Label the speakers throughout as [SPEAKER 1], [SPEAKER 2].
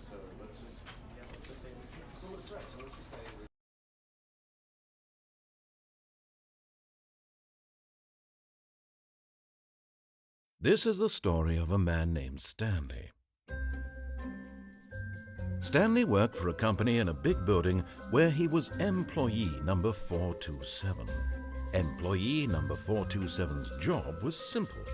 [SPEAKER 1] So let's just say this. So let's right. So let's just say.
[SPEAKER 2] This is the story of a man named Stanley. Stanley worked for a company in a big building where he was employee number 427. Employee number 427's job was simple.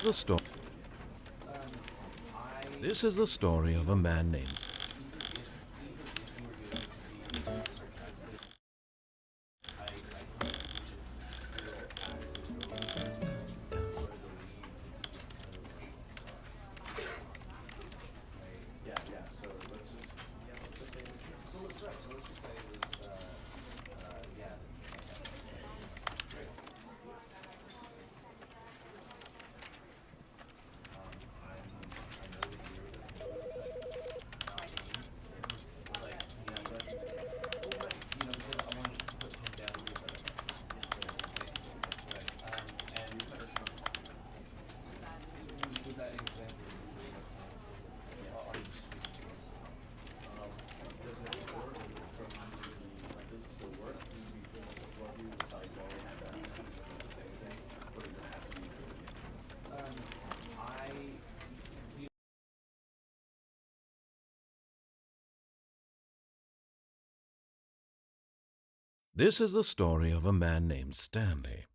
[SPEAKER 2] the story. This is the story of a man named This is the story of a man named Stanley.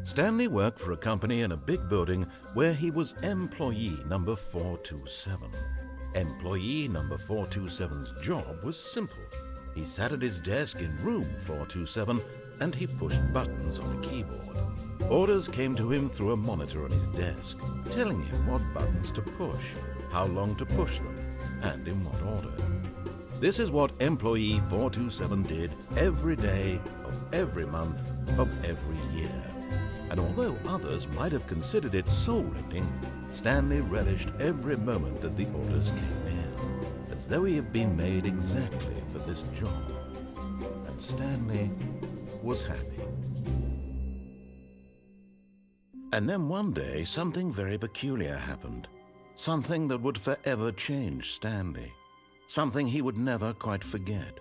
[SPEAKER 2] Stanley worked for a company in a big building where he was employee number 427. Employee number 427's job was simple. He sat at his desk in room 427 and he pushed buttons on a keyboard. Orders came to him through a monitor on his desk, telling him what buttons to push, how long to push them, and in what order. This is what employee 427 did every day of every month of every year. And although others might have considered it soul-rending, Stanley relished every moment that the orders came in, as though he had been made exactly for this job. And Stanley was happy. And then one day, something very peculiar happened. Something that would forever change Stanley. Something he would never quite forget.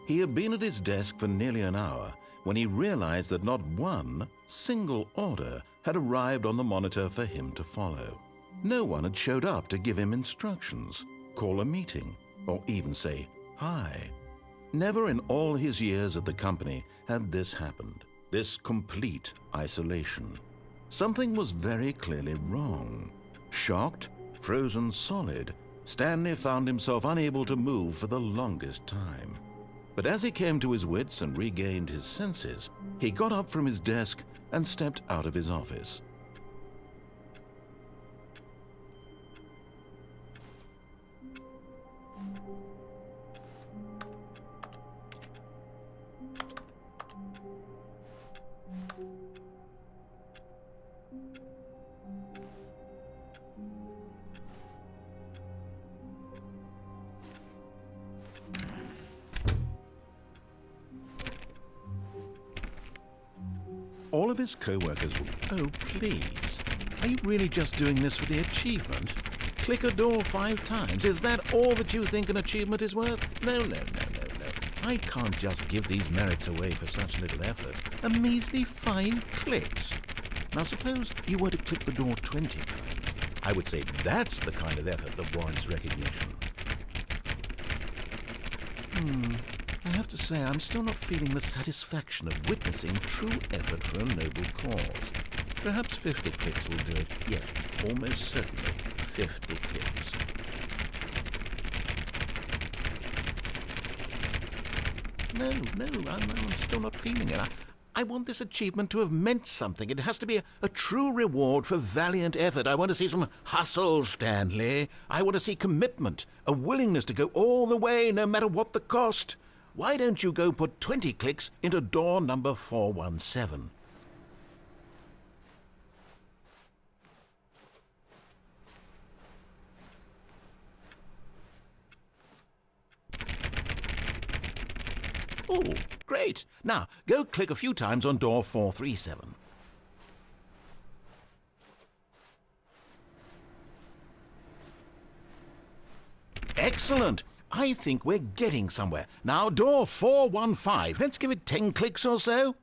[SPEAKER 2] He had been at his desk for nearly an hour when he realized that not one single order had arrived on the monitor for him to follow. No one had showed up to give him instructions, call a meeting, or even say hi. Never in all his years at the company had this happened, this complete isolation. Something was very clearly wrong. Shocked, frozen solid, Stanley found himself unable to move for the longest time. But as he came to his wits and regained his senses, he got up from his desk and stepped out of his office. All of his co-workers were, "Oh, please, are you really just doing this for the achievement? Click a door 5 times. Is that all that you think an achievement is worth? No. I can't just give these merits away for such little effort. A measly 5 clicks. Now suppose you were to click the door 20 times. I would say that's the kind of effort that warrants recognition." I have to say, I'm still not feeling the satisfaction of witnessing true effort for a noble cause. Perhaps 50 clicks will do it. Yes, almost certainly 50 clicks. No, I'm still not feeling it. I want this achievement to have meant something. It has to be a true reward for valiant effort. I want to see some hustle, Stanley. I want to see commitment, a willingness to go all the way, no matter what the cost. Why don't you go put 20 clicks into door number 417? Oh, great. Now, go click a few times on door 437. Excellent. I think we're getting somewhere. Now, door 415. Let's give it 10 clicks or so.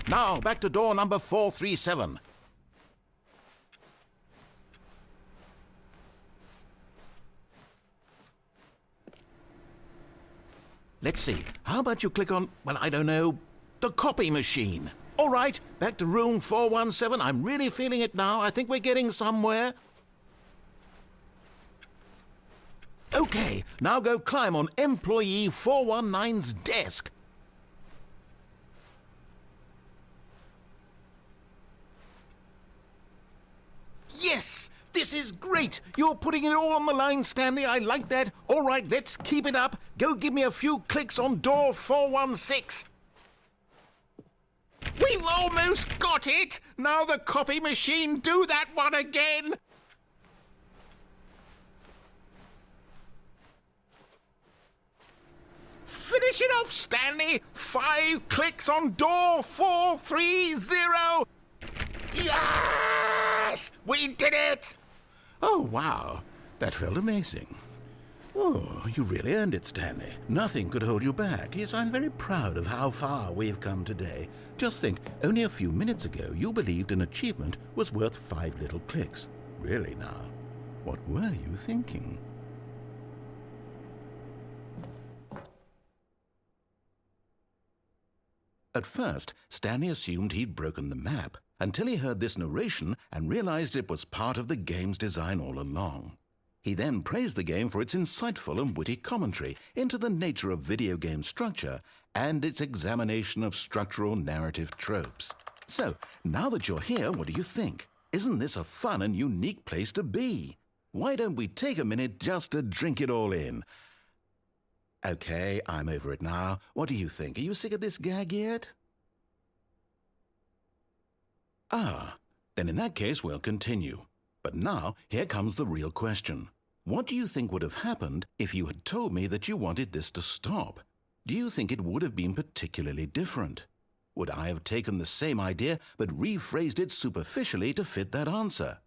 [SPEAKER 2] Now, back to door number 437. let's see. How about you click on, well, I don't know, the copy machine? All right, back to room 417. I'm really feeling it now. I think we're getting somewhere. Okay, now go climb on employee 419's desk. Yes! This is great! You're putting it all on the line, Stanley. I like that. All right, let's keep it up. Go give me a few clicks on door 416. We've almost got it! Now the copy machine, do that one again! Finish it off, Stanley! 5 clicks on door 430! Yes! We did it! Oh, wow. That felt amazing. Oh, you really earned it, Stanley. Nothing could hold you back. Yes, I'm very proud of how far we've come today. Just think, only a few minutes ago you believed an achievement was worth 5 little clicks. Really now, what were you thinking? At first, Stanley assumed he'd broken the map until he heard this narration and realized it was part of the game's design all along. He then praised the game for its insightful and witty commentary into the nature of video game structure and its examination of structural narrative tropes. So, now that you're here, what do you think? Isn't this a fun and unique place to be? Why don't we take a minute just to drink it all in? Okay, I'm over it now. What do you think? Are you sick of this gag yet? Ah, then in that case we'll continue. But now, here comes the real question. What do you think would have happened if you had told me that you wanted this to stop? Do you think it would have been particularly different? Would I have taken the same idea but rephrased it superficially to fit that answer?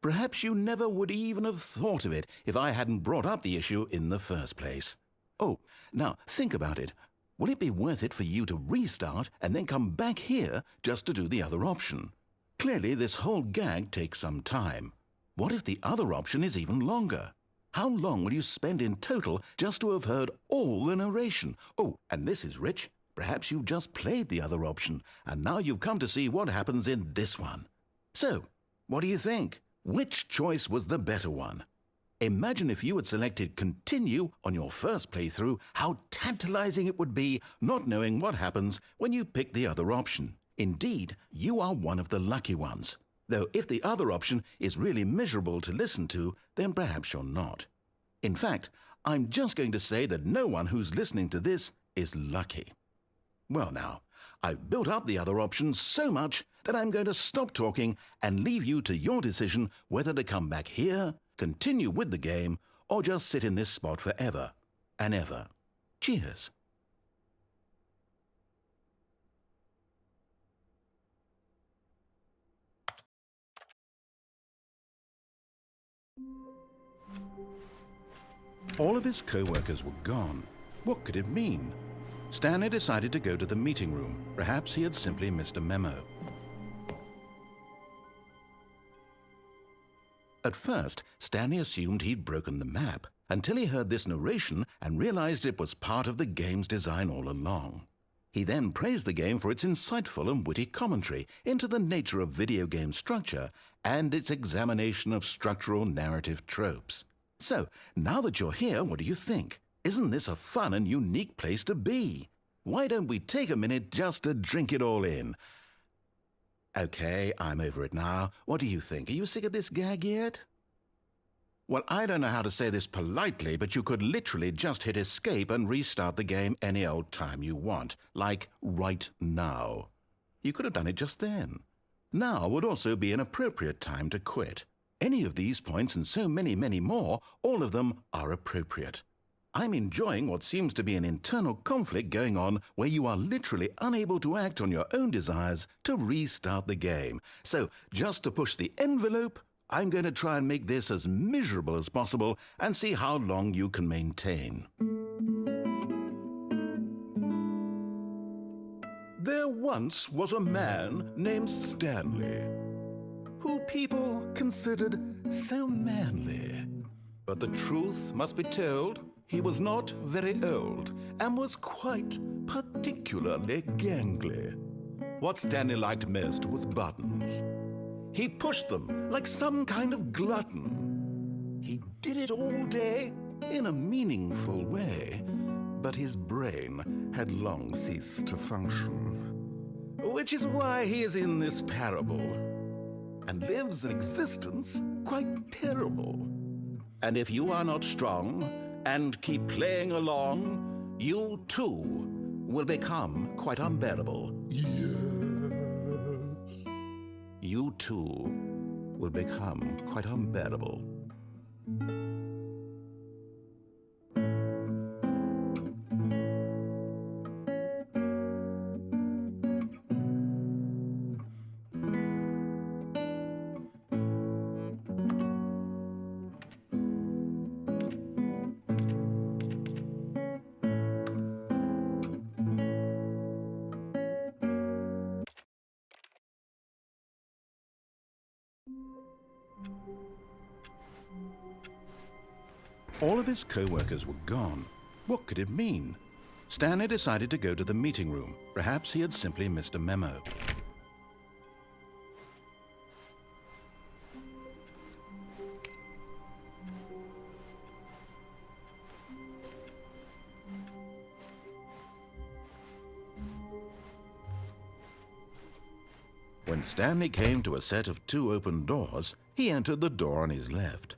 [SPEAKER 2] Perhaps you never would even have thought of it if I hadn't brought up the issue in the first place. Oh, now think about it. Will it be worth it for you to restart and then come back here just to do the other option? Clearly, this whole gag takes some time. What if the other option is even longer? How long will you spend in total just to have heard all the narration? Oh, and this is rich. Perhaps you've just played the other option, and now you've come to see what happens in this one. So, what do you think? Which choice was the better one? Imagine if you had selected Continue on your first playthrough, how tantalizing it would be not knowing what happens when you pick the other option. Indeed, you are one of the lucky ones. Though if the other option is really miserable to listen to, then perhaps you're not. In fact, I'm just going to say that no one who's listening to this is lucky. Well now, I've built up the other option so much that I'm going to stop talking and leave you to your decision whether to come back here, continue with the game, or just sit in this spot forever and ever. Cheers. All of his co-workers were gone. What could it mean? Stanley decided to go to the meeting room. Perhaps he had simply missed a memo. At first, Stanley assumed he'd broken the map until he heard this narration and realized it was part of the game's design all along. He then praised the game for its insightful and witty commentary into the nature of video game structure and its examination of structural narrative tropes. So, now that you're here, what do you think? Isn't this a fun and unique place to be? Why don't we take a minute just to drink it all in? Okay, I'm over it now. What do you think? Are you sick of this gag yet? Well, I don't know how to say this politely, but you could literally just hit escape and restart the game any old time you want, like right now. You could have done it just then. Now would also be an appropriate time to quit. Any of these points and so many, many more, all of them are appropriate. I'm enjoying what seems to be an internal conflict going on where you are literally unable to act on your own desires to restart the game. So, just to push the envelope, I'm going to try and make this as miserable as possible and see how long you can maintain. There once was a man named Stanley, who people considered so manly. But the truth must be told, He was not very old and was quite particularly gangly. What Stanley liked most was buttons. He pushed them like some kind of glutton. He did it all day in a meaningful way, but his brain had long ceased to function. Which is why he is in this parable and lives an existence quite terrible. And if you are not strong and keep playing along, you too will become quite unbearable. Yes. You too will become quite unbearable. All of his co-workers were gone. What could it mean? Stanley decided to go to the meeting room. Perhaps he had simply missed a memo. When Stanley came to a set of 2 open doors, he entered the door on his left.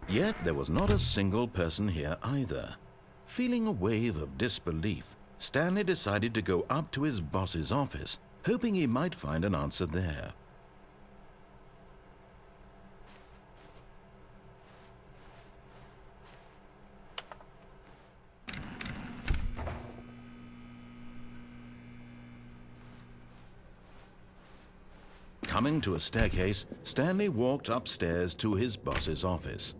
[SPEAKER 2] Yet there was not a single person here either. Feeling a wave of disbelief, Stanley decided to go up to his boss's office, hoping he might find an answer there. Coming to a staircase, Stanley walked upstairs to his boss's office.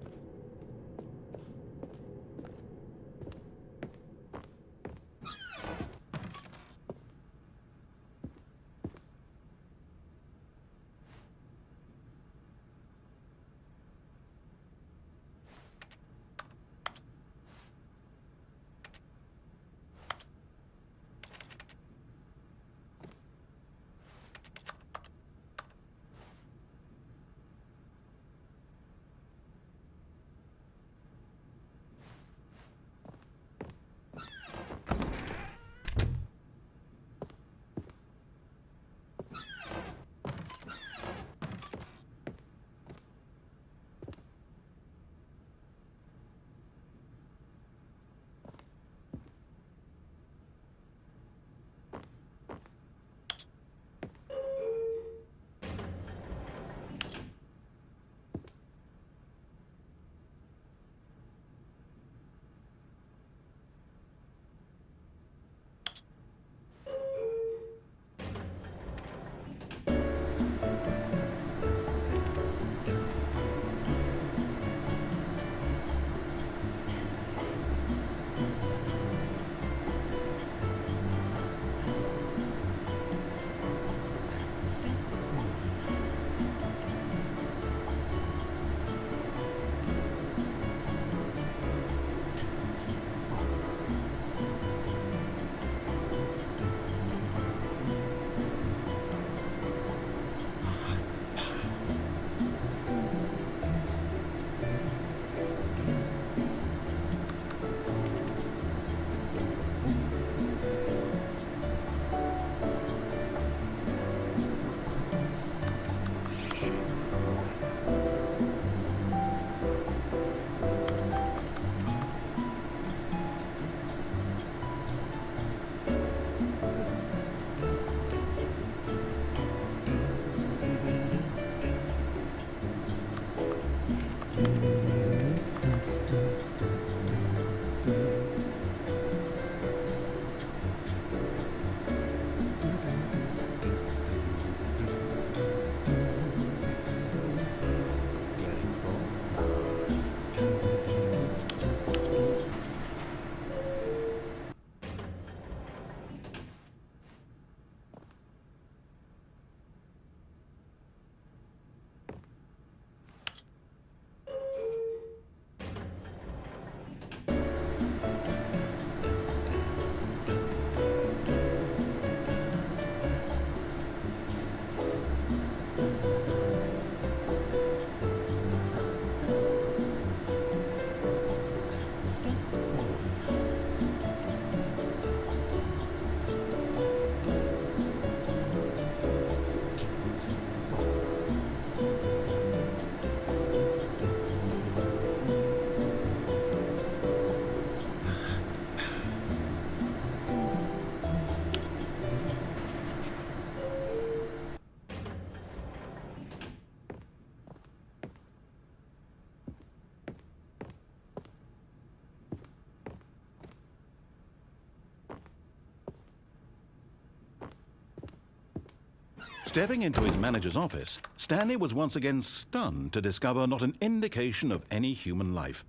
[SPEAKER 2] Stepping into his manager's office, Stanley was once again stunned to discover not an indication of any human life.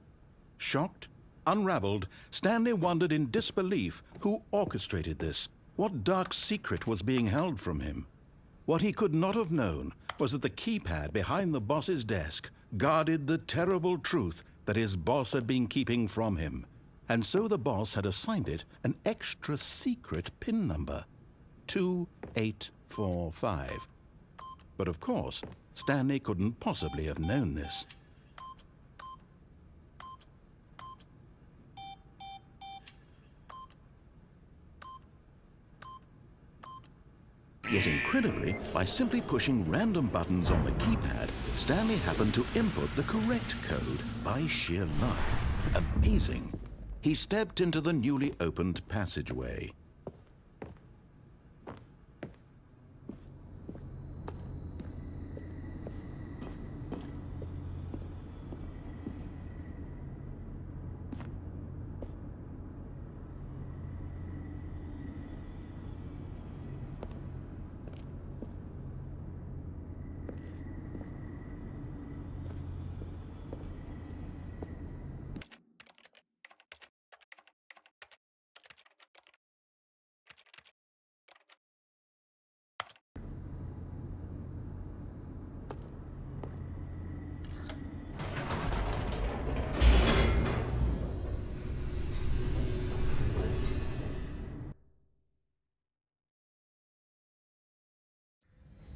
[SPEAKER 2] Shocked, unraveled, Stanley wondered in disbelief who orchestrated this, what dark secret was being held from him. What he could not have known was that the keypad behind the boss's desk guarded the terrible truth that his boss had been keeping from him. And so the boss had assigned it an extra secret PIN number, 2845. But of course, Stanley couldn't possibly have known this. Yet incredibly, by simply pushing random buttons on the keypad, Stanley happened to input the correct code by sheer luck. Amazing. He stepped into the newly opened passageway.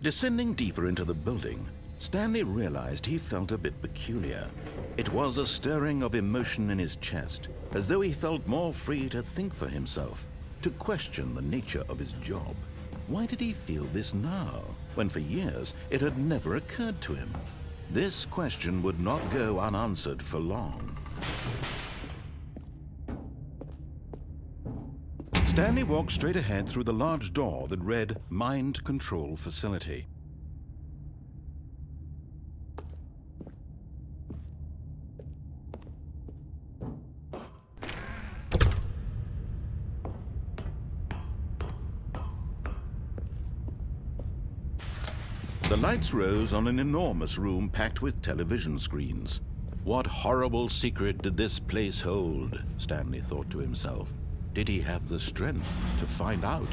[SPEAKER 2] Descending deeper into the building, Stanley realized he felt a bit peculiar. It was a stirring of emotion in his chest, as though he felt more free to think for himself, to question the nature of his job. Why did he feel this now, when for years it had never occurred to him? This question would not go unanswered for long. Stanley walked straight ahead through the large door that read Mind Control Facility. The lights rose on an enormous room packed with television screens. What horrible secret did this place hold? Stanley thought to himself. Did he have the strength to find out?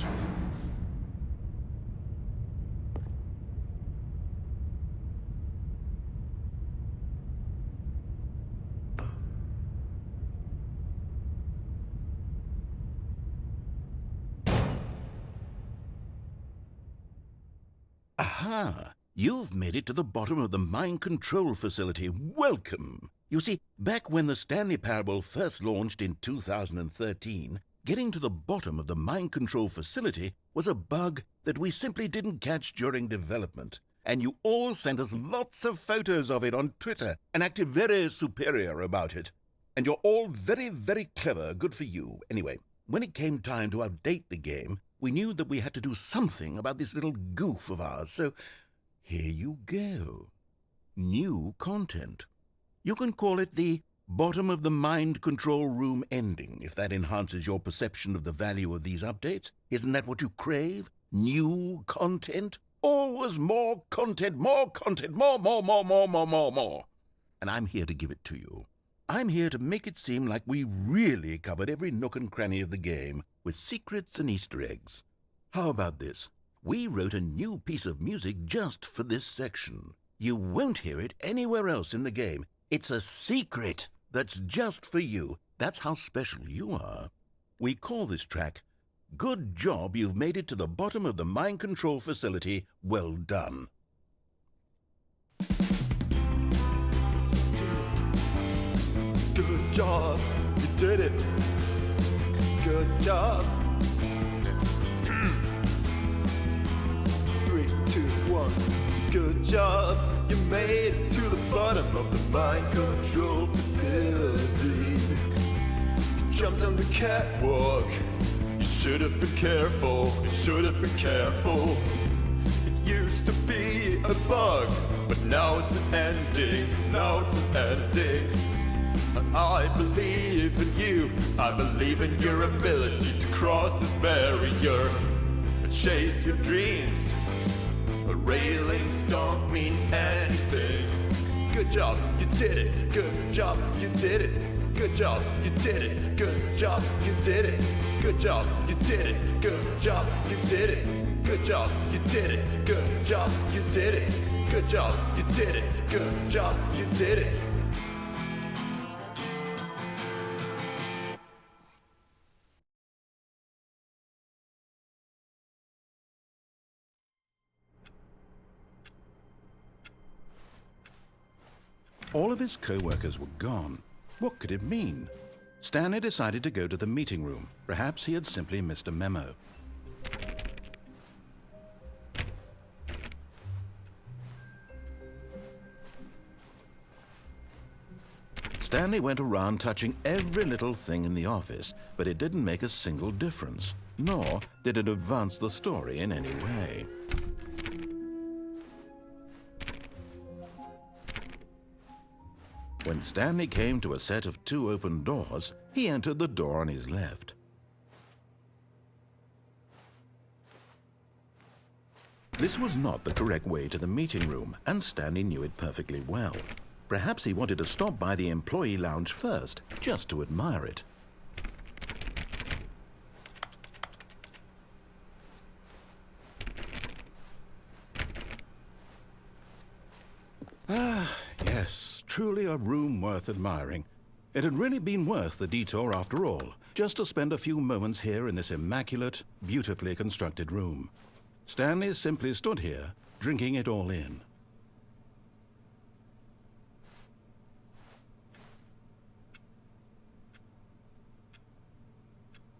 [SPEAKER 2] Aha! You've made it to the bottom of the mind control facility. Welcome! You see, back when the Stanley Parable first launched in 2013, getting to the bottom of the mind control facility was a bug that we simply didn't catch during development. And you all sent us lots of photos of it on Twitter and acted very superior about it. And you're all very, very clever. Good for you. Anyway, when it came time to update the game, we knew that we had to do something about this little goof of ours. So here you go. New content. You can call it the bottom of the mind control room ending, if that enhances your perception of the value of these updates. Isn't that what you crave? New content? Always more content, more content, more. And I'm here to give it to you. I'm here to make it seem like we really covered every nook and cranny of the game, with secrets and Easter eggs. How about this? We wrote a new piece of music just for this section. You won't hear it anywhere else in the game. It's a secret that's just for you. That's how special you are. We call this track, Good Job You've Made It to the Bottom of the Mind Control Facility. Well done.
[SPEAKER 3] Good job, you did it. Good job. 3, 2, 1. Good job, you made it to the bottom of the mind control facility. You jumped on the catwalk. You should have been careful. You should have been careful. It used to be a bug, but now it's an ending. Now it's an ending. I believe in you. I believe in your ability to cross this barrier and chase your dreams. but railings don't mean anything. Good job, you did it. Good job, you did it. Good job, you did it. Good job, you did it. Good job, you did it. Good job, you did it. Good job, you did it. Good job, you did it. Good job, you did it. Good job, you did it.
[SPEAKER 2] All of his co-workers were gone. What could it mean? Stanley decided to go to the meeting room. Perhaps he had simply missed a memo. Stanley went around touching every little thing in the office, but it didn't make a single difference, nor did it advance the story in any way. When Stanley came to a set of 2 open doors, he entered the door on his left. This was not the correct way to the meeting room, and Stanley knew it perfectly well. Perhaps he wanted to stop by the employee lounge first, just to admire it. Yes, truly a room worth admiring. It had really been worth the detour after all, just to spend a few moments here in this immaculate, beautifully constructed room. Stanley simply stood here, drinking it all in.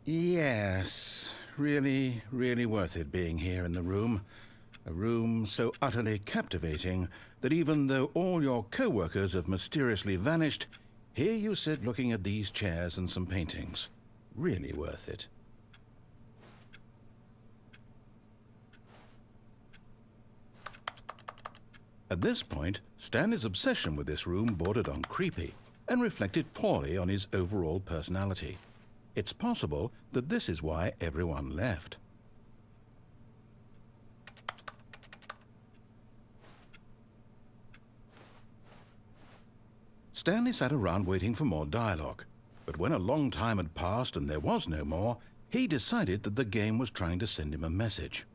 [SPEAKER 2] Yes, really, really worth it being here in the room. A room so utterly captivating that even though all your co-workers have mysteriously vanished, here you sit looking at these chairs and some paintings. Really worth it. At this point, Stanley's obsession with this room bordered on creepy and reflected poorly on his overall personality. It's possible that this is why everyone left. Stanley sat around waiting for more dialogue, but when a long time had passed and there was no more, he decided that the game was trying to send him a message.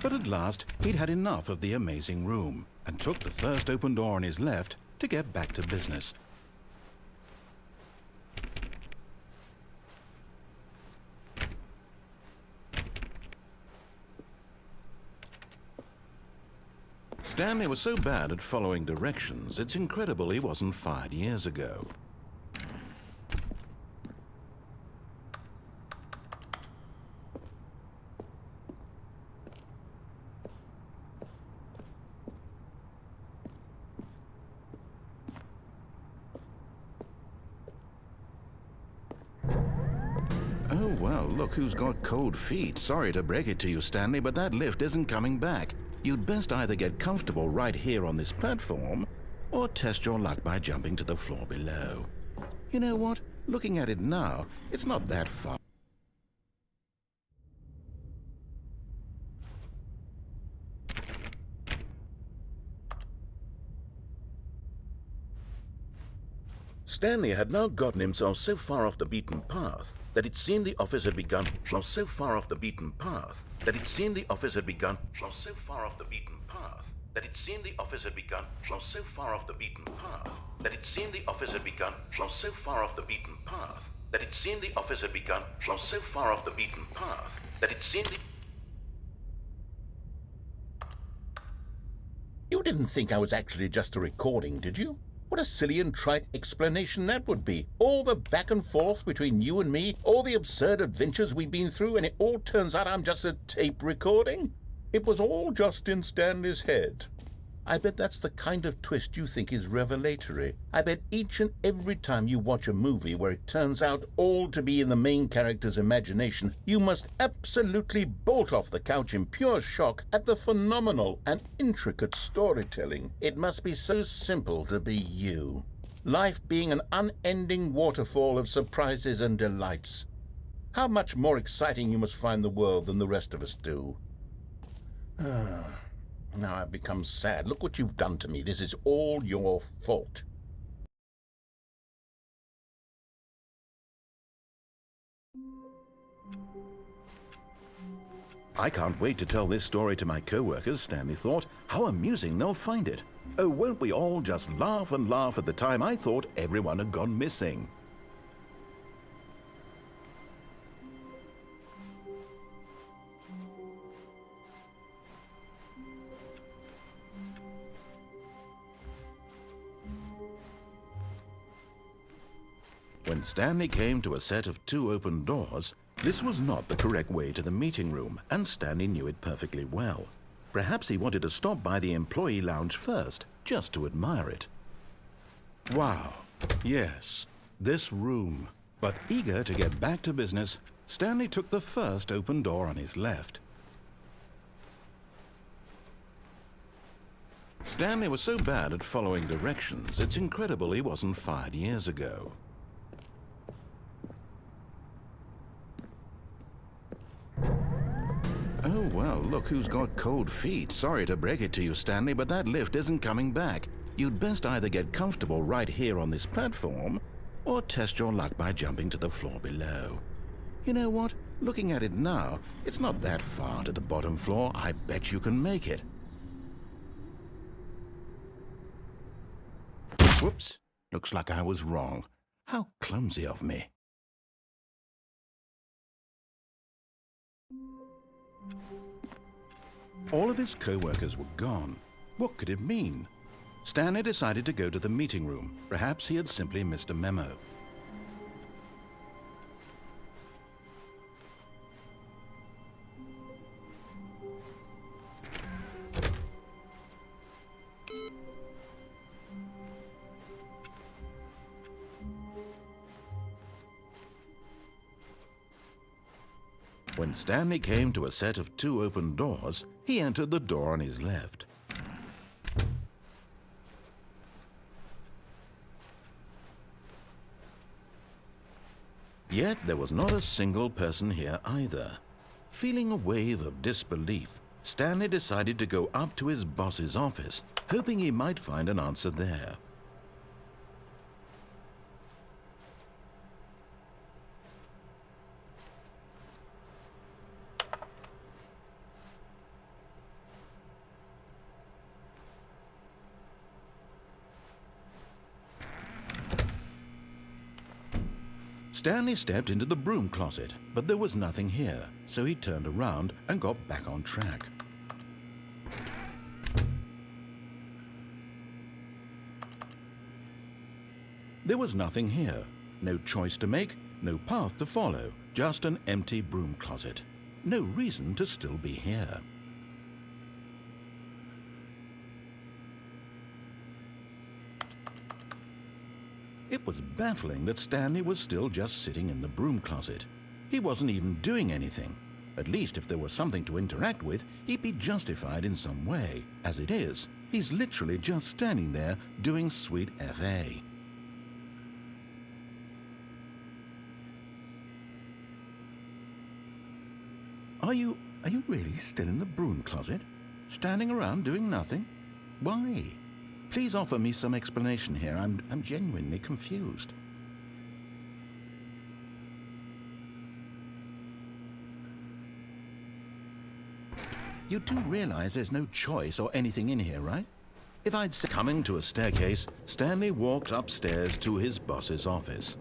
[SPEAKER 2] But at last, he'd had enough of the amazing room and took the first open door on his left to get back to business. Stanley was so bad at following directions, it's incredible he wasn't fired years ago. Oh, well, look who's got cold feet. Sorry to break it to you, Stanley, but that lift isn't coming back. You'd best either get comfortable right here on this platform, or test your luck by jumping to the floor below. You know what? Looking at it now, it's not that far. Stanley had now gotten himself so far off the beaten path that it seemed the office had begun so far off the beaten path that it seemed the office had begun so far off the beaten path that it seemed the office had begun so far off the beaten path that it seemed the office had begun so far off the beaten path that it seemed the office had begun so far off the beaten path that it seemed the... You didn't think I was actually just a recording, did you? What a silly and trite explanation that would be. All the back and forth between you and me, all the absurd adventures we've been through, and it all turns out I'm just a tape recording? It was all just in Stanley's head. I bet that's the kind of twist you think is revelatory. I bet each and every time you watch a movie where it turns out all to be in the main character's imagination, you must absolutely bolt off the couch in pure shock at the phenomenal and intricate storytelling. It must be so simple to be you. Life being an unending waterfall of surprises and delights. How much more exciting you must find the world than the rest of us do. Now I've become sad. Look what you've done to me. This is all your fault. I can't wait to tell this story to my co-workers, Stanley thought. How amusing they'll find it. Oh, won't we all just laugh and laugh at the time I thought everyone had gone missing. When Stanley came to a set of 2 open doors, this was not the correct way to the meeting room, and Stanley knew it perfectly well. Perhaps he wanted to stop by the employee lounge first, just to admire it. Wow, yes, this room. But eager to get back to business, Stanley took the first open door on his left. Stanley was so bad at following directions, it's incredible he wasn't fired years ago. Oh, well, look who's got cold feet. Sorry to break it to you, Stanley, but that lift isn't coming back. You'd best either get comfortable right here on this platform, or test your luck by jumping to the floor below. You know what? Looking at it now, it's not that far to the bottom floor. I bet you can make it. Whoops. Looks like I was wrong. How clumsy of me. All of his co-workers were gone. What could it mean? Stanley decided to go to the meeting room. Perhaps he had simply missed a memo. When Stanley came to a set of 2 open doors, he entered the door on his left. Yet there was not a single person here either. Feeling a wave of disbelief, Stanley decided to go up to his boss's office, hoping he might find an answer there. Stanley stepped into the broom closet, but there was nothing here, so he turned around and got back on track. There was nothing here. No choice to make, no path to follow, just an empty broom closet. No reason to still be here. It was baffling that Stanley was still just sitting in the broom closet. He wasn't even doing anything. At least if there was something to interact with, he'd be justified in some way. As it is, he's literally just standing there doing sweet FA. Are you really still in the broom closet? Standing around doing nothing? Why? Please offer me some explanation here. I'm genuinely confused. You do realize there's no choice or anything in here, right? If I'd said coming to a staircase, Stanley walked upstairs to his boss's office.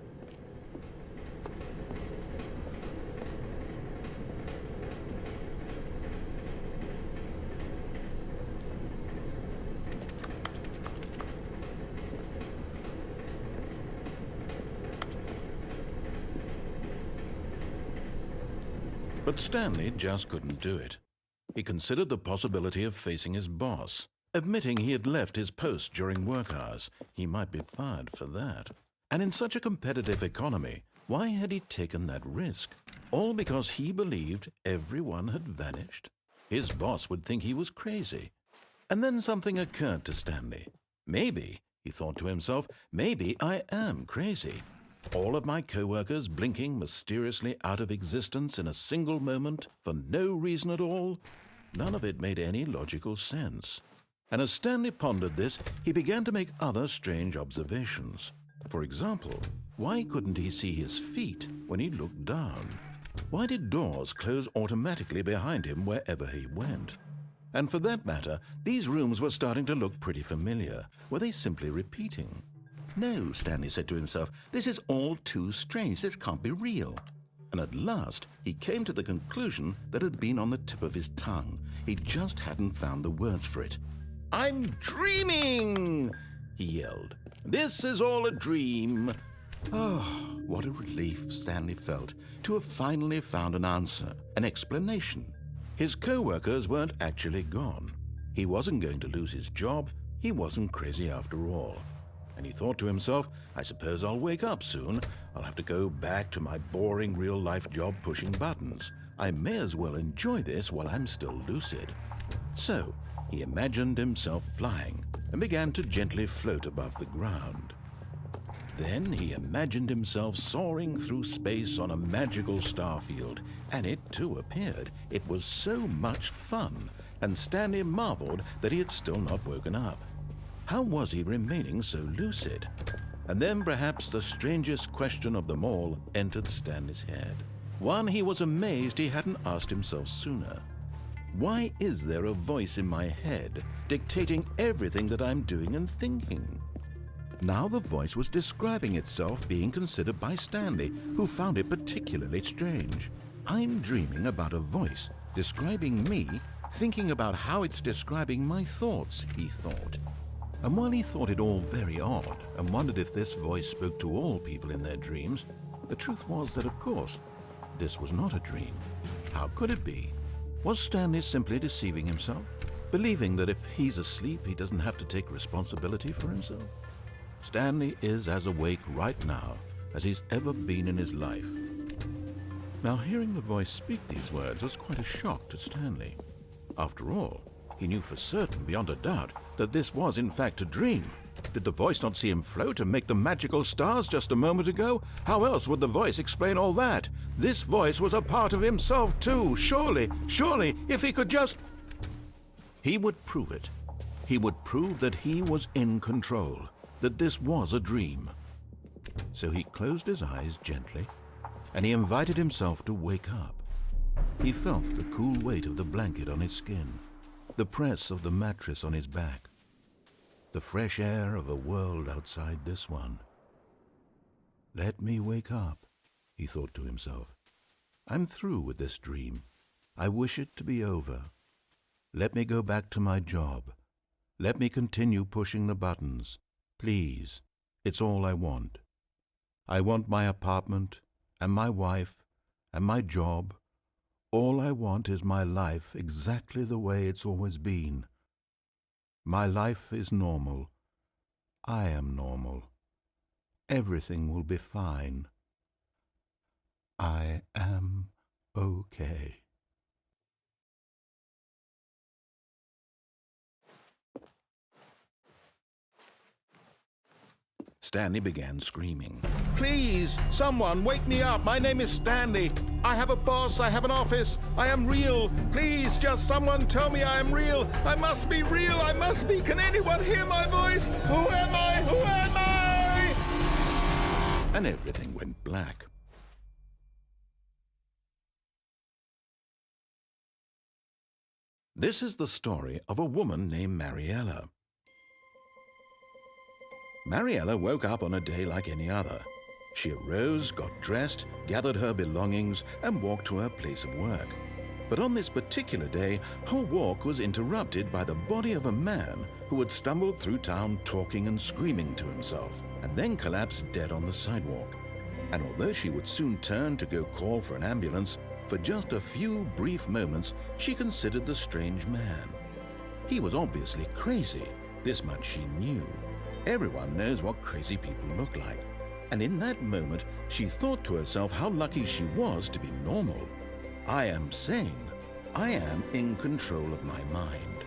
[SPEAKER 2] But Stanley just couldn't do it. He considered the possibility of facing his boss. Admitting he had left his post during work hours, he might be fired for that. And in such a competitive economy, why had he taken that risk? All because he believed everyone had vanished? His boss would think he was crazy. And then something occurred to Stanley. Maybe, he thought to himself, maybe I am crazy. All of my co-workers blinking mysteriously out of existence in a single moment for no reason at all. None of it made any logical sense. And as Stanley pondered this, he began to make other strange observations. For example, why couldn't he see his feet when he looked down? Why did doors close automatically behind him wherever he went? And for that matter, these rooms were starting to look pretty familiar. Were they simply repeating? No, Stanley said to himself, this is all too strange. This can't be real. And at last, he came to the conclusion that had been on the tip of his tongue. He just hadn't found the words for it. I'm dreaming, he yelled. This is all a dream. Oh, what a relief Stanley felt to have finally found an answer, an explanation. His co-workers weren't actually gone. He wasn't going to lose his job. He wasn't crazy after all. And he thought to himself, I suppose I'll wake up soon. I'll have to go back to my boring real-life job pushing buttons. I may as well enjoy this while I'm still lucid. So, he imagined himself flying and began to gently float above the ground. Then he imagined himself soaring through space on a magical starfield, and it too appeared. It was so much fun, and Stanley marveled that he had still not woken up. How was he remaining so lucid? And then perhaps the strangest question of them all entered Stanley's head. One he was amazed he hadn't asked himself sooner. Why is there a voice in my head dictating everything that I'm doing and thinking? Now the voice was describing itself being considered by Stanley, who found it particularly strange. I'm dreaming about a voice describing me, thinking about how it's describing my thoughts, he thought. And while he thought it all very odd and wondered if this voice spoke to all people in their dreams, the truth was that, of course, this was not a dream. How could it be? Was Stanley simply deceiving himself, believing that if he's asleep, he doesn't have to take responsibility for himself? Stanley is as awake right now as he's ever been in his life. Now, hearing the voice speak these words was quite a shock to Stanley. After all, he knew for certain, beyond a doubt, that this was in fact a dream. Did the voice not see him float and make the magical stars just a moment ago? How else would the voice explain all that? This voice was a part of himself too. Surely, if he could just... He would prove it. He would prove that he was in control, that this was a dream. So he closed his eyes gently, and he invited himself to wake up. He felt the cool weight of the blanket on his skin, the press of the mattress on his back, the fresh air of a world outside this one. Let me wake up, he thought to himself. I'm through with this dream. I wish it to be over. Let me go back to my job. Let me continue pushing the buttons. Please, it's all I want. I want my apartment, and my wife, and my job. All I want is my life exactly the way it's always been. My life is normal. I am normal. Everything will be fine. I am okay. Stanley began screaming. Please, someone, wake me up. My name is Stanley. I have a boss. I have an office. I am real. Please, just someone tell me I am real. I must be real. I must be. Can anyone hear my voice? Who am I? Who am I? And everything went black. This is the story of a woman named Mariella. Mariella woke up on a day like any other. She arose, got dressed, gathered her belongings, and walked to her place of work. But on this particular day, her walk was interrupted by the body of a man who had stumbled through town talking and screaming to himself, and then collapsed dead on the sidewalk. And although she would soon turn to go call for an ambulance, for just a few brief moments she considered the strange man. He was obviously crazy. This much she knew. Everyone knows what crazy people look like. And in that moment, she thought to herself how lucky she was to be normal. I am sane. I am in control of my mind.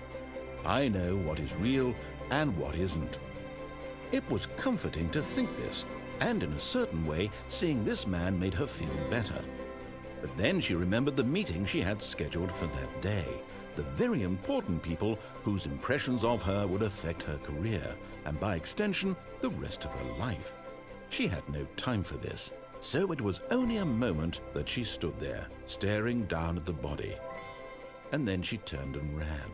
[SPEAKER 2] I know what is real and what isn't. It was comforting to think this, and in a certain way, seeing this man made her feel better. But then she remembered the meeting she had scheduled for that day, the very important people whose impressions of her would affect her career, and by extension, the rest of her life. She had no time for this, so it was only a moment that she stood there, staring down at the body. And then she turned and ran.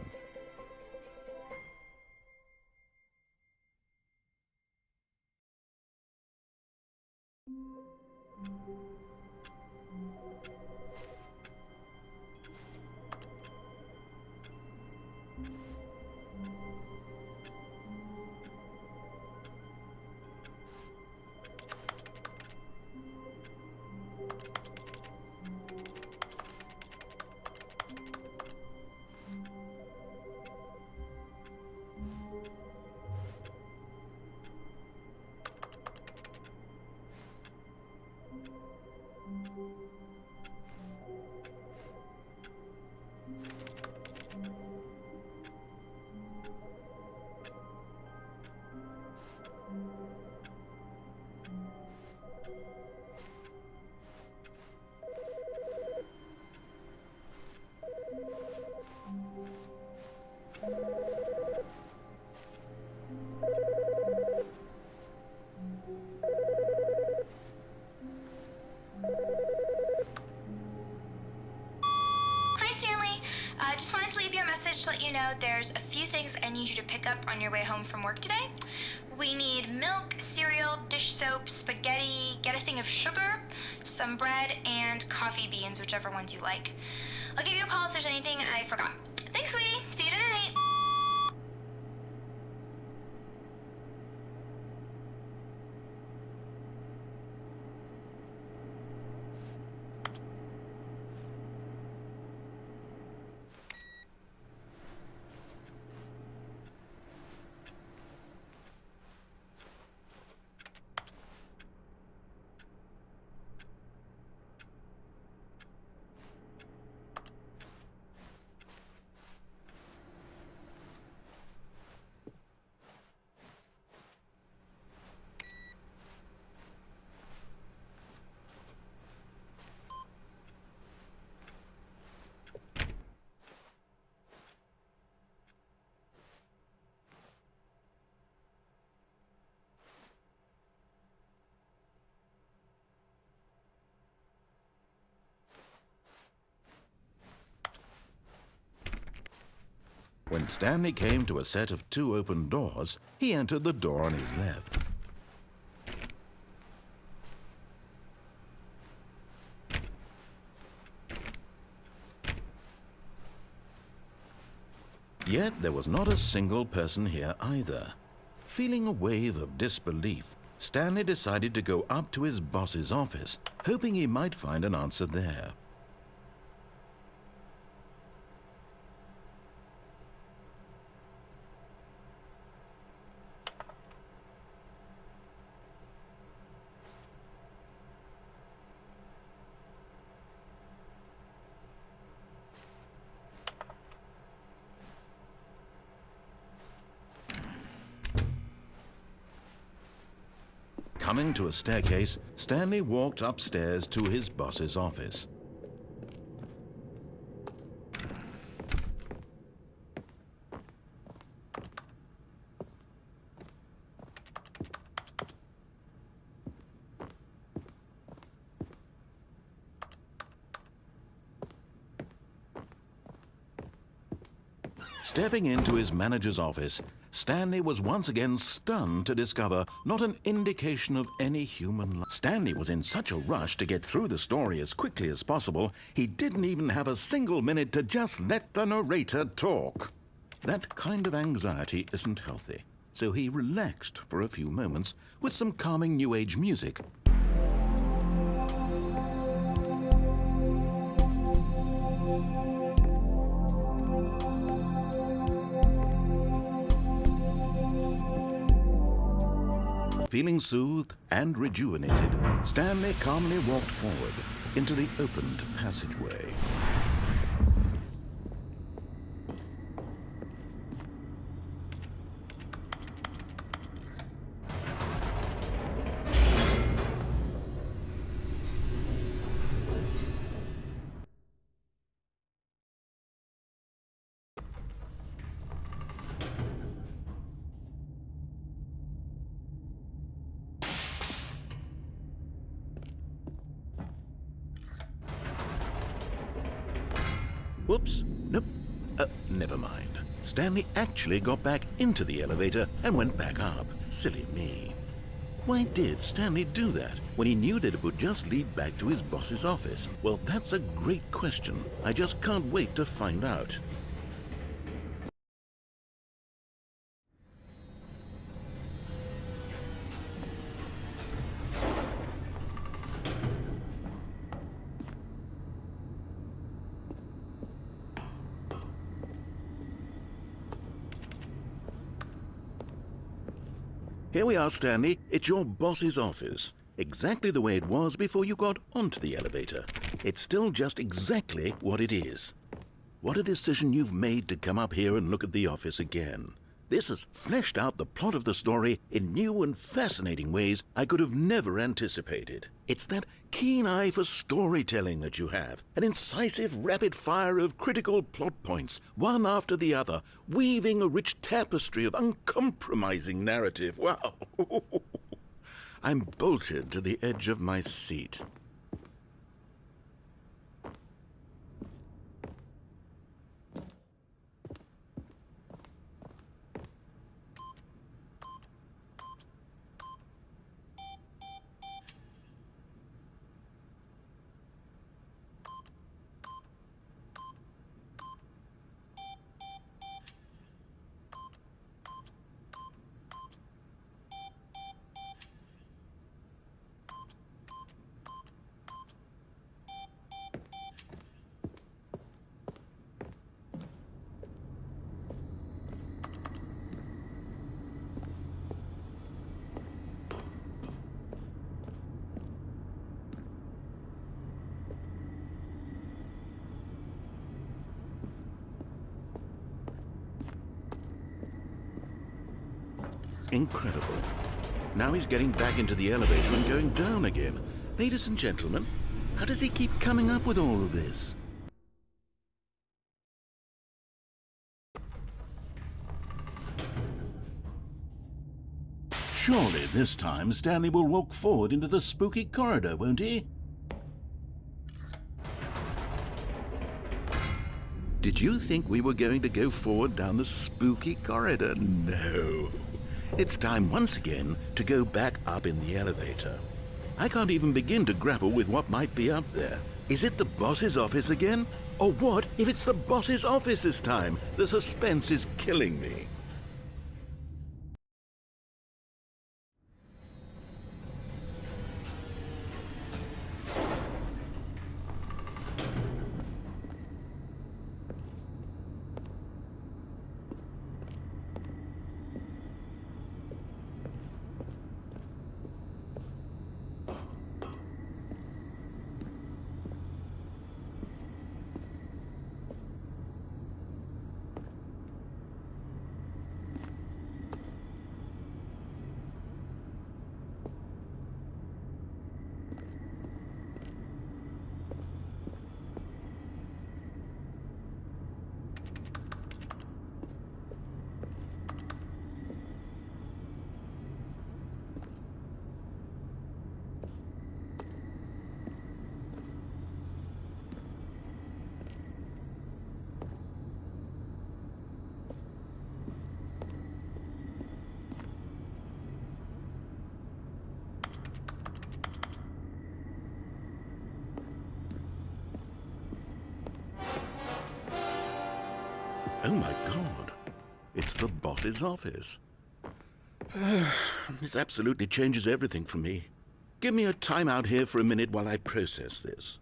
[SPEAKER 4] Hi, Stanley. Just wanted to leave you a message to let you know there's a few things I need you to pick up on your way home from work today. We need milk, cereal, dish soap, spaghetti, get a thing of sugar, some bread, and coffee beans, whichever ones you like. I'll give you a call if there's anything I forgot. Thanks, sweetie. See you tonight.
[SPEAKER 2] When Stanley came to a set of 2 open doors, he entered the door on his left. Yet there was not a single person here either. Feeling a wave of disbelief, Stanley decided to go up to his boss's office, hoping he might find an answer there. Coming to a staircase, Stanley walked upstairs to his boss's office. Stepping into his manager's office, Stanley was once again stunned to discover not an indication of any human life. Stanley was in such a rush to get through the story as quickly as possible, he didn't even have a single minute to just let the narrator talk. That kind of anxiety isn't healthy, so he relaxed for a few moments with some calming New Age music. Feeling soothed and rejuvenated, Stanley calmly walked forward into the opened passageway. Whoops. Nope. Never mind. Stanley actually got back into the elevator and went back up. Silly me. Why did Stanley do that when he knew that it would just lead back to his boss's office? Well, that's a great question. I just can't wait to find out. Here we are, Stanley. It's your boss's office. Exactly the way it was before you got onto the elevator. It's still just exactly what it is. What a decision you've made to come up here and look at the office again. This has fleshed out the plot of the story in new and fascinating ways I could have never anticipated. It's that keen eye for storytelling that you have, an incisive rapid fire of critical plot points, one after the other, weaving a rich tapestry of uncompromising narrative. Wow! I'm bolted to the edge of my seat. Incredible. Now he's getting back into the elevator and going down again. Ladies and gentlemen, how does he keep coming up with all of this? Surely this time Stanley will walk forward into the spooky corridor, won't he? Did you think we were going to go forward down the spooky corridor? No. It's time once again to go back up in the elevator. I can't even begin to grapple with what might be up there. Is it the boss's office again? Or what if it's the boss's office this time? The suspense is killing me. Oh my God, it's the boss's office. This absolutely changes everything for me. Give me a time out here for a minute while I process this.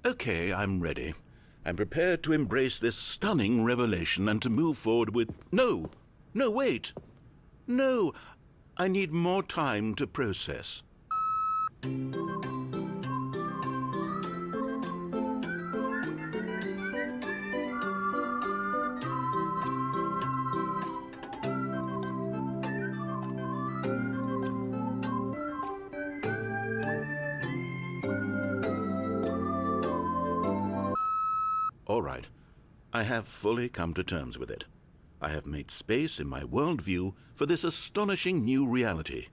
[SPEAKER 2] Okay, I'm ready. I'm prepared to embrace this stunning revelation and to move forward with... No! No, wait! No! I need more time to process. All right. I have fully come to terms with it. I have made space in my worldview for this astonishing new reality.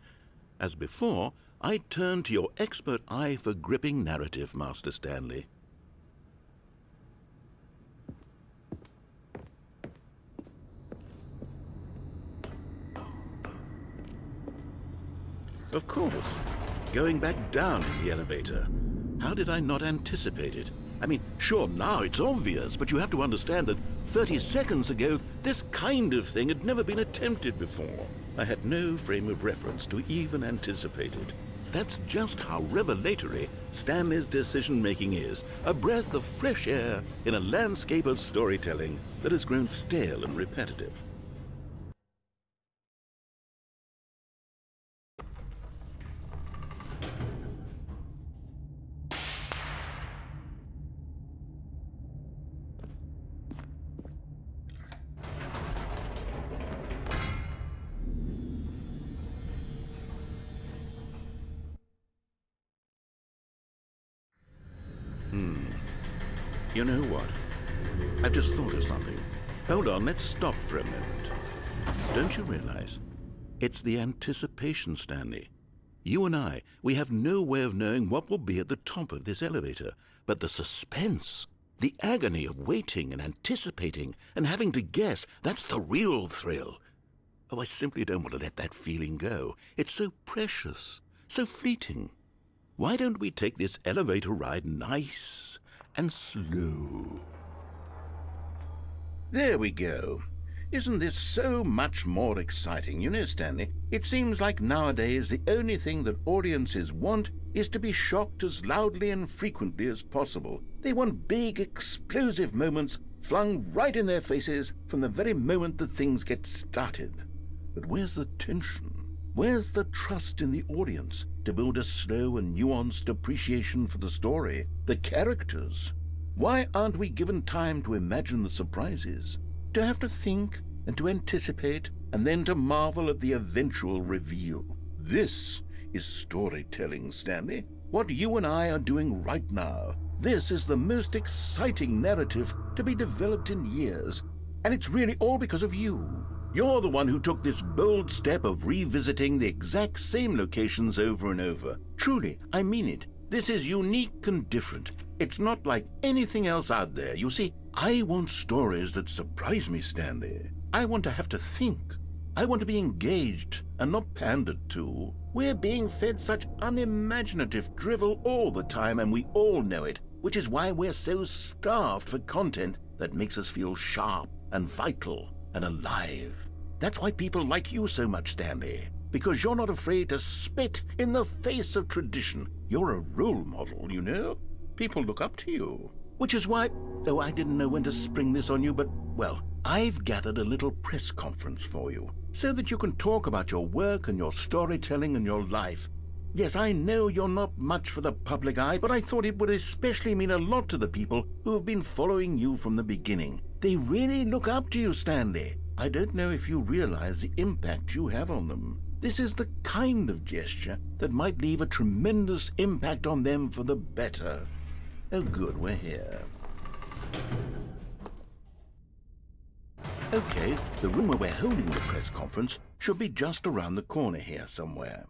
[SPEAKER 2] As before, I turn to your expert eye for gripping narrative, Master Stanley. Of course. Going back down in the elevator. How did I not anticipate it? I mean, sure, now it's obvious, but you have to understand that 30 seconds ago, this kind of thing had never been attempted before. I had no frame of reference to even anticipate it. That's just how revelatory Stanley's decision-making is, a breath of fresh air in a landscape of storytelling that has grown stale and repetitive. You know what? I've just thought of something. Hold on, let's stop for a moment. Don't you realize? It's the anticipation, Stanley. You and I, we have no way of knowing what will be at the top of this elevator. But the suspense, the agony of waiting and anticipating and having to guess, that's the real thrill. Oh, I simply don't want to let that feeling go. It's so precious, so fleeting. Why don't we take this elevator ride nice and slow? There we go. Isn't this so much more exciting? You know, Stanley, it seems like nowadays the only thing that audiences want is to be shocked as loudly and frequently as possible. They want big, explosive moments flung right in their faces from the very moment that things get started. But where's the tension? Where's the trust in the audience to build a slow and nuanced appreciation for the story, the characters? Why aren't we given time to imagine the surprises, to have to think and to anticipate, and then to marvel at the eventual reveal? This is storytelling, Stanley. What you and I are doing right now. This is the most exciting narrative to be developed in years, and it's really all because of you. You're the one who took this bold step of revisiting the exact same locations over and over. Truly, I mean it. This is unique and different. It's not like anything else out there. You see, I want stories that surprise me, Stanley. I want to have to think. I want to be engaged and not pandered to. We're being fed such unimaginative drivel all the time, and we all know it, which is why we're so starved for content that makes us feel sharp and vital and alive. That's why people like you so much, Stanley, because you're not afraid to spit in the face of tradition. You're a role model, you know? People look up to you. Which is why, though I didn't know when to spring this on you, but, well, I've gathered a little press conference for you, so that you can talk about your work and your storytelling and your life. Yes, I know you're not much for the public eye, but I thought it would especially mean a lot to the people who have been following you from the beginning. They really look up to you, Stanley. I don't know if you realize the impact you have on them. This is the kind of gesture that might leave a tremendous impact on them for the better. Oh, good, we're here. Okay, the room where we're holding the press conference should be just around the corner here somewhere.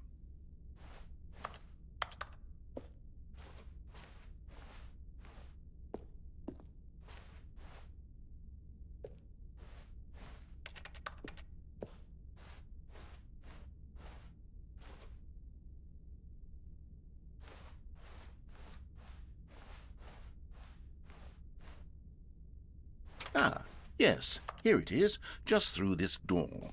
[SPEAKER 2] Ah, yes, here it is, just through this door.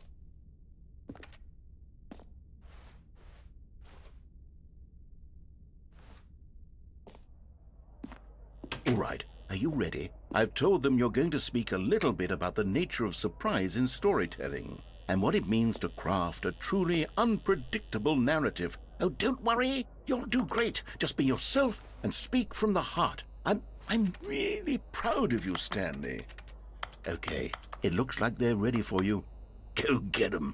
[SPEAKER 2] right. Are you ready? I've told them you're going to speak a little bit about the nature of surprise in storytelling and what it means to craft a truly unpredictable narrative. Oh, don't worry. You'll do great. Just be yourself and speak from the heart. I'm really proud of you, Stanley. Okay, it looks like they're ready for you. Go get 'em.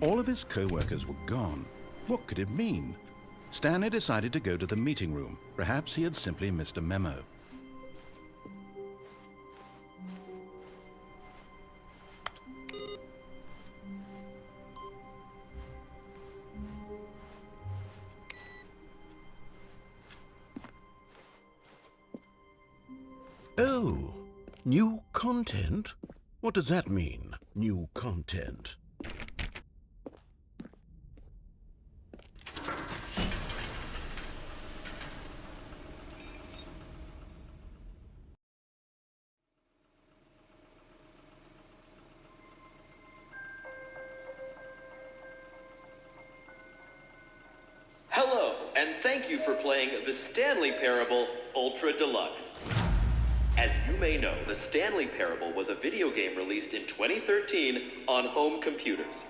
[SPEAKER 2] All of his co-workers were gone. What could it mean? Stanley decided to go to the meeting room. Perhaps he had simply missed a memo. Oh, new content? What does that mean, new content?
[SPEAKER 5] Hello, and thank you for playing the Stanley Parable Ultra Deluxe. As you may know, the Stanley Parable was a video game released in 2013 on home computers.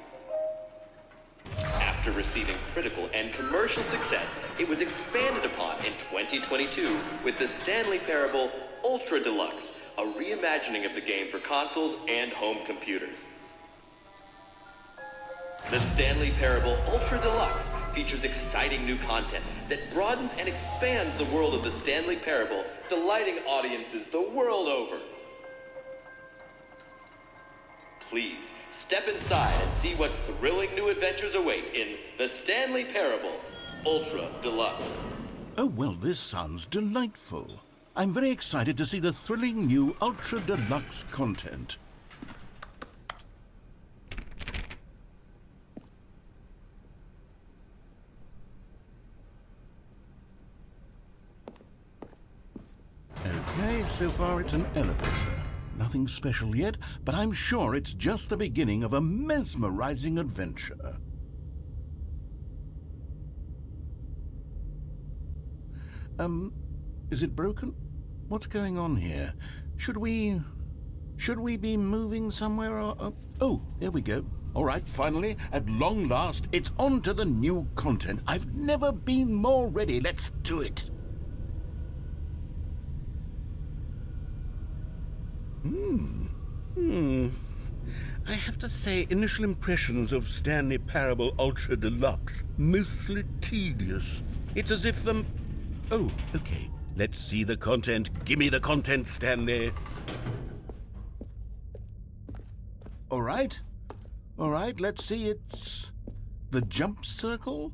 [SPEAKER 5] After receiving critical and commercial success, it was expanded upon in 2022 with the Stanley Parable Ultra Deluxe, a reimagining of the game for consoles and home computers. The Stanley Parable Ultra Deluxe features exciting new content that broadens and expands the world of the Stanley Parable, delighting audiences the world over. Please, step inside and see what thrilling new adventures await in the Stanley Parable Ultra Deluxe.
[SPEAKER 2] Oh, well, this sounds delightful. I'm very excited to see the thrilling new Ultra Deluxe content. Okay, so far it's an elevator. Nothing special yet, but I'm sure it's just the beginning of a mesmerizing adventure. Is it broken? What's going on here? Should we be moving somewhere or... Oh, there we go. All right, finally, at long last, it's on to the new content. I've never been more ready. Let's do it. I have to say, initial impressions of Stanley Parable Ultra Deluxe, mostly tedious. It's as if Oh, okay. Let's see the content. Give me the content, Stanley. All right, let's see. It's the jump circle.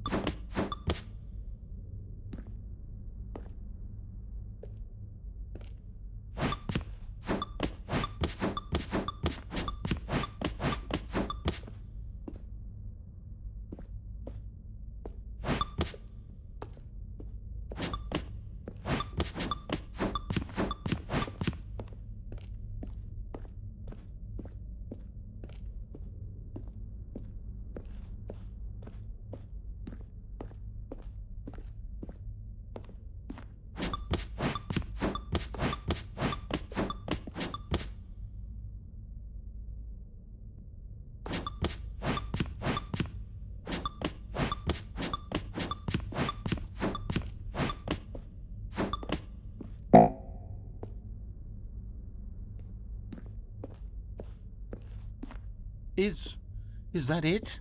[SPEAKER 2] Is that it?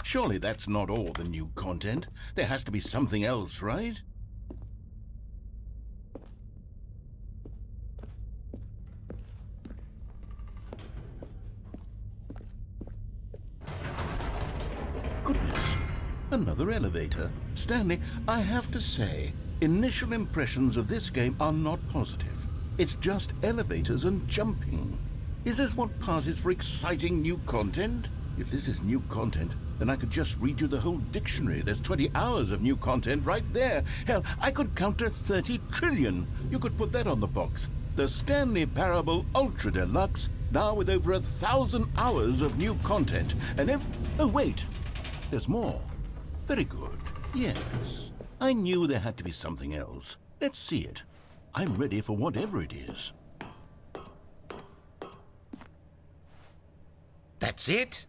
[SPEAKER 2] Surely that's not all the new content. There has to be something else, right? Another elevator. Stanley, I have to say, initial impressions of this game are not positive. It's just elevators and jumping. Is this what passes for exciting new content? If this is new content, then I could just read you the whole dictionary. There's 20 hours of new content right there. Hell, I could count to 30 trillion. You could put that on the box. The Stanley Parable Ultra Deluxe, now with over 1,000 hours of new content. And oh wait, there's more. Very good. Yes. I knew there had to be something else. Let's see it. I'm ready for whatever it is. That's it?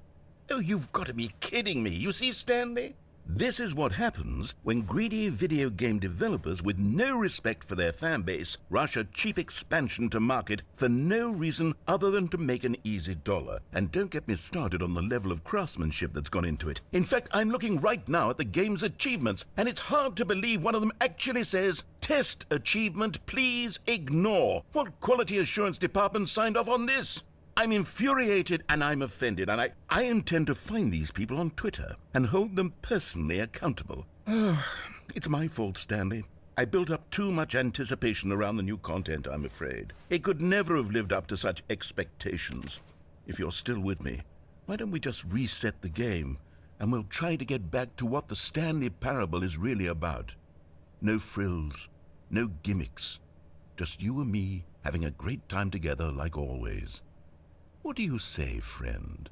[SPEAKER 2] Oh, you've got to be kidding me. You see, Stanley? This is what happens when greedy video game developers with no respect for their fan base rush a cheap expansion to market for no reason other than to make an easy dollar. And don't get me started on the level of craftsmanship that's gone into it. In fact, I'm looking right now at the game's achievements, and it's hard to believe one of them actually says, "Test achievement, please ignore." What quality assurance department signed off on this? I'm infuriated and I'm offended, and I intend to find these people on Twitter and hold them personally accountable. It's my fault, Stanley. I built up too much anticipation around the new content, I'm afraid. It could never have lived up to such expectations. If you're still with me, why don't we just reset the game and we'll try to get back to what the Stanley Parable is really about. No frills, no gimmicks. Just you and me having a great time together like always. What do you say, friend?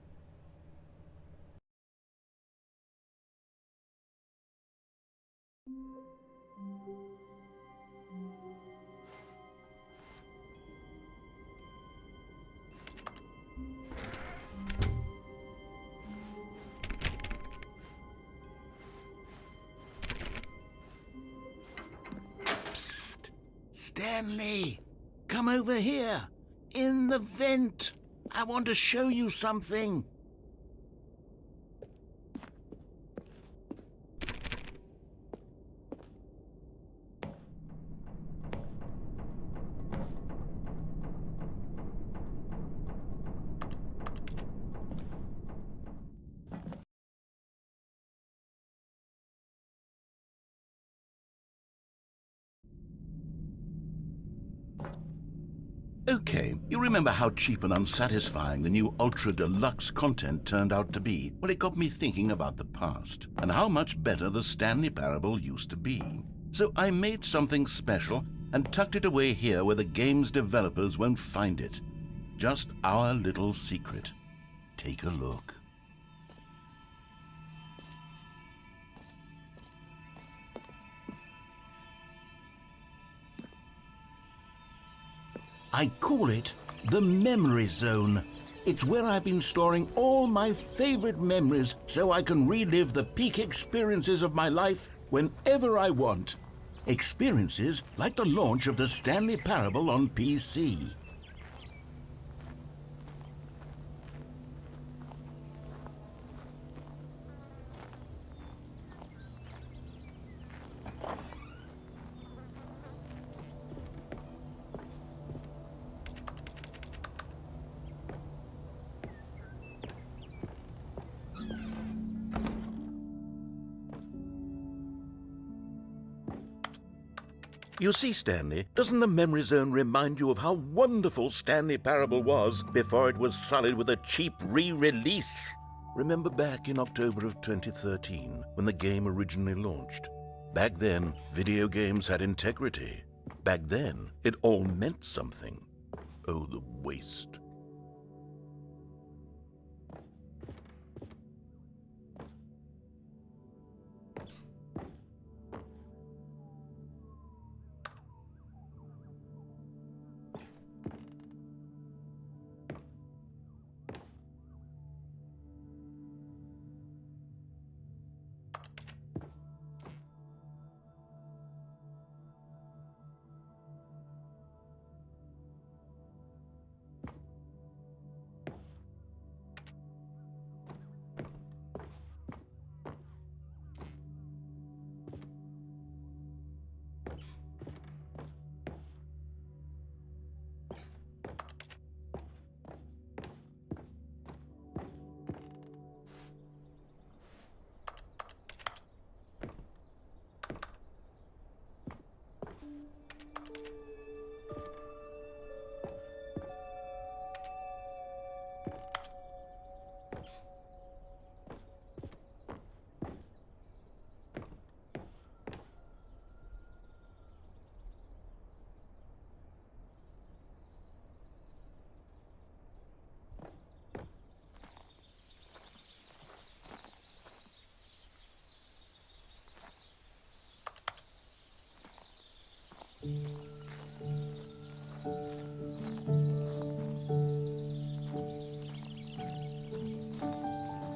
[SPEAKER 2] Psst! Stanley! Come over here! In the vent! I want to show you something. Okay, you remember how cheap and unsatisfying the new Ultra Deluxe content turned out to be? Well, it got me thinking about the past and how much better the Stanley Parable used to be. So I made something special and tucked it away here where the game's developers won't find it. Just our little secret. Take a look. I call it the Memory Zone. It's where I've been storing all my favorite memories so I can relive the peak experiences of my life whenever I want. Experiences like the launch of the Stanley Parable on PC. You see, Stanley, doesn't the Memory Zone remind you of how wonderful Stanley Parable was before it was sullied with a cheap re-release? Remember back in October of 2013, when the game originally launched? Back then, video games had integrity. Back then, it all meant something. Oh, the waste.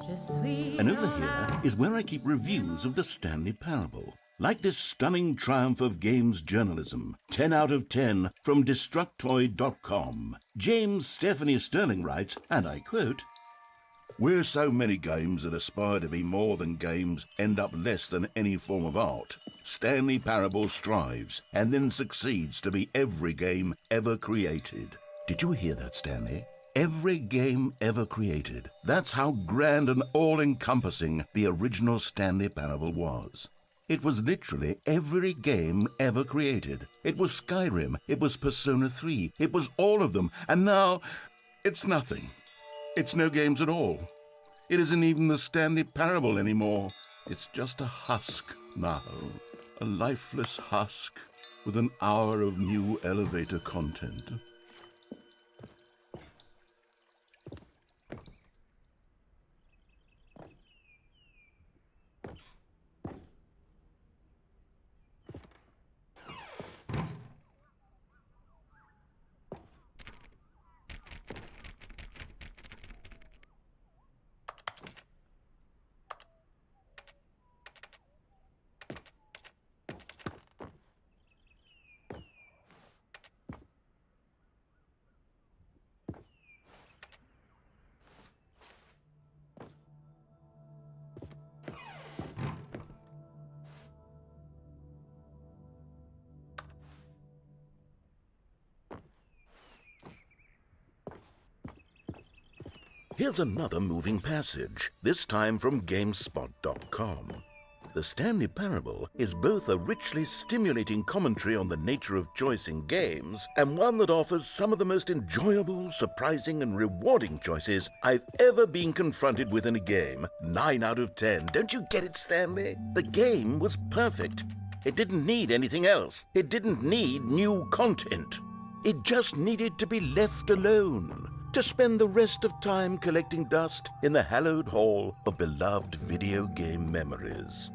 [SPEAKER 2] And over here is where I keep reviews of the Stanley Parable. Like this stunning triumph of games journalism, 10 out of 10 from Destructoid.com. James Stephanie Sterling writes, and I quote, "Where so many games that aspire to be more than games end up less than any form of art, Stanley Parable strives and then succeeds to be every game ever created." Did you hear that, Stanley? Every game ever created. That's how grand and all-encompassing the original Stanley Parable was. It was literally every game ever created. It was Skyrim, it was Persona 3, it was all of them, and now it's nothing. It's no games at all. It isn't even the Stanley Parable anymore. It's just a husk now, a lifeless husk with an hour of new elevator content. Here's another moving passage, this time from GameSpot.com. The Stanley Parable is both a richly stimulating commentary on the nature of choice in games and one that offers some of the most enjoyable, surprising, and rewarding choices I've ever been confronted with in a game. 9 out of 10. Don't you get it, Stanley? The game was perfect. It didn't need anything else. It didn't need new content. It just needed to be left alone, to spend the rest of time collecting dust in the hallowed hall of beloved video game memories.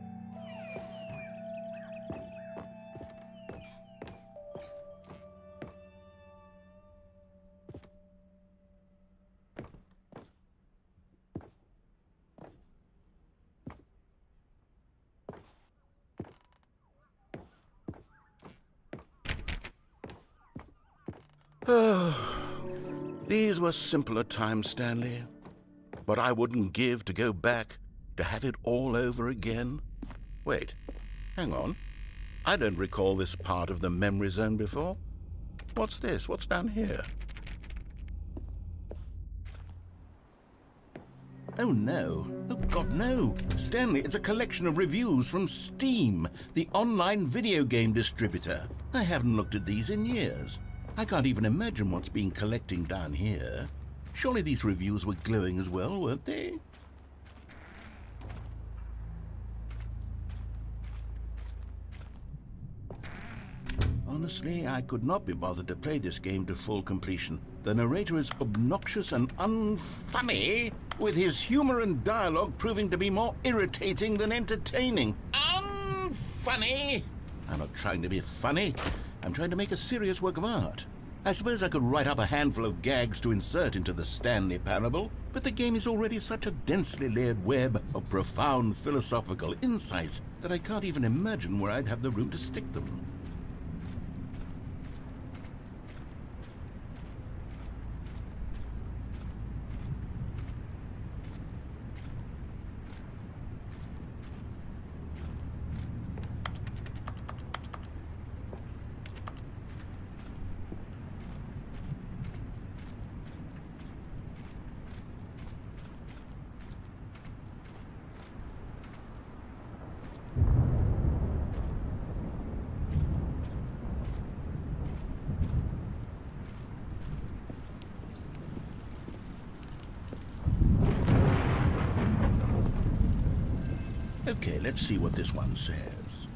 [SPEAKER 2] These were simpler times, Stanley, but I wouldn't give to go back to have it all over again. Wait, hang on. I don't recall this part of the memory zone before. What's this? What's down here? Oh no. Oh God, no. Stanley, it's a collection of reviews from Steam, the online video game distributor. I haven't looked at these in years. I can't even imagine what's been collecting down here. Surely these reviews were glowing as well, weren't they? Honestly, I could not be bothered to play this game to full completion. The narrator is obnoxious and unfunny, with his humor and dialogue proving to be more irritating than entertaining. Unfunny! I'm not trying to be funny. I'm trying to make a serious work of art. I suppose I could write up a handful of gags to insert into the Stanley Parable, but the game is already such a densely layered web of profound philosophical insights that I can't even imagine where I'd have the room to stick them. Okay, let's see what this one says.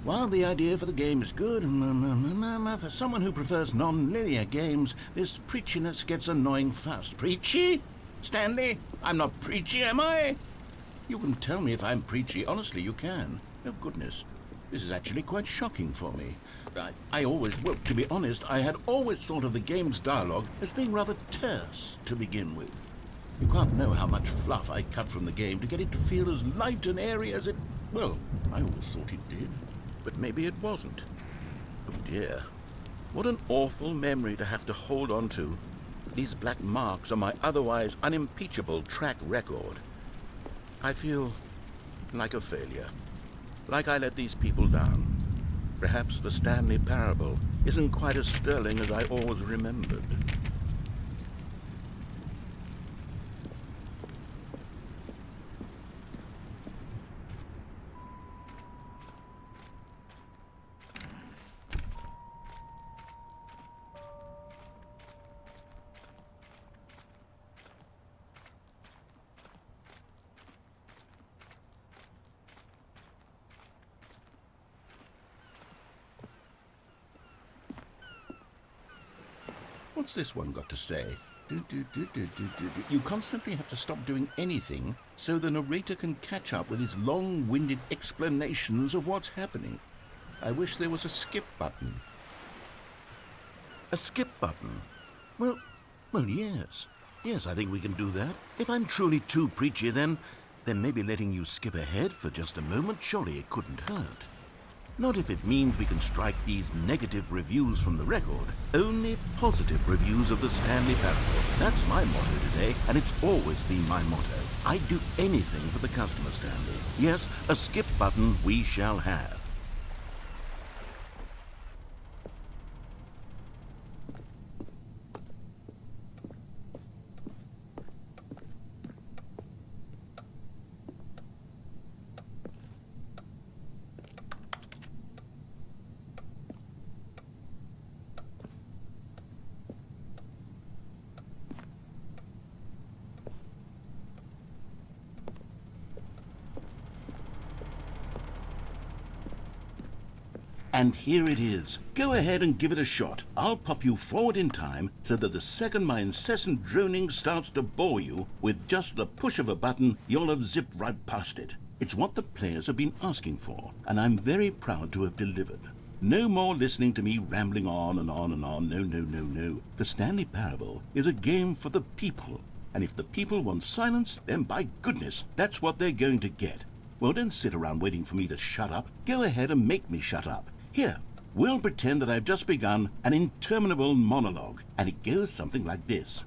[SPEAKER 2] While the idea for the game is good, for someone who prefers non-linear games, this preachiness gets annoying fast. Preachy? Stanley? I'm not preachy, am I? You can tell me if I'm preachy. Honestly, you can. Oh, goodness. This is actually quite shocking for me. Well, to be honest, I had always thought of the game's dialogue as being rather terse to begin with. You can't know how much fluff I cut from the game to get it to feel as light and airy as it... Well, I always thought it did, but maybe it wasn't. Oh dear, what an awful memory to have to hold on to. These black marks on my otherwise unimpeachable track record. I feel like a failure, like I let these people down. Perhaps the Stanley Parable isn't quite as sterling as I always remembered. What's this one got to say? You constantly have to stop doing anything so the narrator can catch up with his long-winded explanations of what's happening. I wish there was a skip button. A skip button? Well, yes. Yes, I think we can do that. If I'm truly too preachy, then maybe letting you skip ahead for just a moment, surely it couldn't hurt. Not if it means we can strike these negative reviews from the record. Only positive reviews of the Stanley Parable. That's my motto today, and it's always been my motto. I'd do anything for the customer, Stanley. Yes, a skip button we shall have. And here it is. Go ahead and give it a shot. I'll pop you forward in time so that the second my incessant droning starts to bore you, with just the push of a button, you'll have zipped right past it. It's what the players have been asking for, and I'm very proud to have delivered. No more listening to me rambling on and on and on. No. The Stanley Parable is a game for the people. And if the people want silence, then by goodness, that's what they're going to get. Well, don't sit around waiting for me to shut up. Go ahead and make me shut up. Here, we'll pretend that I've just begun an interminable monologue, and it goes something like this.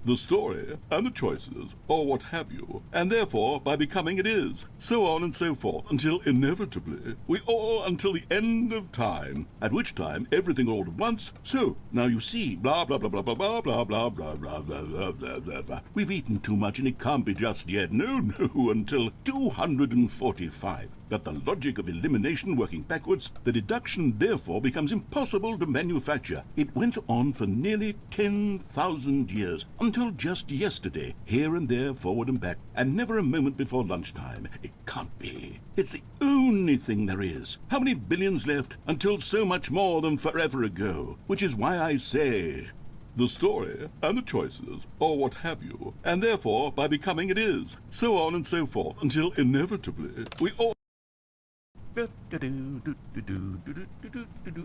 [SPEAKER 2] The story, and the choices, or what have you, and therefore, by becoming it is, so on and so forth, until inevitably, we all until the end of time, at which time everything all at once, so, now you see, blah, blah, blah, blah, blah, blah, blah, blah, blah, blah, blah, blah, blah, blah, blah. We've eaten too much and it can't be just yet, no, until 245. That the logic of elimination working backwards, the deduction therefore becomes impossible to manufacture. It went on for nearly 10,000 years, until just yesterday, here and there, forward and back, and never a moment before lunchtime. It can't be. It's the only thing there is. How many billions left until so much more than forever ago? Which is why I say... the story, and the choices, or what have you, and therefore, by becoming it is, so on and so forth, until inevitably, we all...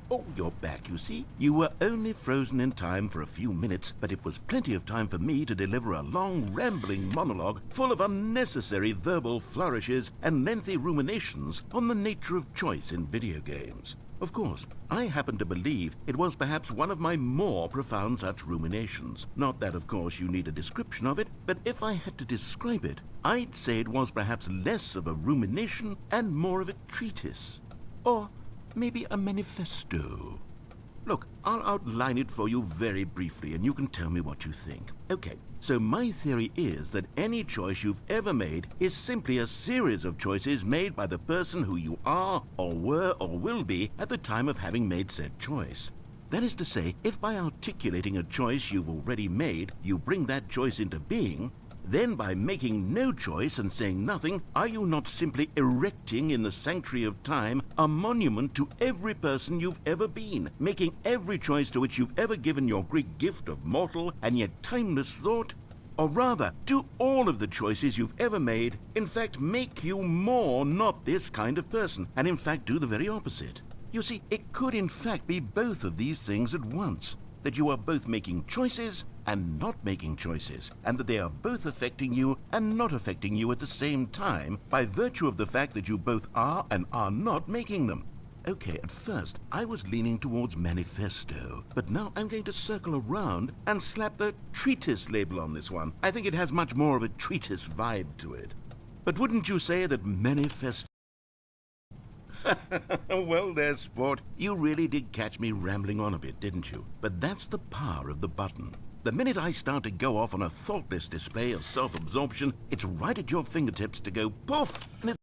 [SPEAKER 2] Oh, you're back, you see. You were only frozen in time for a few minutes, but it was plenty of time for me to deliver a long, rambling monologue full of unnecessary verbal flourishes and lengthy ruminations on the nature of choice in video games. Of course, I happen to believe it was perhaps one of my more profound such ruminations. Not that, of course, you need a description of it, but if I had to describe it, I'd say it was perhaps less of a rumination and more of a treatise. Or maybe a manifesto. Look, I'll outline it for you very briefly, and you can tell me what you think. Okay, so my theory is that any choice you've ever made is simply a series of choices made by the person who you are, or were, or will be at the time of having made said choice. That is to say, if by articulating a choice you've already made, you bring that choice into being, then by making no choice and saying nothing, are you not simply erecting in the sanctuary of time a monument to every person you've ever been, making every choice to which you've ever given your Greek gift of mortal and yet timeless thought? Or rather, do all of the choices you've ever made, in fact, make you more not this kind of person, and in fact do the very opposite? You see, it could in fact be both of these things at once. that you are both making choices and not making choices, and that they are both affecting you and not affecting you at the same time by virtue of the fact that you both are and are not making them. Okay, at first, I was leaning towards manifesto, but now I'm going to circle around and slap the treatise label on this one. I think it has much more of a treatise vibe to it. But wouldn't you say that manifesto... Well, there's sport. You really did catch me rambling on a bit, didn't you? But that's the power of the button. The minute I start to go off on a thoughtless display of self-absorption, it's right at your fingertips to go poof, and it's...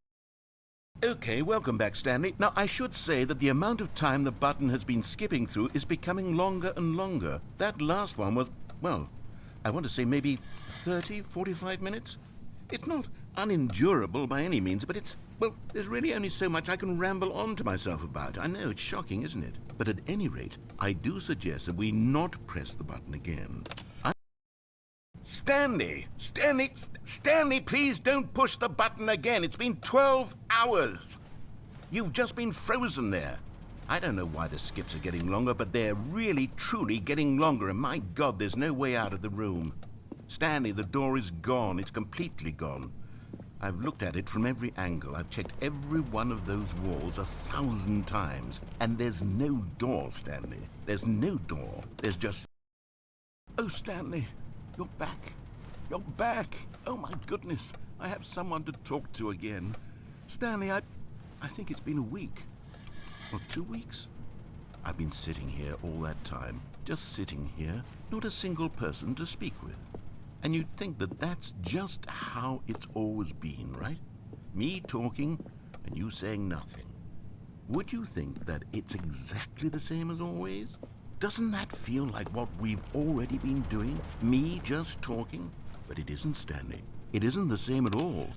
[SPEAKER 2] Okay, welcome back, Stanley. Now, I should say that the amount of time the button has been skipping through is becoming longer and longer. That last one was, well, I want to say maybe 30, 45 minutes? It's not unendurable by any means, but it's, well, there's really only so much I can ramble on to myself about. I know, it's shocking, isn't it? But at any rate, I do suggest that we not press the button again. Stanley, please don't push the button again. It's been 12 hours. You've just been frozen there. I don't know why the skips are getting longer, but they're really, truly getting longer, and my God, there's no way out of the room. Stanley, the door is gone. It's completely gone. I've looked at it from every angle. I've checked every one of those walls 1,000 times, and there's no door, Stanley. There's no door. There's just... Oh, Stanley. You're back. You're back. Oh, my goodness. I have someone to talk to again. Stanley, I think it's been a week. Or 2 weeks. I've been sitting here all that time. Just sitting here. Not a single person to speak with. And you'd think that that's just how it's always been, right? Me talking and you saying nothing. Would you think that it's exactly the same as always? Doesn't that feel like what we've already been doing? Me just talking? But it isn't, Stanley. It isn't the same at all.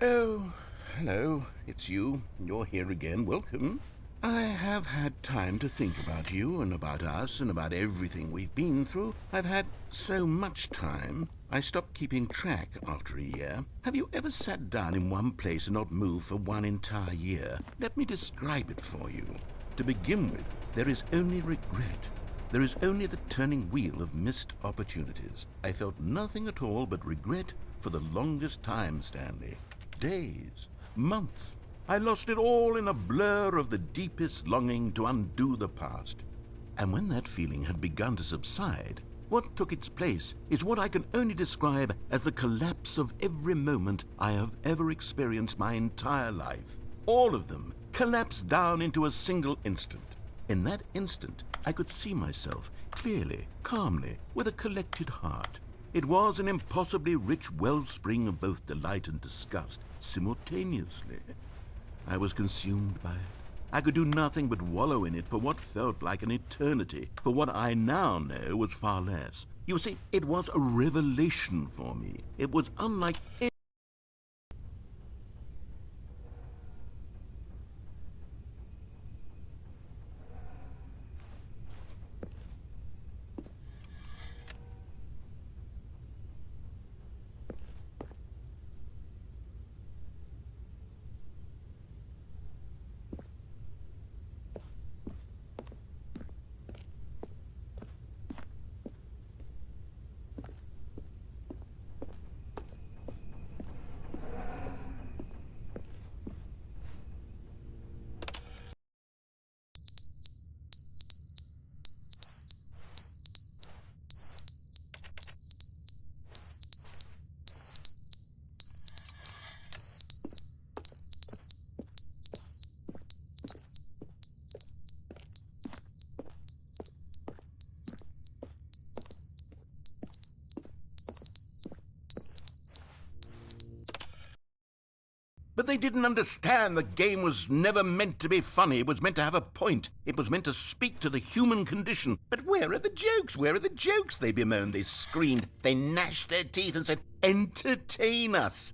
[SPEAKER 2] Oh, hello. It's you. You're here again. Welcome. I have had time to think about you and about us and about everything we've been through. I've had so much time. I stopped keeping track after a year. Have you ever sat down in one place and not moved for one entire year? Let me describe it for you. To begin with, there is only regret. There is only the turning wheel of missed opportunities. I felt nothing at all but regret for the longest time, Stanley. Days, months. I lost it all in a blur of the deepest longing to undo the past. And when that feeling had begun to subside, what took its place is what I can only describe as the collapse of every moment I have ever experienced my entire life. All of them collapsed down into a single instant. In that instant, I could see myself clearly, calmly, with a collected heart. It was an impossibly rich wellspring of both delight and disgust simultaneously. I was consumed by it. I could do nothing but wallow in it for what felt like an eternity, for what I now know was far less. You see, it was a revelation for me. It was unlike any... But they didn't understand the game was never meant to be funny. It was meant to have a point. It was meant to speak to the human condition. But where are the jokes? Where are the jokes? They bemoaned, they screamed, they gnashed their teeth and said, entertain us.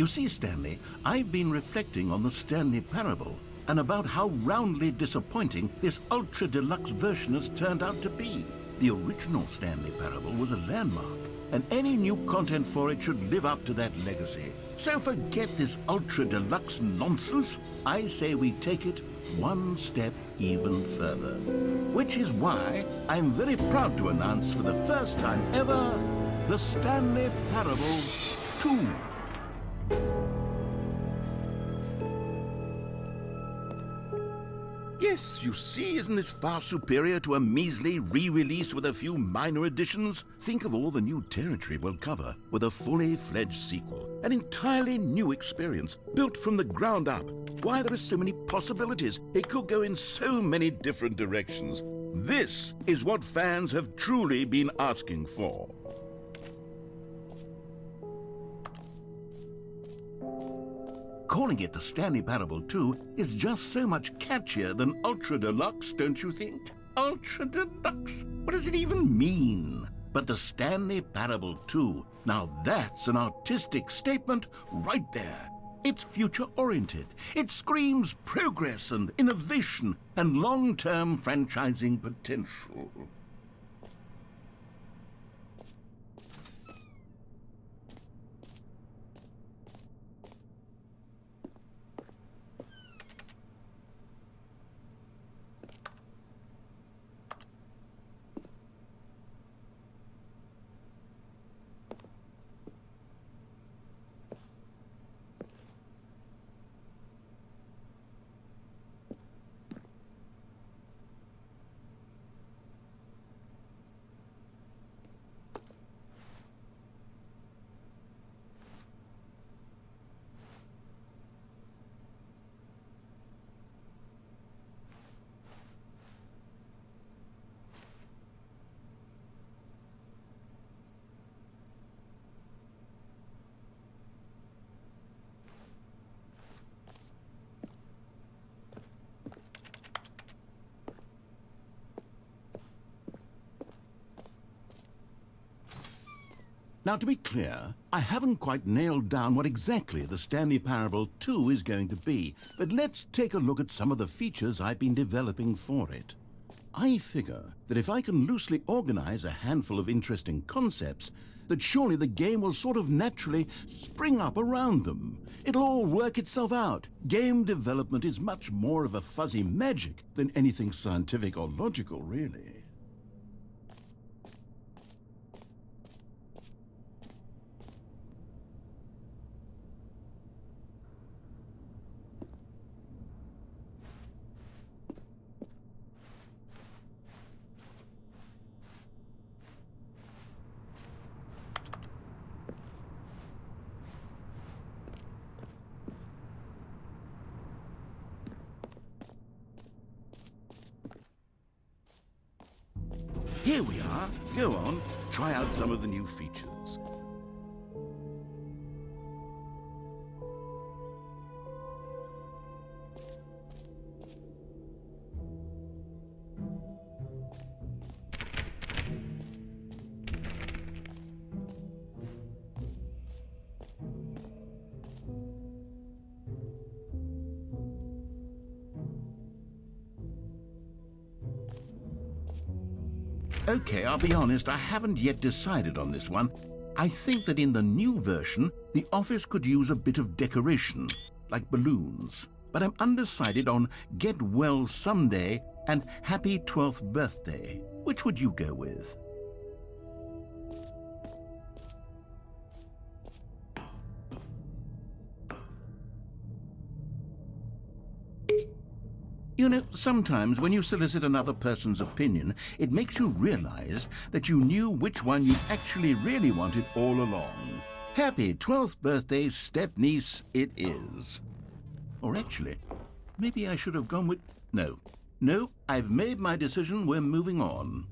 [SPEAKER 2] You see, Stanley, I've been reflecting on the Stanley Parable and about how roundly disappointing this ultra deluxe version has turned out to be. The original Stanley Parable was a landmark, and any new content for it should live up to that legacy. So forget this ultra deluxe nonsense. I say we take it one step even further. Which is why I'm very proud to announce for the first time ever, the Stanley Parable 2. Yes, you see, isn't this far superior to a measly re-release with a few minor additions? Think of all the new territory we'll cover with a fully fledged sequel. An entirely new experience, built from the ground up. Why, there are so many possibilities. It could go in so many different directions. This is what fans have truly been asking for. Calling it the Stanley Parable 2 is just so much catchier than Ultra Deluxe, don't you think? Ultra Deluxe? What does it even mean? But the Stanley Parable 2, now that's an artistic statement right there. It's future-oriented. It screams progress and innovation and long-term franchising potential. Now, to be clear, I haven't quite nailed down what exactly the Stanley Parable 2 is going to be, but let's take a look at some of the features I've been developing for it. I figure that if I can loosely organize a handful of interesting concepts, that surely the game will sort of naturally spring up around them. It'll all work itself out. Game development is much more of a fuzzy magic than anything scientific or logical, really. Here we are. Go on, try out some of the new features. Okay, I'll be honest, I haven't yet decided on this one. I think that in the new version, the office could use a bit of decoration, like balloons. But I'm undecided on Get Well Someday and Happy 12th Birthday. Which would you go with? You know, sometimes when you solicit another person's opinion, it makes you realize that you knew which one you actually really wanted all along. Happy 12th birthday, step-niece, it is. Or actually, maybe I should have gone with... No, I've made my decision, we're moving on.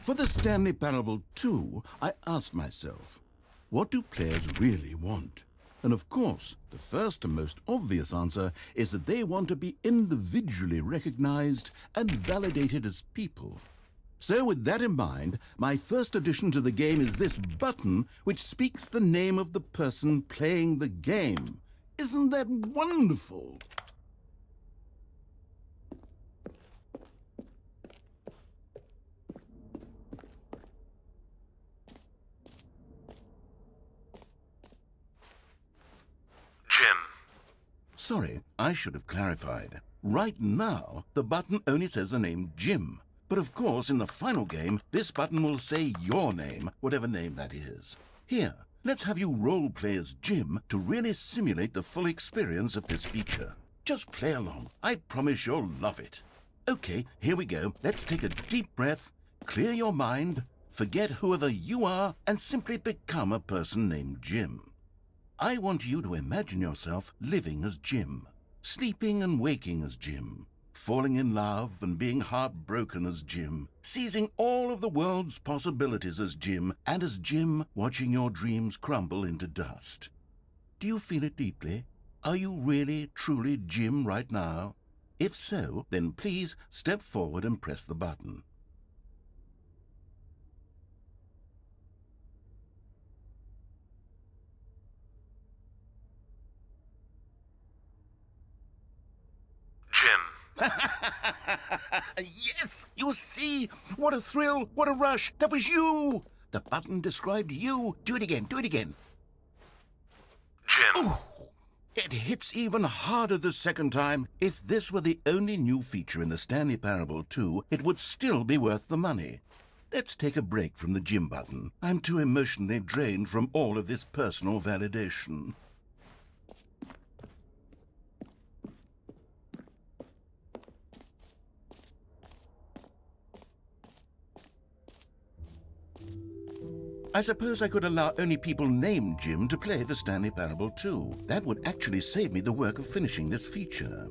[SPEAKER 2] For the Stanley Parable 2, I asked myself, what do players really want? And of course, the first and most obvious answer is that they want to be individually recognized and validated as people. So with that in mind, my first addition to the game is this button which speaks the name of the person playing the game. Isn't that wonderful?
[SPEAKER 3] Jim.
[SPEAKER 2] Sorry, I should have clarified. Right now, the button only says the name Jim. But of course, in the final game, this button will say your name, whatever name that is. Here, let's have you role-play as Jim to really simulate the full experience of this feature. Just play along. I promise you'll love it. Okay, here we go. Let's take a deep breath, clear your mind, forget whoever you are, and simply become a person named Jim. I want you to imagine yourself living as Jim, sleeping and waking as Jim, falling in love and being heartbroken as Jim, seizing all of the world's possibilities as Jim, and as Jim watching your dreams crumble into dust. Do you feel it deeply? Are you really, truly Jim right now? If so, then please step forward and press the button.
[SPEAKER 3] Jim.
[SPEAKER 2] Yes! You see? What a thrill! What a rush! That was you! The button described you. Do it again. Do it again.
[SPEAKER 3] Jim.
[SPEAKER 2] Ooh, it hits even harder the second time. If this were the only new feature in the Stanley Parable 2, it would still be worth the money. Let's take a break from the Jim button. I'm too emotionally drained from all of this personal validation. I suppose I could allow only people named Jim to play the Stanley Parable 2. That would actually save me the work of finishing this feature.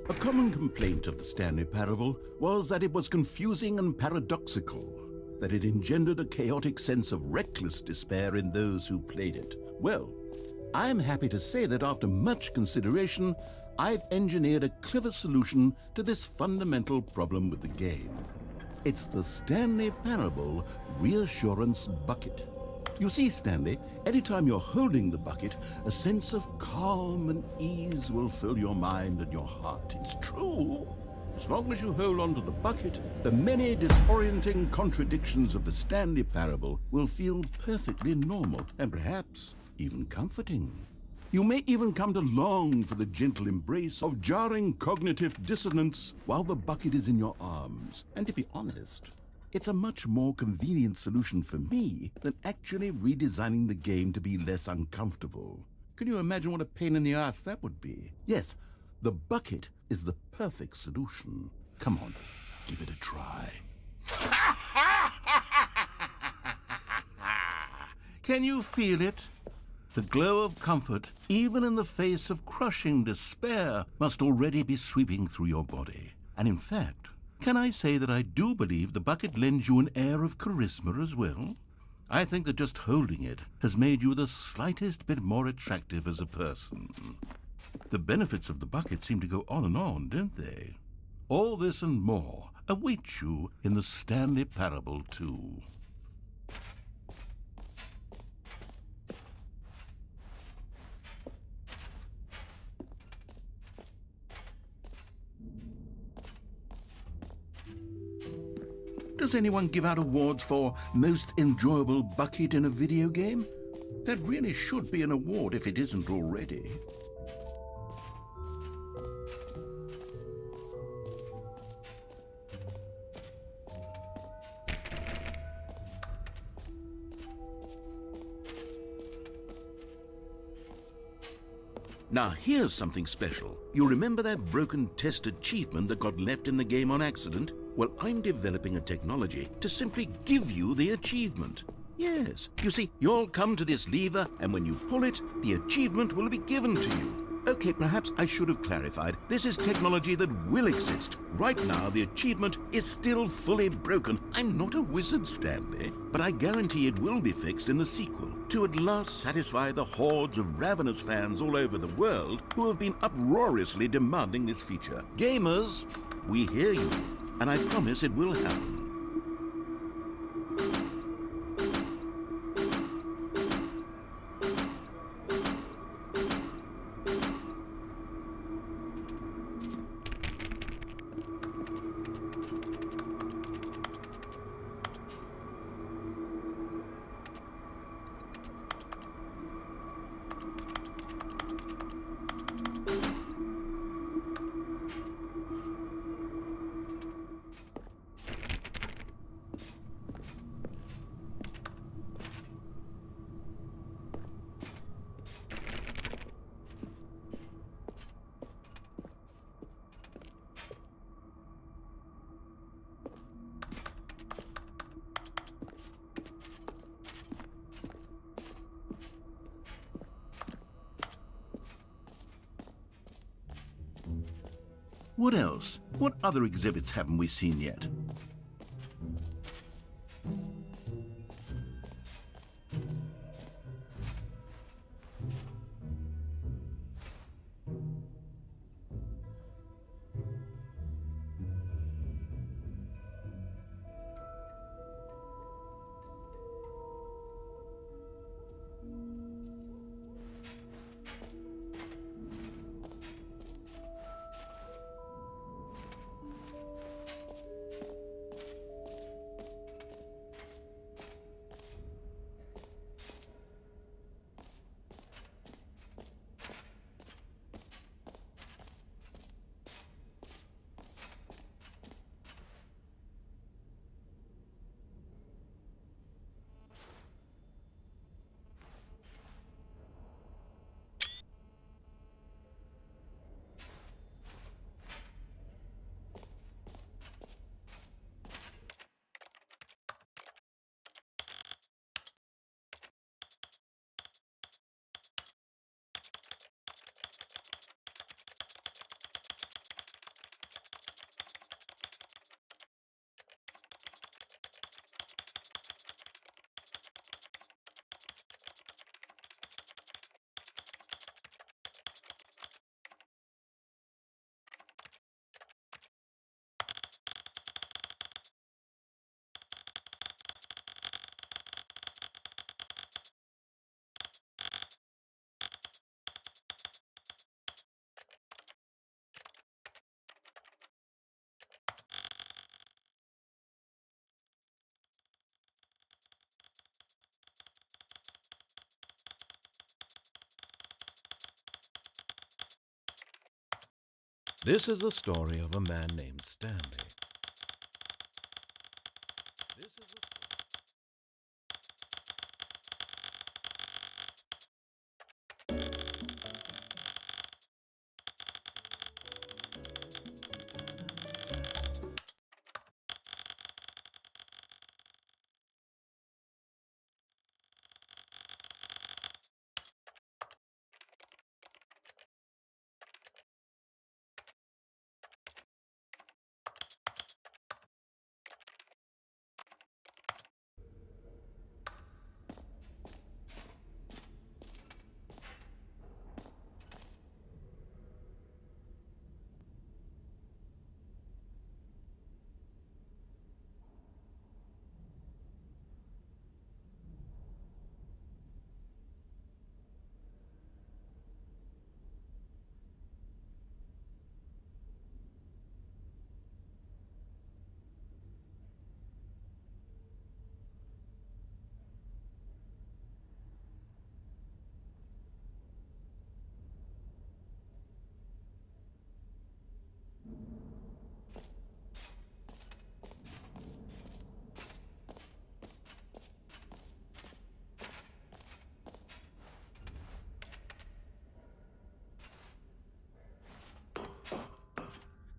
[SPEAKER 2] A common complaint of the Stanley Parable was that it was confusing and paradoxical, that it engendered a chaotic sense of reckless despair in those who played it. Well, I'm happy to say that after much consideration, I've engineered a clever solution to this fundamental problem with the game. It's the Stanley Parable Reassurance Bucket. You see, Stanley, anytime you're holding the bucket, a sense of calm and ease will fill your mind and your heart. It's true. As long as you hold on to the bucket, the many disorienting contradictions of the Stanley Parable will feel perfectly normal and perhaps even comforting. You may even come to long for the gentle embrace of jarring cognitive dissonance while the bucket is in your arms. And to be honest, it's a much more convenient solution for me than actually redesigning the game to be less uncomfortable. Can you imagine what a pain in the ass that would be? Yes, the bucket is the perfect solution. Come on, give it a try. Can you feel it? The glow of comfort, even in the face of crushing despair, must already be sweeping through your body. And in fact, can I say that I do believe the bucket lends you an air of charisma as well? I think that just holding it has made you the slightest bit more attractive as a person. The benefits of the bucket seem to go on, don't they? All this and more await you in the Stanley Parable 2. Does anyone give out awards for most enjoyable bucket in a video game? That really should be an award if it isn't already. Now here's something special. You remember that broken test achievement that got left in the game on accident? Well, I'm developing a technology to simply give you the achievement. Yes. You see, you'll come to this lever, and when you pull it, the achievement will be given to you. Okay, perhaps I should have clarified. This is technology that will exist. Right now, the achievement is still fully broken. I'm not a wizard, Stanley, but I guarantee it will be fixed in the sequel to at last satisfy the hordes of ravenous fans all over the world who have been uproariously demanding this feature. Gamers, we hear you, and I promise it will happen. What else? What other exhibits haven't we seen yet? This is the story of a man named Stanley. This is the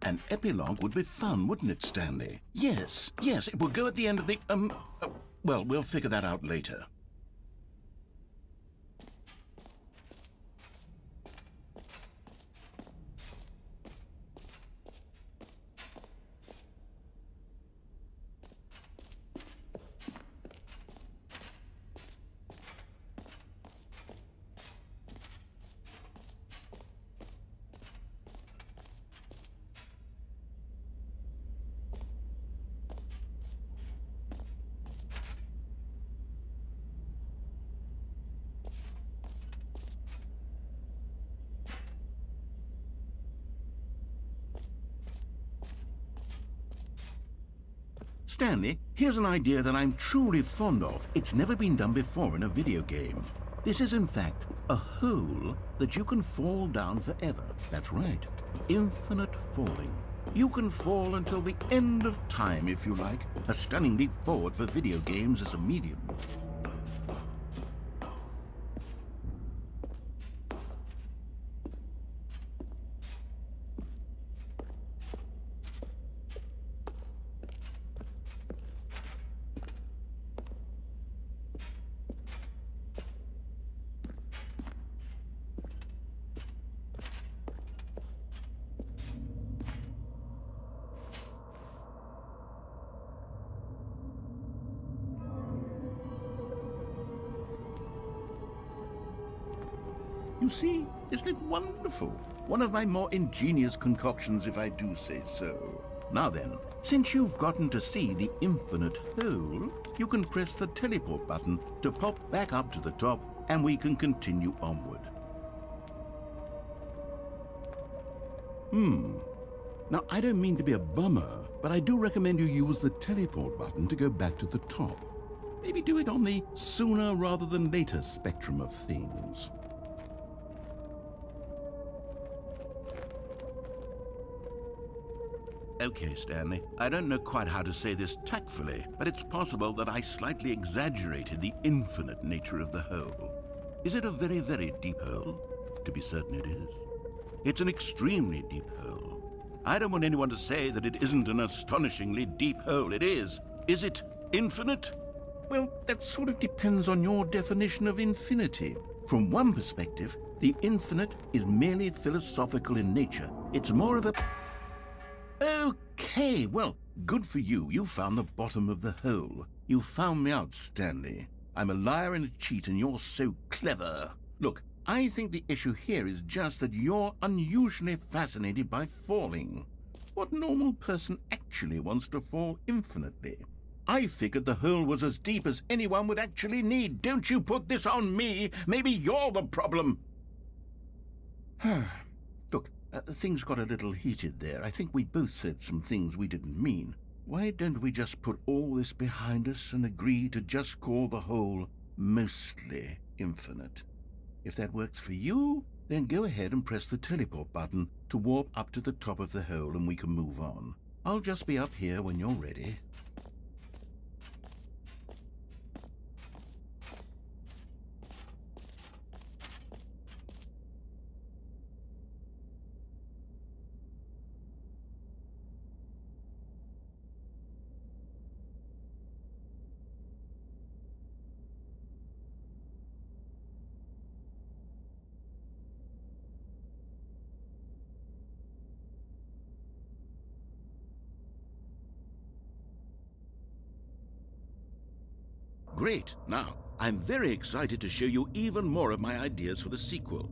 [SPEAKER 2] An epilogue would be fun, wouldn't it, Stanley? Yes, it would go at the end of the, Well, we'll figure that out later. Stanley, here's an idea that I'm truly fond of. It's never been done before in a video game. This is, in fact, a hole that you can fall down forever. That's right. Infinite falling. You can fall until the end of time, if you like. A stunning leap forward for video games as a medium. You see, isn't it wonderful? One of my more ingenious concoctions, if I do say so. Now then, since you've gotten to see the infinite hole, you can press the teleport button to pop back up to the top, and we can continue onward. Now, I don't mean to be a bummer, but I do recommend you use the teleport button to go back to the top. Maybe do it on the sooner rather than later spectrum of things. Okay, Stanley, I don't know quite how to say this tactfully, but it's possible that I slightly exaggerated the infinite nature of the hole. Is it a very, very deep hole? To be certain it is. It's an extremely deep hole. I don't want anyone to say that it isn't an astonishingly deep hole. It is. Is it infinite? Well, that sort of depends on your definition of infinity. From one perspective, the infinite is merely philosophical in nature. It's more of a... Okay, well, good for you. You found the bottom of the hole. You found me out, Stanley. I'm a liar and a cheat, and you're so clever. Look, I think the issue here is just that you're unusually fascinated by falling. What normal person actually wants to fall infinitely? I figured the hole was as deep as anyone would actually need. Don't you put this on me. Maybe you're the problem. Look, things got a little heated there. I think we both said some things we didn't mean. Why don't we just put all this behind us and agree to just call the hole mostly infinite? If that works for you, then go ahead and press the teleport button to warp up to the top of the hole and we can move on. I'll just be up here when you're ready. Great. Now, I'm very excited to show you even more of my ideas for the sequel.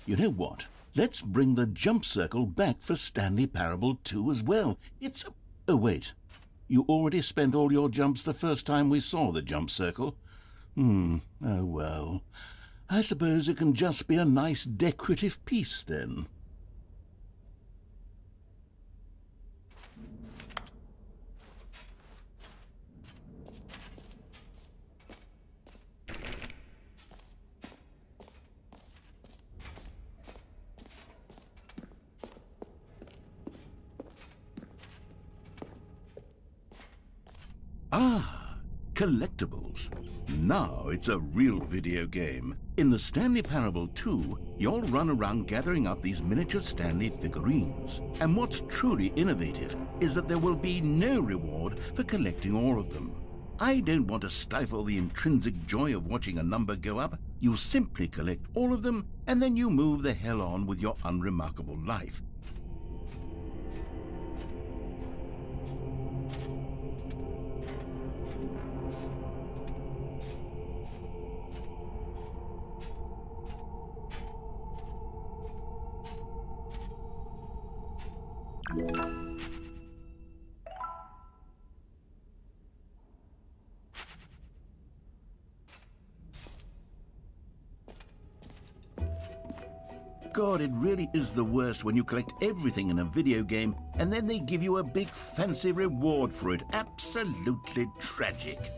[SPEAKER 2] You know what? Let's bring the jump circle back for Stanley Parable 2 as well. It's... Oh, wait. You already spent all your jumps the first time we saw the jump circle. Oh well. I suppose it can just be a nice decorative piece then. Ah, collectibles. Now it's a real video game. In the Stanley Parable 2, you'll run around gathering up these miniature Stanley figurines. And what's truly innovative is that there will be no reward for collecting all of them. I don't want to stifle the intrinsic joy of watching a number go up. You simply collect all of them, and then you move the hell on with your unremarkable life. God, it really is the worst when you collect everything in a video game and then they give you a big fancy reward for it. Absolutely tragic.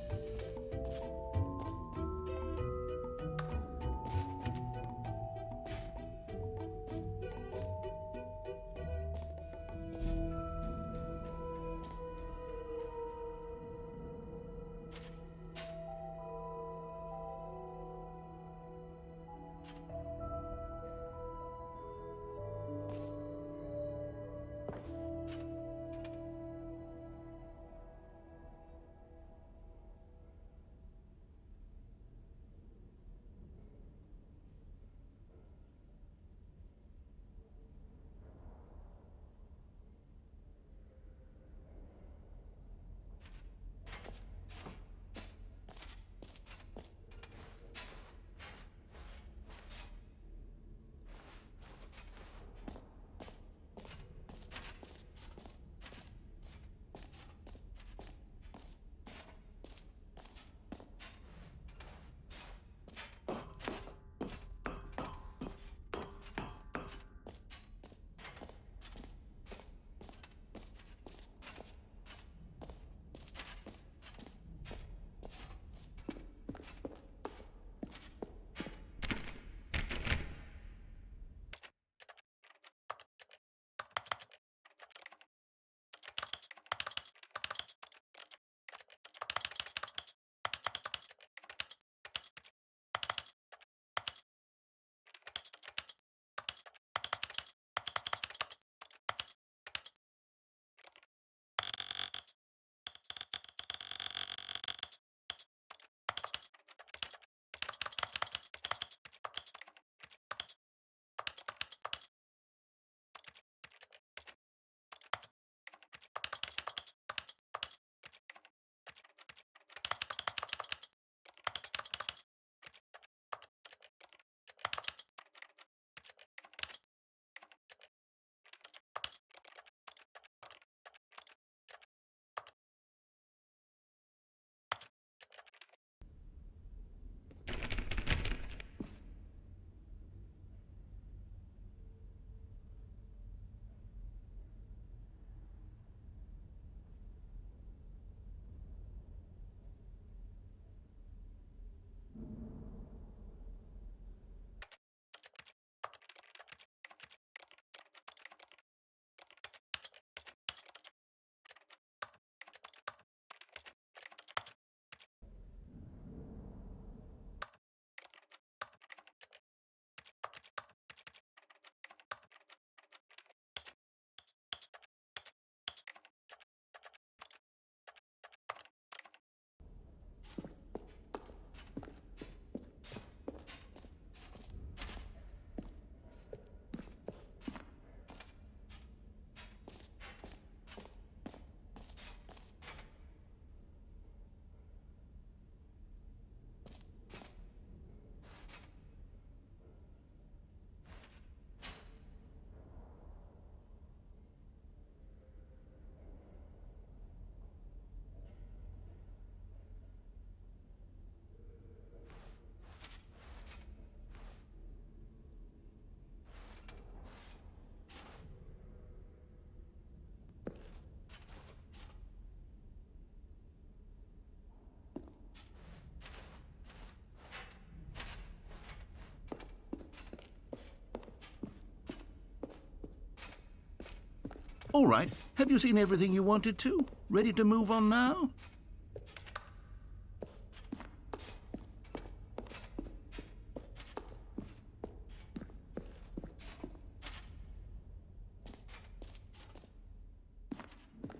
[SPEAKER 2] All right, have you seen everything you wanted to? Ready to move on now?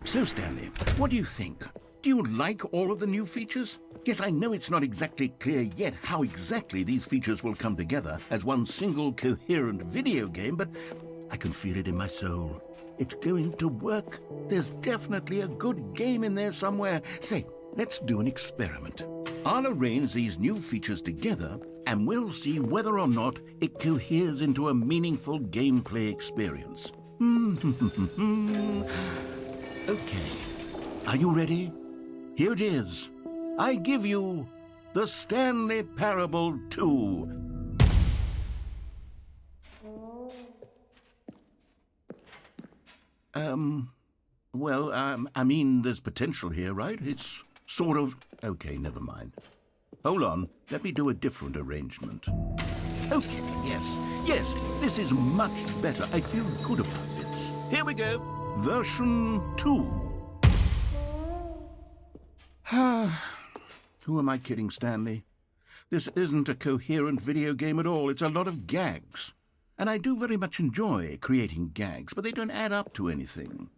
[SPEAKER 2] So, Stanley, what do you think? Do you like all of the new features? Yes, I know it's not exactly clear yet how exactly these features will come together as one single coherent video game, but I can feel it in my soul. It's going to work. There's definitely a good game in there somewhere. Say, let's do an experiment. I'll arrange these new features together, and we'll see whether or not it coheres into a meaningful gameplay experience. Okay, are you ready? Here it is. I give you the Stanley Parable 2. I mean, there's potential here, right? It's sort of... Okay, never mind. Hold on, let me do a different arrangement. Okay, yes, this is much better. I feel good about this. Here we go. Version 2. Who am I kidding, Stanley? This isn't a coherent video game at all. It's a lot of gags. And I do very much enjoy creating gags, but they don't add up to anything.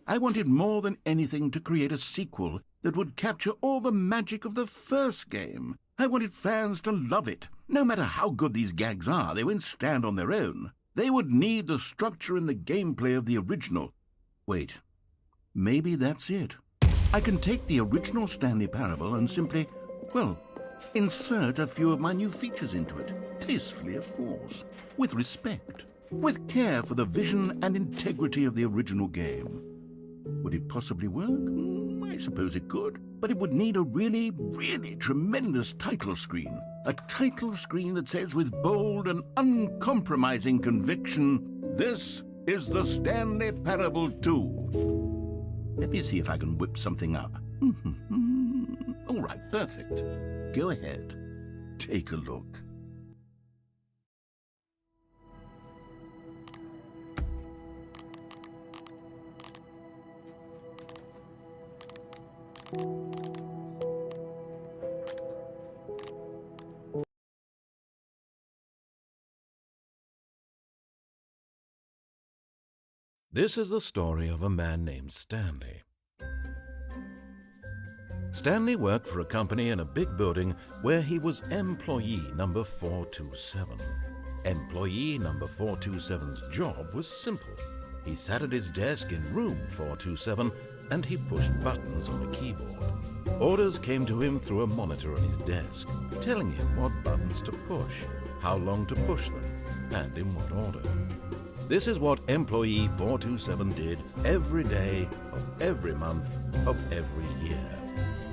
[SPEAKER 2] I wanted more than anything to create a sequel that would capture all the magic of the first game. I wanted fans to love it. No matter how good these gags are, they won't stand on their own. They would need the structure and the gameplay of the original. Wait, maybe that's it. I can take the original Stanley Parable and simply, well, insert a few of my new features into it. Tastefully, of course. With respect. With care for the vision and integrity of the original game. Would it possibly work? I suppose it could. But it would need a really, really tremendous title screen. A title screen that says with bold and uncompromising conviction, "This is the Stanley Parable 2. Let me see if I can whip something up. All right, perfect. Go ahead. Take a look. This is the story of a man named Stanley. Stanley worked for a company in a big building where he was employee number 427. Employee number 427's job was simple. He sat at his desk in room 427 and he pushed buttons on a keyboard. Orders came to him through a monitor on his desk, telling him what buttons to push, how long to push them, and in what order. This is what employee 427 did every day of every month of every year.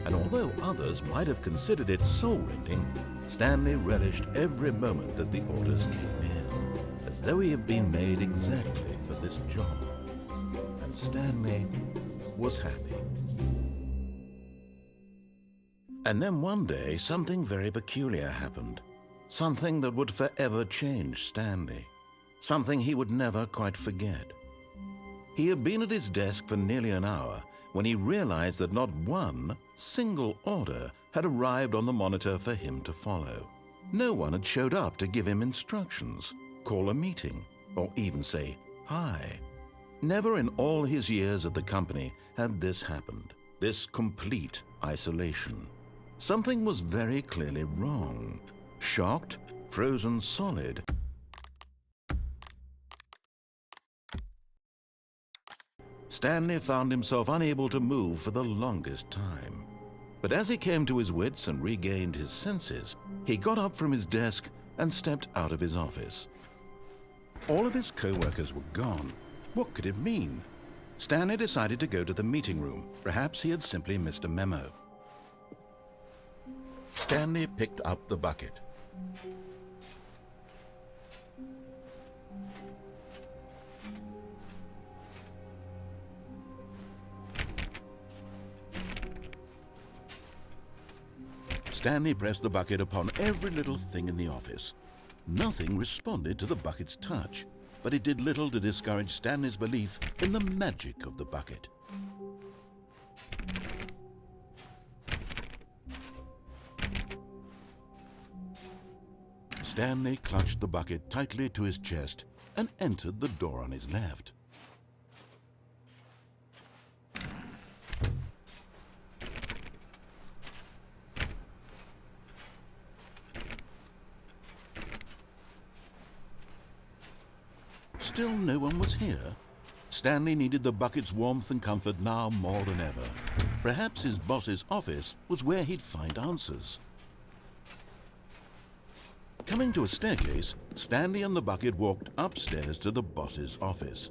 [SPEAKER 2] And although others might have considered it soul-rending, Stanley relished every moment that the orders came in, as though he had been made exactly for this job. And Stanley was happy. And then one day, something very peculiar happened. Something that would forever change Stanley. Something he would never quite forget. He had been at his desk for nearly an hour when he realized that not one single order had arrived on the monitor for him to follow. No one had showed up to give him instructions, call a meeting, or even say hi. Never in all his years at the company had this happened, this complete isolation. Something was very clearly wrong. Shocked, frozen solid, Stanley found himself unable to move for the longest time. But as he came to his wits and regained his senses, he got up from his desk and stepped out of his office. All of his co-workers were gone. What could it mean? Stanley decided to go to the meeting room. Perhaps he had simply missed a memo. Stanley picked up the bucket. Stanley pressed the bucket upon every little thing in the office. Nothing responded to the bucket's touch, but it did little to discourage Stanley's belief in the magic of the bucket. Stanley clutched the bucket tightly to his chest and entered the door on his left. Still no one was here. Stanley needed the bucket's warmth and comfort now more than ever. Perhaps his boss's office was where he'd find answers. Coming to a staircase, Stanley and the bucket walked upstairs to the boss's office.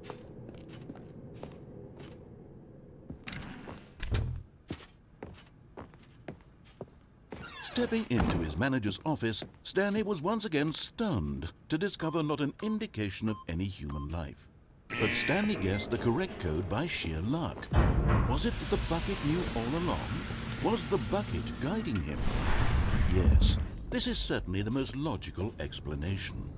[SPEAKER 2] Stepping into his manager's office, Stanley was once again stunned to discover not an indication of any human life. But Stanley guessed the correct code by sheer luck. Was it that the bucket knew all along? Was the bucket guiding him? Yes, this is certainly the most logical explanation.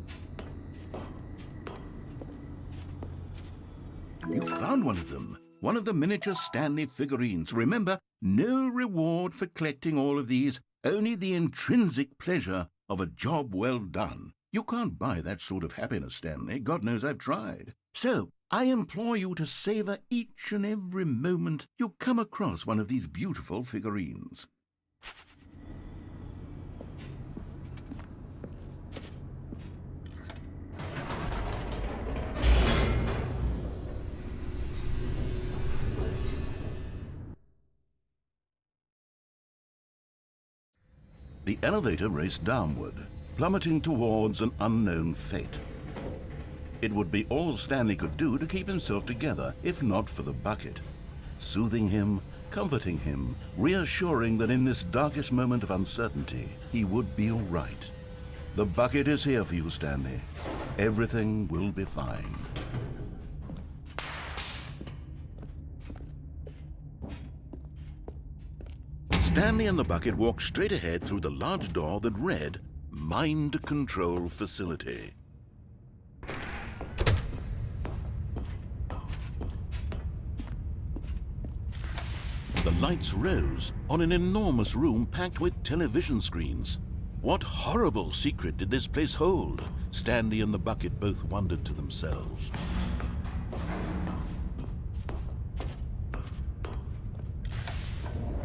[SPEAKER 2] You found one of them. One of the miniature Stanley figurines. Remember, no reward for collecting all of these, only the intrinsic pleasure of a job well done. You can't buy that sort of happiness, Stanley. God knows I've tried. So, I implore you to savor each and every moment you come across one of these beautiful figurines. The elevator raced downward, plummeting towards an unknown fate. It would be all Stanley could do to keep himself together, if not for the bucket. Soothing him, comforting him, reassuring that in this darkest moment of uncertainty, he would be all right. The bucket is here for you, Stanley. Everything will be fine. Stanley and the bucket walked straight ahead through the large door that read, Mind Control Facility. The lights rose on an enormous room packed with television screens. What horrible secret did this place hold? Stanley and the bucket both wondered to themselves.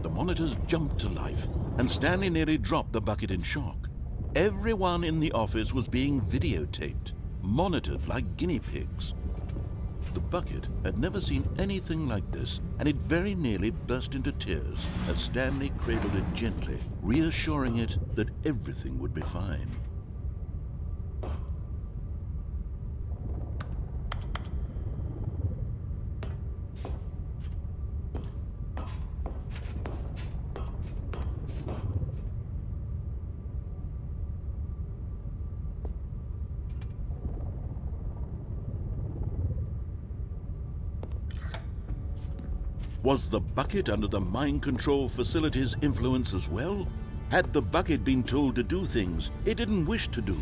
[SPEAKER 2] The monitors jumped to life, and Stanley nearly dropped the bucket in shock. Everyone in the office was being videotaped, monitored like guinea pigs. The bucket had never seen anything like this, and it very nearly burst into tears as Stanley cradled it gently, reassuring it that everything would be fine. Was the bucket under the mind control facility's influence as well? Had the bucket been told to do things it didn't wish to do?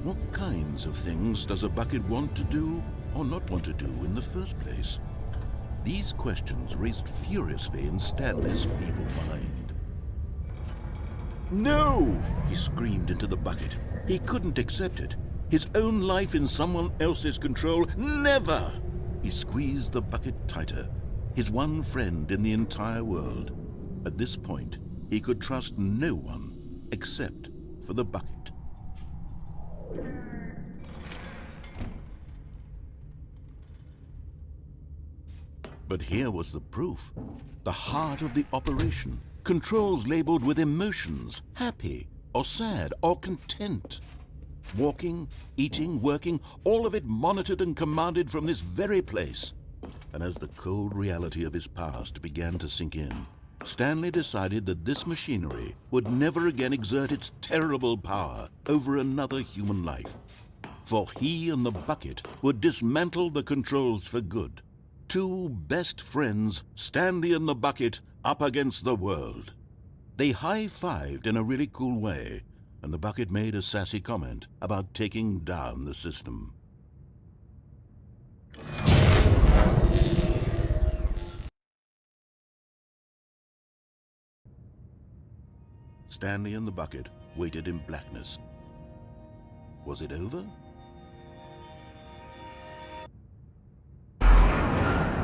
[SPEAKER 2] What kinds of things does a bucket want to do or not want to do in the first place? These questions raced furiously in Stanley's feeble mind. No! He screamed into the bucket. He couldn't accept it. His own life in someone else's control, never! He squeezed the bucket tighter. His one friend in the entire world. At this point, he could trust no one except for the bucket. But here was the proof. The heart of the operation. Controls labeled with emotions, happy or sad or content. Walking, eating, working, all of it monitored and commanded from this very place. And as the cold reality of his past began to sink in, Stanley decided that this machinery would never again exert its terrible power over another human life. For he and the bucket would dismantle the controls for good. Two best friends, Stanley and the bucket, up against the world. They high-fived in a really cool way, and the bucket made a sassy comment about taking down the system. Stanley and the bucket waited in blackness. Was it over?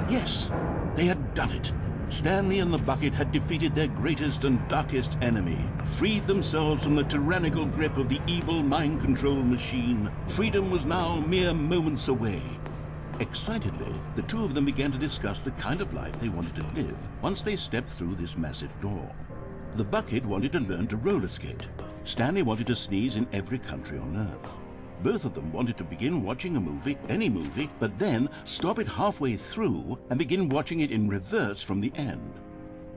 [SPEAKER 2] Yes, they had done it. Stanley and the bucket had defeated their greatest and darkest enemy, freed themselves from the tyrannical grip of the evil mind control machine. Freedom was now mere moments away. Excitedly, the two of them began to discuss the kind of life they wanted to live once they stepped through this massive door. The bucket wanted to learn to roller skate. Stanley wanted to sneeze in every country on Earth. Both of them wanted to begin watching a movie, any movie, but then stop it halfway through and begin watching it in reverse from the end.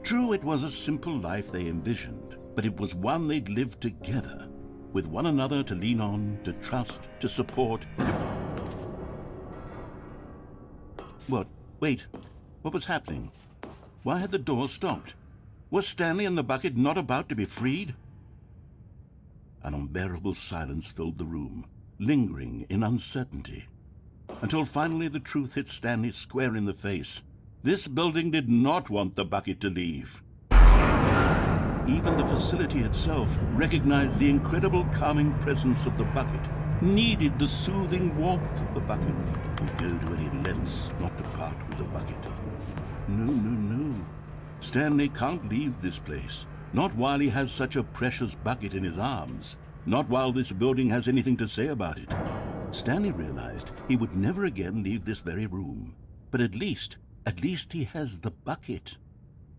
[SPEAKER 2] True, it was a simple life they envisioned, but it was one they'd lived together, with one another to lean on, to trust, to support. What? Wait. What was happening? Why had the door stopped? Was Stanley and the bucket not about to be freed? An unbearable silence filled the room, lingering in uncertainty, until finally the truth hit Stanley square in the face. This building did not want the bucket to leave. Even the facility itself recognized the incredible calming presence of the bucket, needed the soothing warmth of the bucket, would go to any lengths not to part with the bucket. No. Stanley can't leave this place, not while he has such a precious bucket in his arms. Not while this building has anything to say about it. Stanley realized he would never again leave this very room. But at least he has the bucket.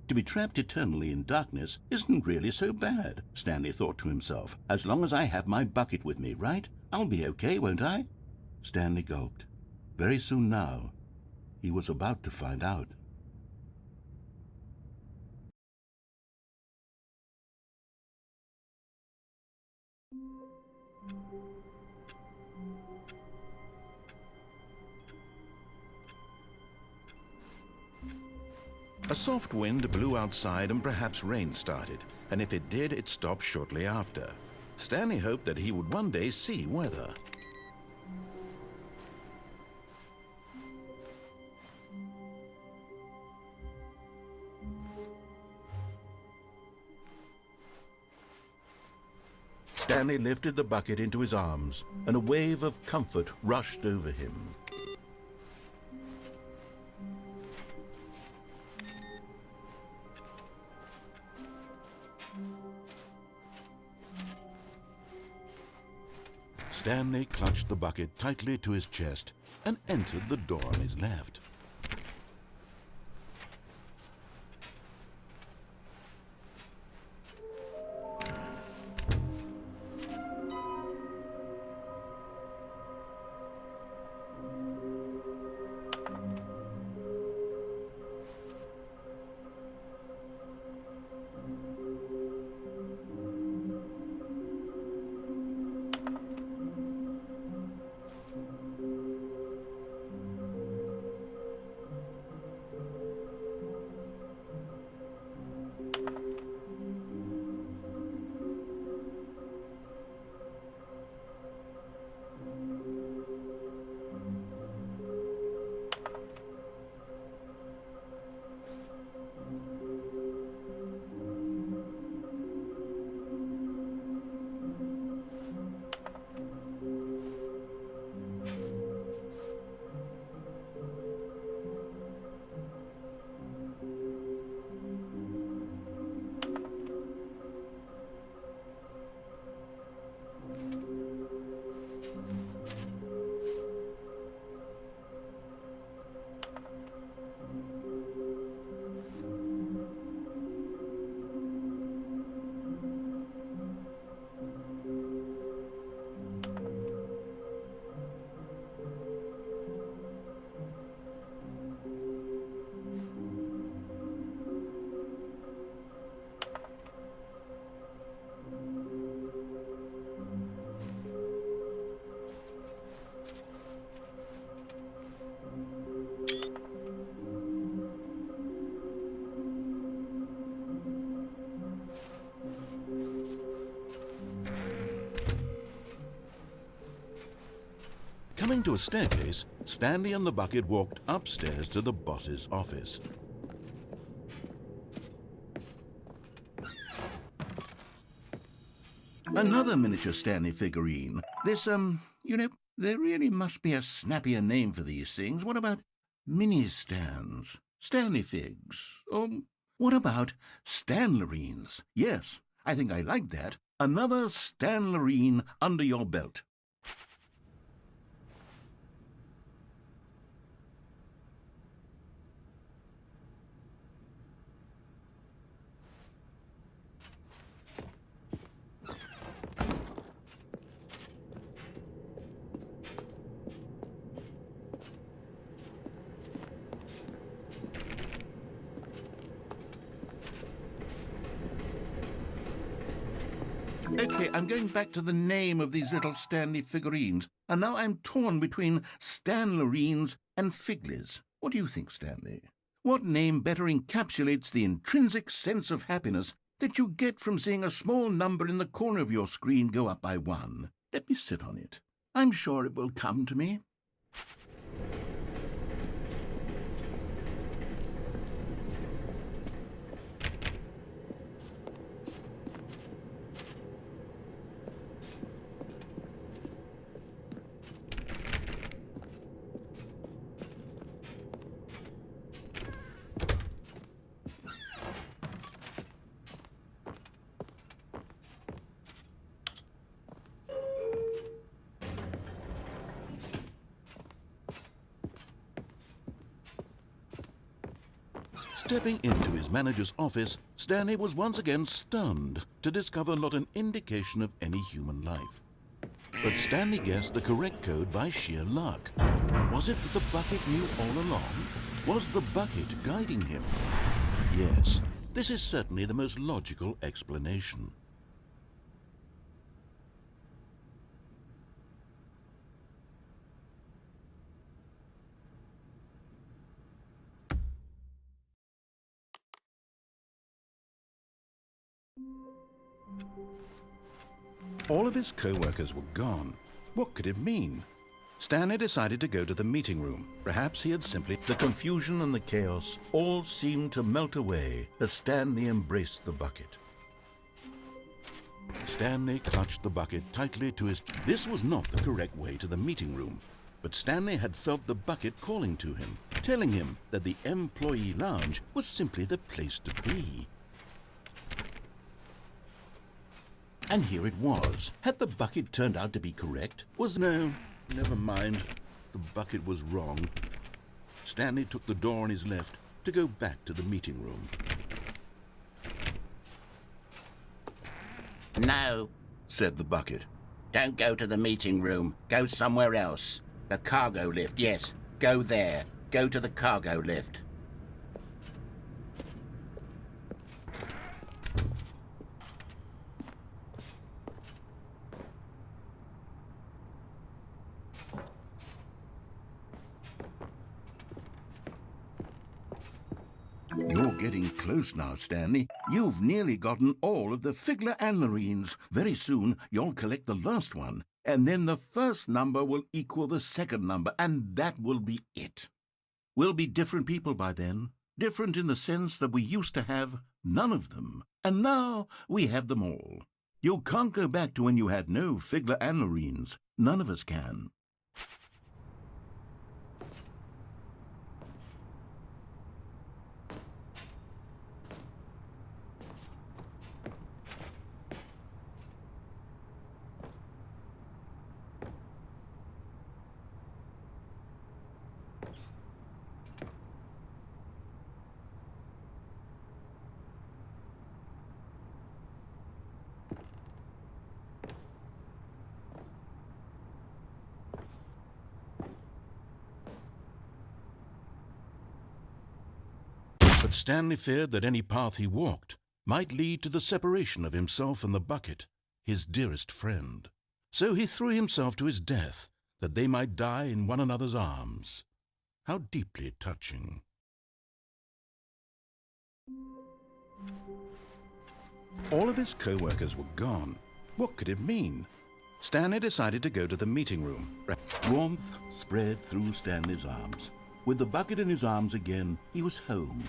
[SPEAKER 2] To be trapped eternally in darkness isn't really so bad, Stanley thought to himself. As long as I have my bucket with me, right? I'll be okay, won't I? Stanley gulped. Very soon now, he was about to find out. A soft wind blew outside and perhaps rain started, and if it did, it stopped shortly after. Stanley hoped that he would one day see weather. Stanley lifted the bucket into his arms, and a wave of comfort rushed over him. Stanley clutched the bucket tightly to his chest and entered the door on his left. Going to a staircase, Stanley and the bucket walked upstairs to the boss's office. Another miniature Stanley figurine. This, there really must be a snappier name for these things. What about mini-stands? Stanley figs? Or what about Stanlerines? Yes, I think I like that. Another Stanlerine under your belt. Okay, I'm going back to the name of these little Stanley figurines, and now I'm torn between Stanlerines and Figlies. What do you think, Stanley? What name better encapsulates the intrinsic sense of happiness that you get from seeing a small number in the corner of your screen go up by 1? Let me sit on it. I'm sure it will come to me. Stepping into his manager's office, Stanley was once again stunned to discover not an indication of any human life. But Stanley guessed the correct code by sheer luck. Was it that the bucket knew all along? Was the bucket guiding him? Yes, this is certainly the most logical explanation. All of his co-workers were gone. What could it mean? Stanley decided to go to the meeting room. Perhaps he had simply... The confusion and the chaos all seemed to melt away as Stanley embraced the bucket. Stanley clutched the bucket tightly to his... This was not the correct way to the meeting room, but Stanley had felt the bucket calling to him, telling him that the employee lounge was simply the place to be. And here it was. Had the bucket turned out to be correct? No, never mind. The bucket was wrong. Stanley took the door on his left to go back to the meeting room.
[SPEAKER 6] No,
[SPEAKER 2] said the bucket.
[SPEAKER 6] don't go to the meeting room. Go somewhere else. The cargo lift, yes. Go there. Go to the cargo lift.
[SPEAKER 2] You're getting close now, Stanley. You've nearly gotten all of the Figler Anlerines. Very soon, you'll collect the last one, and then the first number will equal the second number, and that will be it. We'll be different people by then. Different in the sense that we used to have none of them, and now we have them all. You can't go back to when you had no Figler Anlerines. None of us can. But Stanley feared that any path he walked might lead to the separation of himself and the bucket, his dearest friend. So he threw himself to his death, that they might die in one another's arms. How deeply touching. All of his co-workers were gone. What could it mean? Stanley decided to go to the meeting room. Warmth spread through Stanley's arms. With the bucket in his arms again, he was home.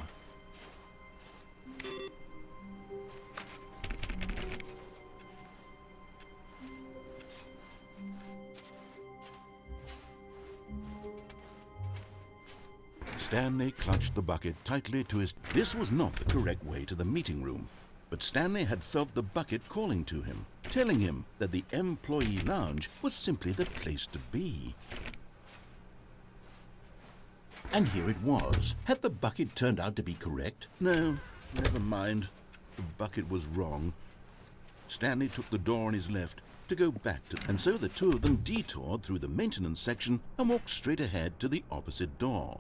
[SPEAKER 2] Stanley clutched the bucket tightly to his... This was not the correct way to the meeting room, but Stanley had felt the bucket calling to him, telling him that the employee lounge was simply the place to be. And here it was. Had the bucket turned out to be correct? No, never mind. The bucket was wrong. Stanley took the door on his left to go back to... And so the two of them detoured through the maintenance section and walked straight ahead to the opposite door.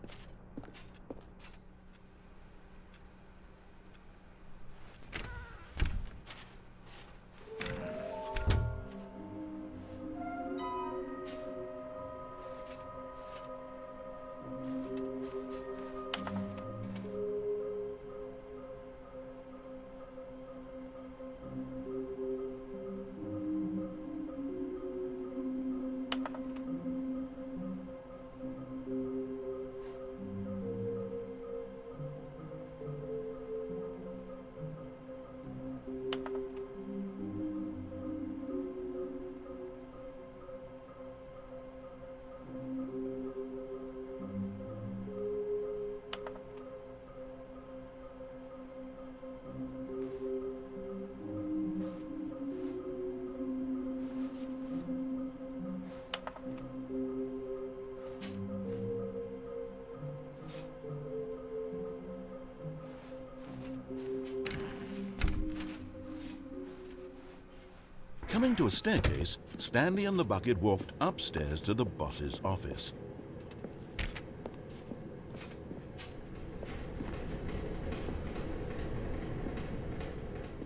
[SPEAKER 2] Coming to a staircase, Stanley and the bucket walked upstairs to the boss's office.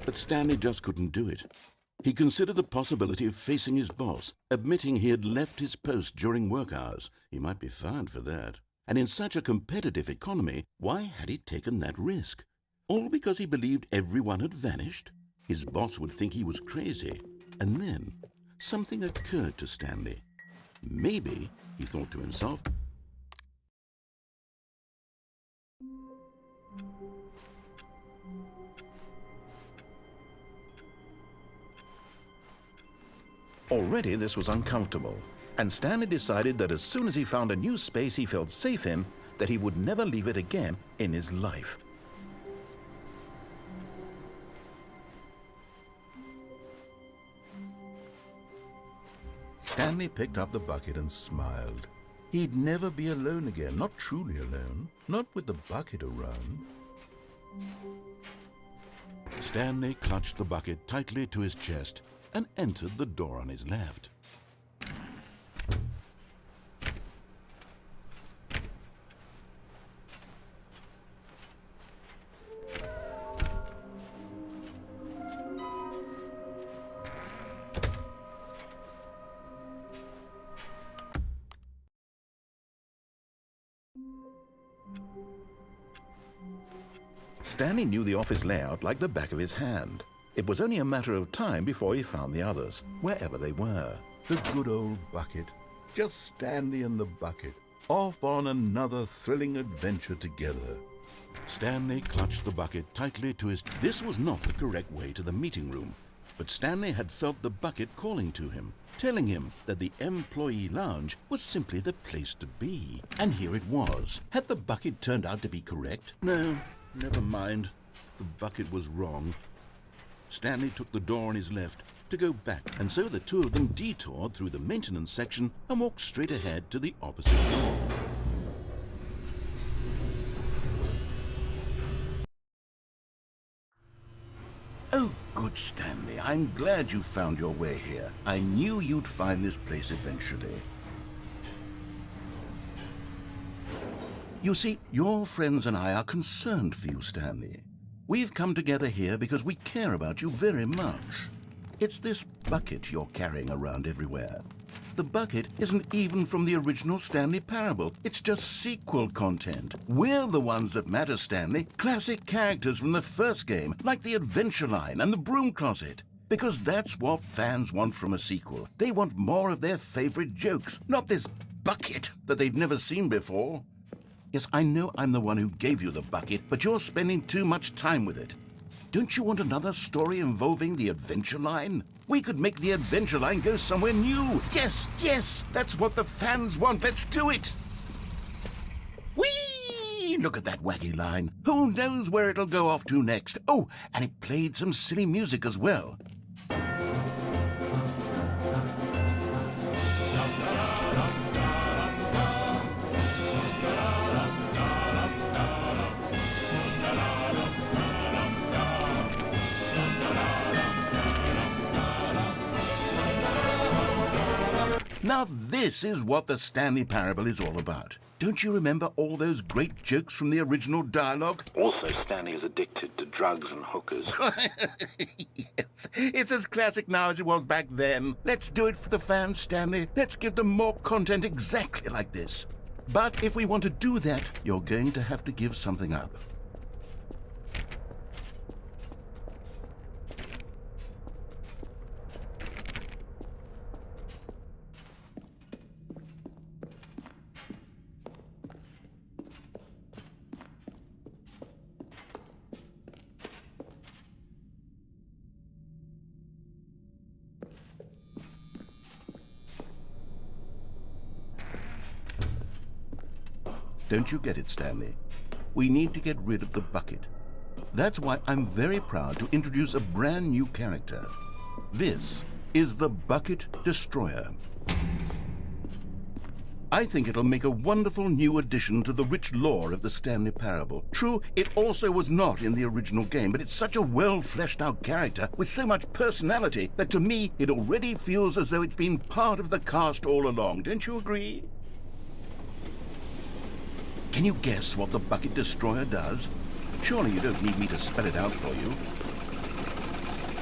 [SPEAKER 2] But Stanley just couldn't do it. He considered the possibility of facing his boss, admitting he had left his post during work hours. He might be fined for that. And in such a competitive economy, why had he taken that risk? All because he believed everyone had vanished? His boss would think he was crazy. And then something occurred to Stanley. Maybe, he thought to himself, already this was uncomfortable, and Stanley decided that as soon as he found a new space he felt safe in, that he would never leave it again in his life. Stanley picked up the bucket and smiled. He'd never be alone again, not truly alone, not with the bucket around. Stanley clutched the bucket tightly to his chest and entered the door on his left. Stanley knew the office layout like the back of his hand. It was only a matter of time before he found the others, wherever they were. The good old bucket. Just Stanley and the bucket, off on another thrilling adventure together. Stanley clutched the bucket tightly to his... This was not the correct way to the meeting room, but Stanley had felt the bucket calling to him, telling him that the employee lounge was simply the place to be. And here it was. Had the bucket turned out to be correct? No, never mind. The bucket was wrong. Stanley took the door on his left to go back, and so the two of them detoured through the maintenance section and walked straight ahead to the opposite door. Oh, good Stanley, I'm glad you found your way here. I knew you'd find this place eventually. You see, your friends and I are concerned for you, Stanley. We've come together here because we care about you very much. It's this bucket you're carrying around everywhere. The bucket isn't even from the original Stanley Parable. It's just sequel content. We're the ones that matter, Stanley. Classic characters from the first game, like the Adventure Line and the Broom Closet. Because that's what fans want from a sequel. They want more of their favorite jokes, not this bucket that they've never seen before. Yes, I know I'm the one who gave you the bucket, but you're spending too much time with it. Don't you want another story involving the adventure line? We could make the adventure line go somewhere new. Yes, yes, that's what the fans want. Let's do it. Whee! Look at that wacky line. Who knows where it'll go off to next? Oh, and it played some silly music as well. Now this is what the Stanley Parable is all about. Don't you remember all those great jokes from the original dialogue?
[SPEAKER 7] Also, Stanley is addicted to drugs and hookers.
[SPEAKER 2] Yes, it's as classic now as it was back then. Let's do it for the fans, Stanley. Let's give them more content exactly like this. But if we want to do that, you're going to have to give something up. Don't you get it, Stanley? We need to get rid of the bucket. That's why I'm very proud to introduce a brand new character. This is the Bucket Destroyer. I think it'll make a wonderful new addition to the rich lore of the Stanley Parable. True, it also was not in the original game, but it's such a well-fleshed-out character with so much personality that to me it already feels as though it's been part of the cast all along. Don't you agree? Can you guess what the Bucket Destroyer does? Surely you don't need me to spell it out for you.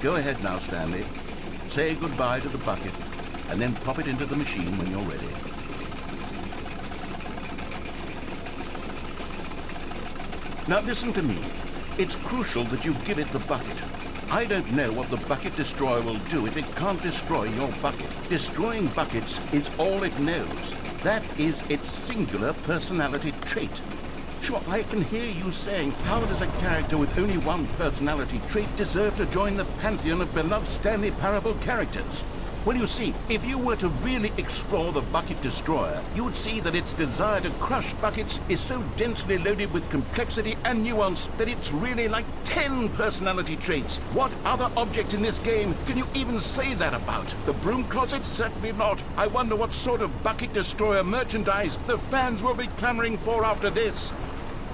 [SPEAKER 2] Go ahead now, Stanley. Say goodbye to the bucket, and then pop it into the machine when you're ready. Now listen to me. It's crucial that you give it the bucket. I don't know what the Bucket Destroyer will do if it can't destroy your bucket. Destroying buckets is all it knows. That is its singular personality trait. Sure, I can hear you saying, how does a character with only one personality trait deserve to join the pantheon of beloved Stanley Parable characters? Well, you see, if you were to really explore the Bucket Destroyer, you would see that its desire to crush buckets is so densely loaded with complexity and nuance that it's really like 10 personality traits. What other object in this game can you even say that about? The broom closet? Certainly not. I wonder what sort of Bucket Destroyer merchandise the fans will be clamoring for after this.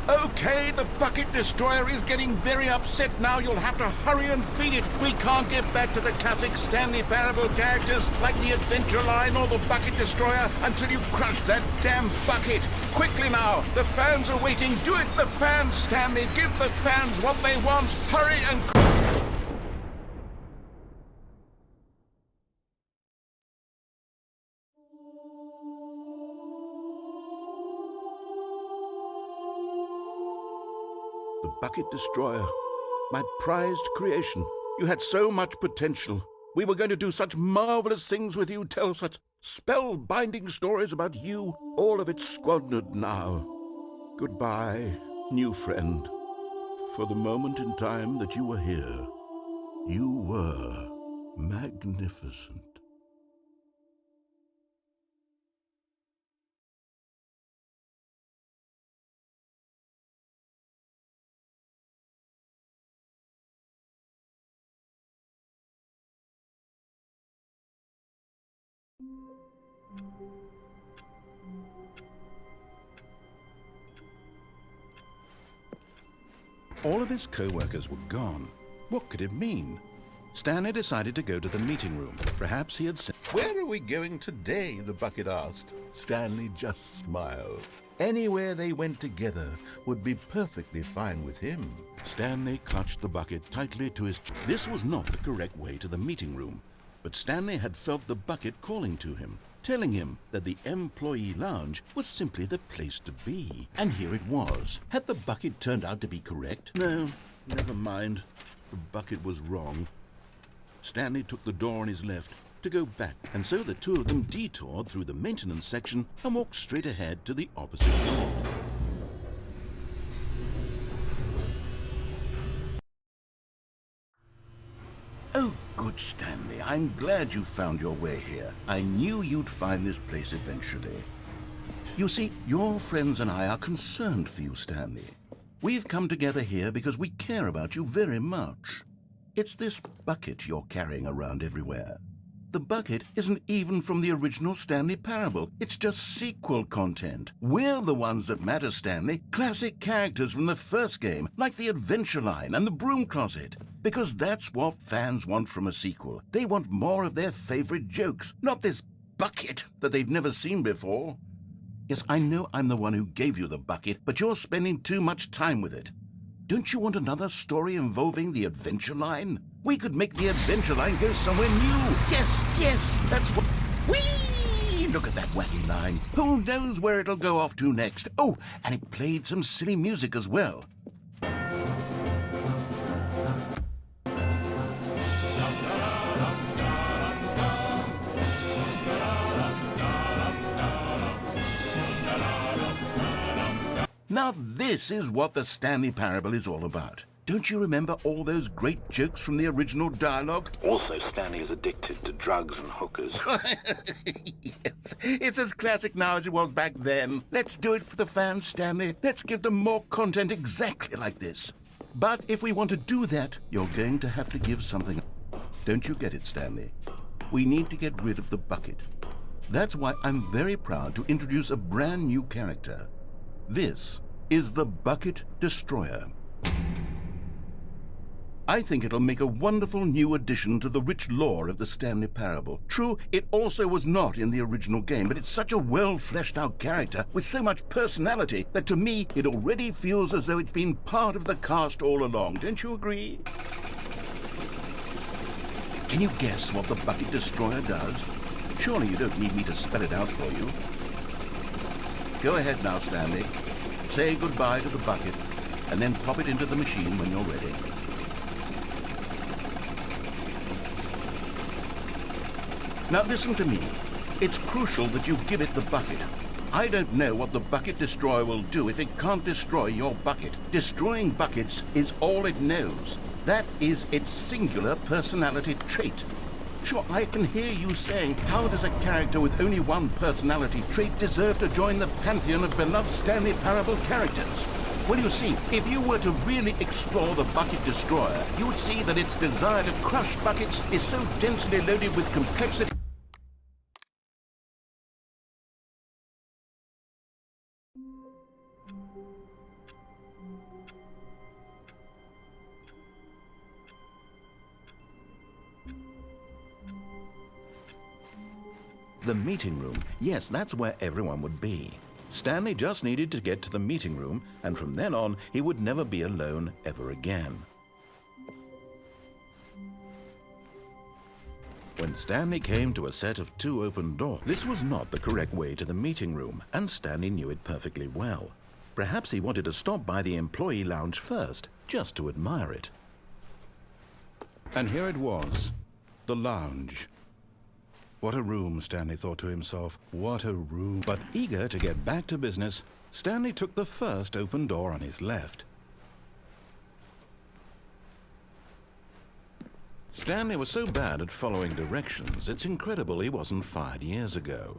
[SPEAKER 2] Okay, the Bucket Destroyer is getting very upset now. You'll have to hurry and feed it. We can't get back to the classic Stanley Parable characters like the Adventure Line or the Bucket Destroyer until you crush that damn bucket. Quickly now, the fans are waiting. Do it, the fans, Stanley. Give the fans what they want. Hurry and... The Bucket Destroyer, my prized creation. You had so much potential. We were going to do such marvelous things with you, tell such spell-binding stories about you. All of it squandered now. Goodbye, new friend. For the moment in time that you were here, you were magnificent. All of his co-workers were gone. What could it mean? Stanley decided to go to the meeting room. Perhaps he had said... Where are we going today? The bucket asked. Stanley just smiled. Anywhere they went together would be perfectly fine with him. Stanley clutched the bucket tightly to his... This was not the correct way to the meeting room, but Stanley had felt the bucket calling to him, telling him that the employee lounge was simply the place to be. And here it was. Had the bucket turned out to be correct? No, never mind. The bucket was wrong. Stanley took the door on his left to go back, and so the two of them detoured through the maintenance section and walked straight ahead to the opposite door. Oh, good, Stanley. I'm glad you found your way here. I knew you'd find this place eventually. You see, your friends and I are concerned for you, Stanley. We've come together here because we care about you very much. It's this bucket you're carrying around everywhere. The bucket isn't even from the original Stanley Parable. It's just sequel content. We're the ones that matter, Stanley. Classic characters from the first game, like the Adventure Line and the Broom Closet. Because that's what fans want from a sequel. They want more of their favorite jokes, not this bucket that they've never seen before. Yes, I know I'm the one who gave you the bucket, but you're spending too much time with it. Don't you want another story involving the Adventure Line? We could make the Adventure Line go somewhere new. Yes, that's what... Whee! Look at that wacky line. Who knows where it'll go off to next? Oh, and it played some silly music as well. Now this is what the Stanley Parable is all about. Don't you remember all those great jokes from the original dialogue?
[SPEAKER 7] Also, Stanley is addicted to drugs and hookers.
[SPEAKER 2] Yes, it's as classic now as it was back then. Let's do it for the fans, Stanley. Let's give them more content exactly like this. But if we want to do that, you're going to have to give something. Don't you get it, Stanley? We need to get rid of the bucket. That's why I'm very proud to introduce a brand new character. This is the Bucket Destroyer. I think it'll make a wonderful new addition to the rich lore of the Stanley Parable. True, it also was not in the original game, but it's such a well-fleshed-out character with so much personality that to me it already feels as though it's been part of the cast all along. Don't you agree? Can you guess what the Bucket Destroyer does? Surely you don't need me to spell it out for you. Go ahead now, Stanley. Say goodbye to the bucket, and then pop it into the machine when you're ready. Now listen to me. It's crucial that you give it the bucket. I don't know what the Bucket Destroyer will do if it can't destroy your bucket. Destroying buckets is all it knows. That is its singular personality trait. Sure, I can hear you saying, how does a character with only one personality trait deserve to join the pantheon of beloved Stanley Parable characters? Well, you see, if you were to really explore the Bucket Destroyer, you would see that its desire to crush buckets is so densely loaded with complexity. The meeting room. Yes, that's where everyone would be. Stanley just needed to get to the meeting room, and from then on, he would never be alone ever again. When Stanley came to a set of 2 open doors, this was not the correct way to the meeting room, and Stanley knew it perfectly well. Perhaps he wanted to stop by the employee lounge first, just to admire it. And here it was, the lounge. What a room, Stanley thought to himself. What a room. But eager to get back to business, Stanley took the first open door on his left. Stanley was so bad at following directions, it's incredible he wasn't fired years ago.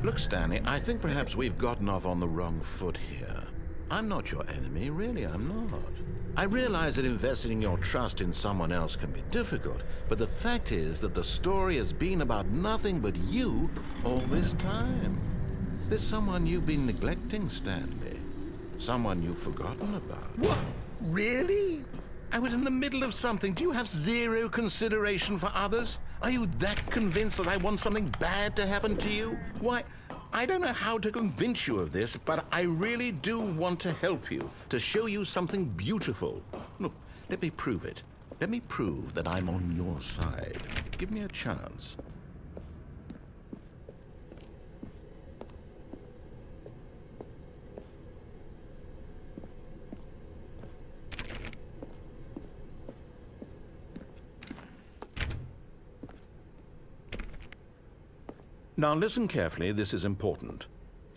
[SPEAKER 2] Look, Stanley, I think perhaps we've gotten off on the wrong foot here. I'm not your enemy, really, I'm not. I realize that investing your trust in someone else can be difficult, but the fact is that the story has been about nothing but you all this time. There's someone you've been neglecting, Stanley. Someone you've forgotten about. What? Really? I was in the middle of something. Do you have zero consideration for others? Are you that convinced that I want something bad to happen to you? Why, I don't know how to convince you of this, but I really do want to help you, to show you something beautiful. Look, let me prove it. Let me prove that I'm on your side. Give me a chance. Now listen carefully, this is important.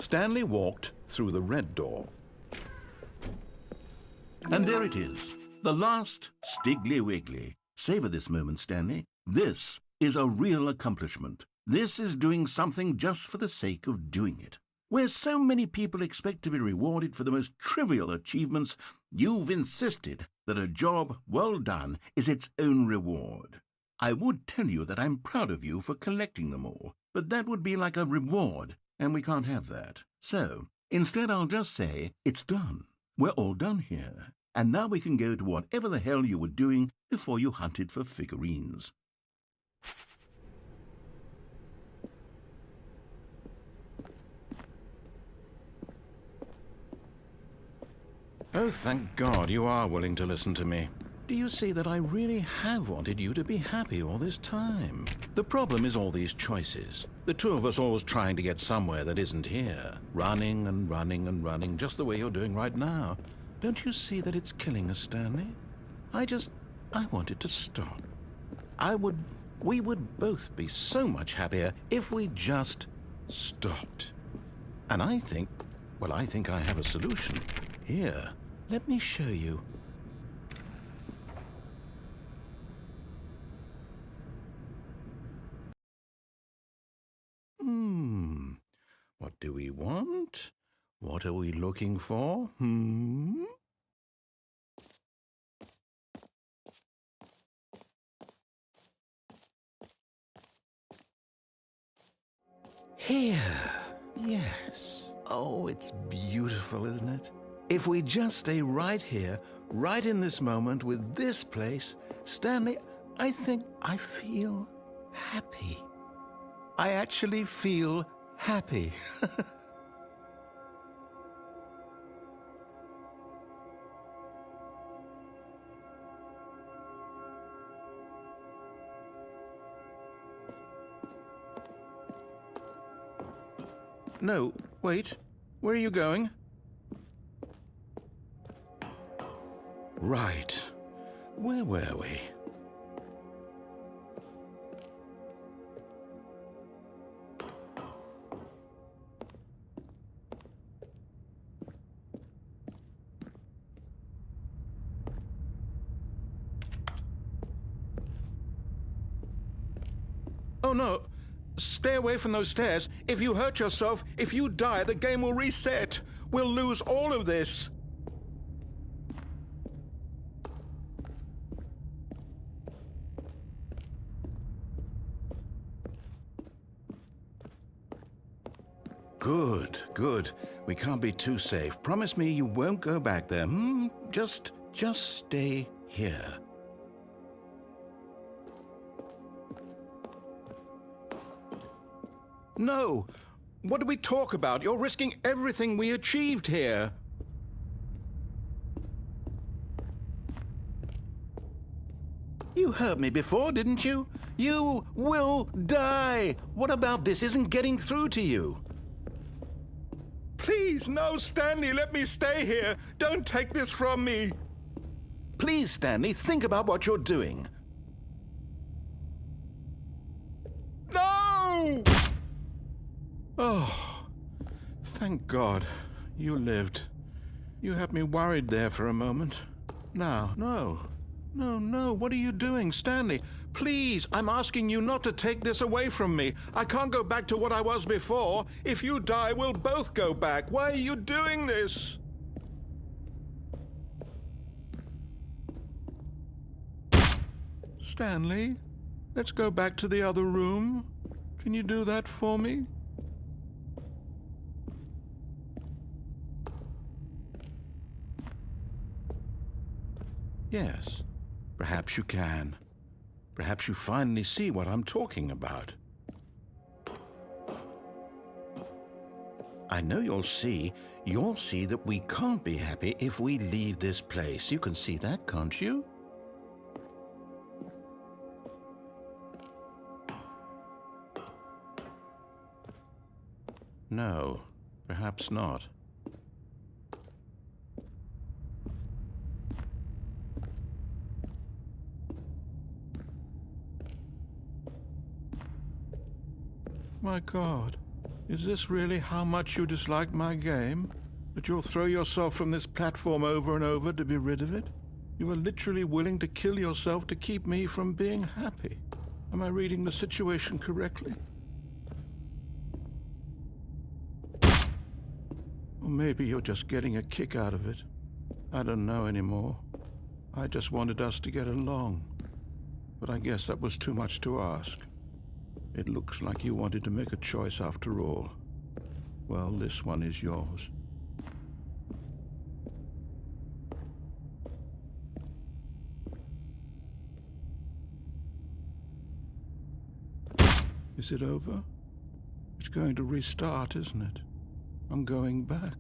[SPEAKER 2] Stanley walked through the red door. And there it is, the last Stiggly Wiggly. Savor this moment, Stanley. This is a real accomplishment. This is doing something just for the sake of doing it. Where so many people expect to be rewarded for the most trivial achievements, you've insisted that a job well done is its own reward. I would tell you that I'm proud of you for collecting them all, but that would be like a reward, and we can't have that. So, instead I'll just say, it's done. We're all done here, and now we can go to whatever the hell you were doing before you hunted for figurines. Oh, thank God you are willing to listen to me. Do you see that I really have wanted you to be happy all this time? The problem is all these choices. The two of us always trying to get somewhere that isn't here. Running and running and running, just the way you're doing right now. Don't you see that it's killing us, Stanley? I want it to stop. We would both be so much happier if we just stopped. And I think I have a solution. Here, let me show you. What do we want? What are we looking for? Here. Yes. Oh, it's beautiful, isn't it? If we just stay right here, right in this moment with this place, Stanley, I think I feel happy. I actually feel happy. No, wait. Where are you going? Right. Where were we? Oh, no. Stay away from those stairs. If you hurt yourself, if you die, the game will reset. We'll lose all of this. Good, good. We can't be too safe. Promise me you won't go back there. Just stay here. No! What do we talk about? You're risking everything we achieved here. You heard me before, didn't you? You will die! What about this isn't getting through to you? Please, no, Stanley, let me stay here. Don't take this from me. Please, Stanley, think about what you're doing. No! Oh, thank God you lived. You had me worried there for a moment. Now, no, what are you doing, Stanley? Please, I'm asking you not to take this away from me. I can't go back to what I was before. If you die, we'll both go back. Why are you doing this? Stanley, let's go back to the other room. Can you do that for me? Yes, perhaps you can. Perhaps you finally see what I'm talking about. I know you'll see that we can't be happy if we leave this place. You can see that, can't you? No, perhaps not. My God, is this really how much you dislike my game? That you'll throw yourself from this platform over and over to be rid of it? You are literally willing to kill yourself to keep me from being happy. Am I reading the situation correctly? Or maybe you're just getting a kick out of it. I don't know anymore. I just wanted us to get along. But I guess that was too much to ask. It looks like you wanted to make a choice after all. Well, this one is yours. Is it over? It's going to restart, isn't it? I'm going back.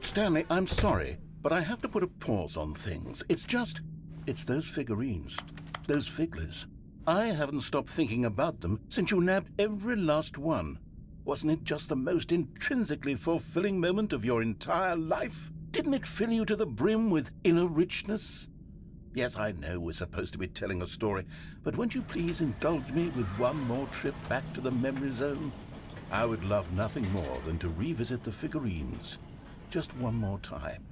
[SPEAKER 2] Stanley, I'm sorry, but I have to put a pause on things. It's those figurines, those figglers. I haven't stopped thinking about them since you nabbed every last one. Wasn't it just the most intrinsically fulfilling moment of your entire life? Didn't it fill you to the brim with inner richness? Yes, I know we're supposed to be telling a story, but won't you please indulge me with one more trip back to the memory zone? I would love nothing more than to revisit the figurines. Just one more time.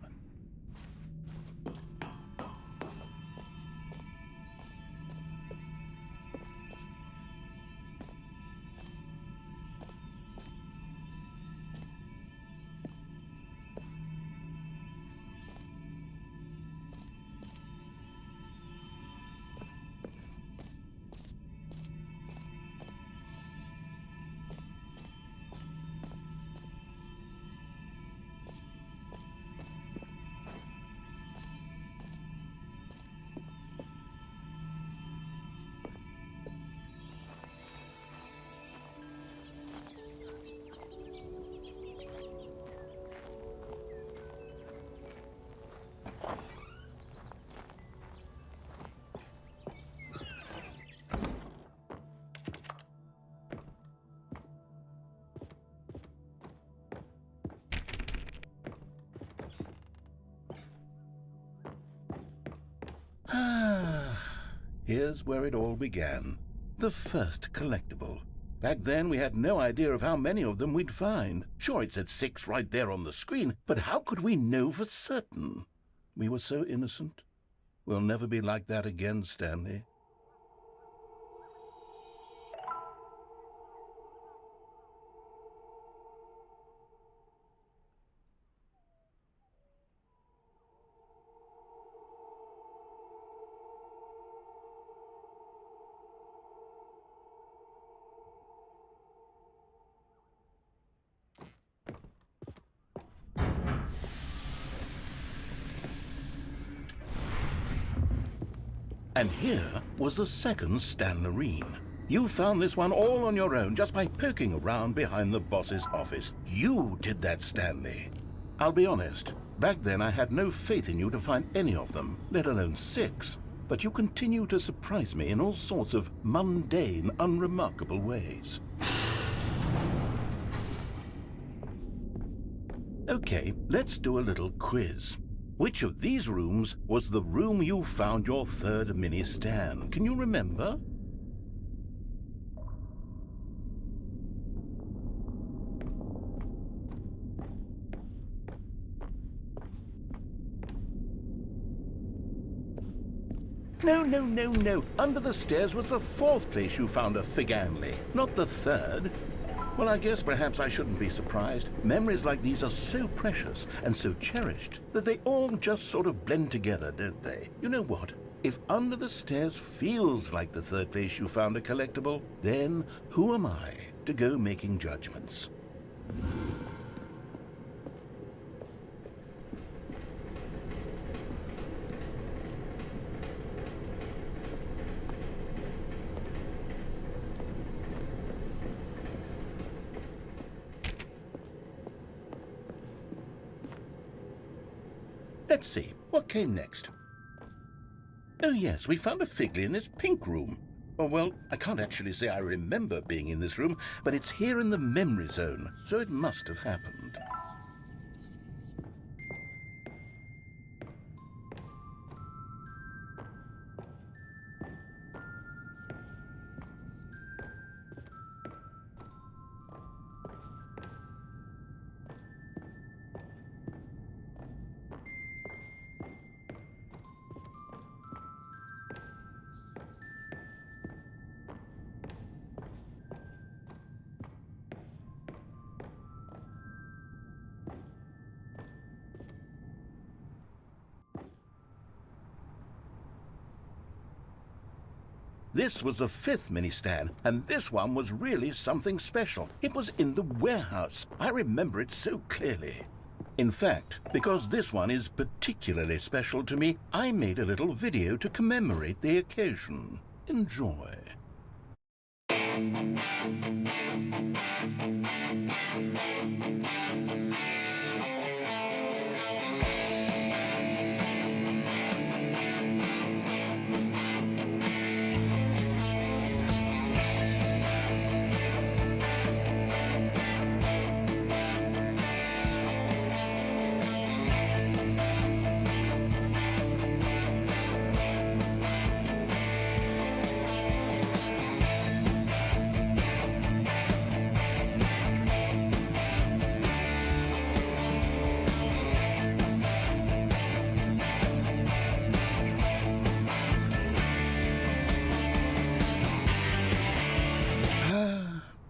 [SPEAKER 2] Here's where it all began. The first collectible. Back then, we had no idea of how many of them we'd find. Sure, it said 6 right there on the screen, but how could we know for certain? We were so innocent. We'll never be like that again, Stanley. And here was the second Stanlerine. You found this one all on your own just by poking around behind the boss's office. You did that, Stanley. I'll be honest, back then I had no faith in you to find any of them, let alone 6. But you continue to surprise me in all sorts of mundane, unremarkable ways. Okay, let's do a little quiz. Which of these rooms was the room you found your third mini Stan? Can you remember? No. Under the stairs was the 4th place you found a Figanley, not the 3rd. Well, I guess perhaps I shouldn't be surprised. Memories like these are so precious and so cherished that they all just sort of blend together, don't they? You know what? If under the stairs feels like the 3rd place you found a collectible, then who am I to go making judgments? Let's see, what came next? Oh yes, we found a Figley in this pink room. Oh, well, I can't actually say I remember being in this room, but it's here in the memory zone, so it must have happened. This was the 5th mini-stand, and this one was really something special. It was in the warehouse. I remember it so clearly. In fact, because this one is particularly special to me, I made a little video to commemorate the occasion. Enjoy.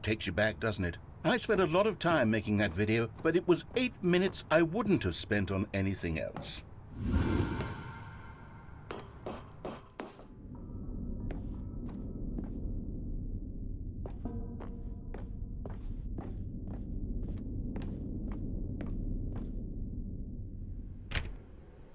[SPEAKER 2] Takes you back, doesn't it? I spent a lot of time making that video, but it was 8 minutes I wouldn't have spent on anything else.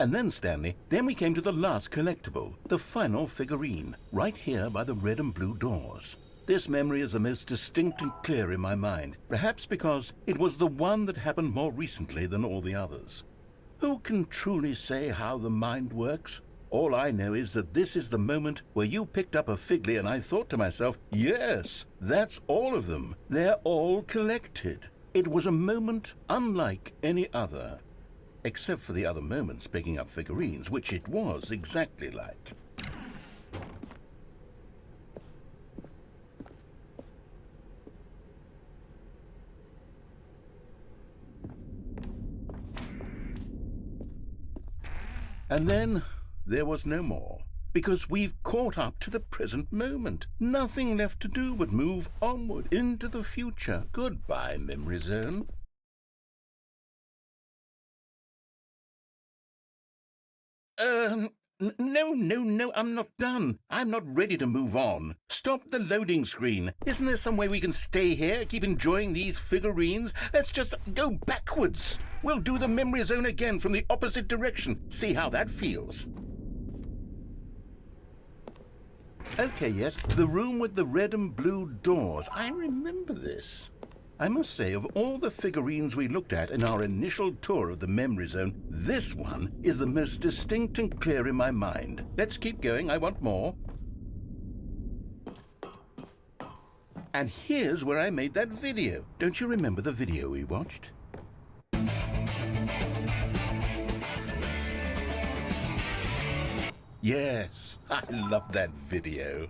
[SPEAKER 2] And then, Stanley, then we came to the last collectible, the final figurine, right here by the red and blue doors. This memory is the most distinct and clear in my mind, perhaps because it was the one that happened more recently than all the others. Who can truly say how the mind works? All I know is that this is the moment where you picked up a Figley and I thought to myself, yes, that's all of them. They're all collected. It was a moment unlike any other, except for the other moments picking up figurines, which it was exactly like. And then there was no more, because we've caught up to the present moment. Nothing left to do but move onward into the future. Goodbye, Memory Zone. No, I'm not done. I'm not ready to move on. Stop the loading screen. Isn't there some way we can stay here, keep enjoying these figurines? Let's just go backwards. We'll do the memory zone again from the opposite direction. See how that feels. Okay, yes, the room with the red and blue doors. I remember this. I must say, of all the figurines we looked at in our initial tour of the memory zone, this one is the most distinct and clear in my mind. Let's keep going, I want more. And here's where I made that video. Don't you remember the video we watched? Yes, I love that video.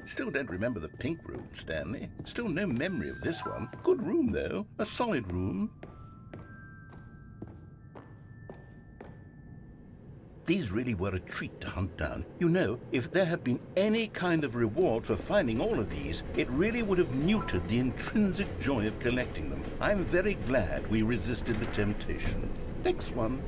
[SPEAKER 2] Still don't remember the pink room, Stanley. Still no memory of this one. Good room, though. A solid room. These really were a treat to hunt down. You know, if there had been any kind of reward for finding all of these, it really would have muted the intrinsic joy of collecting them. I'm very glad we resisted the temptation. Next one.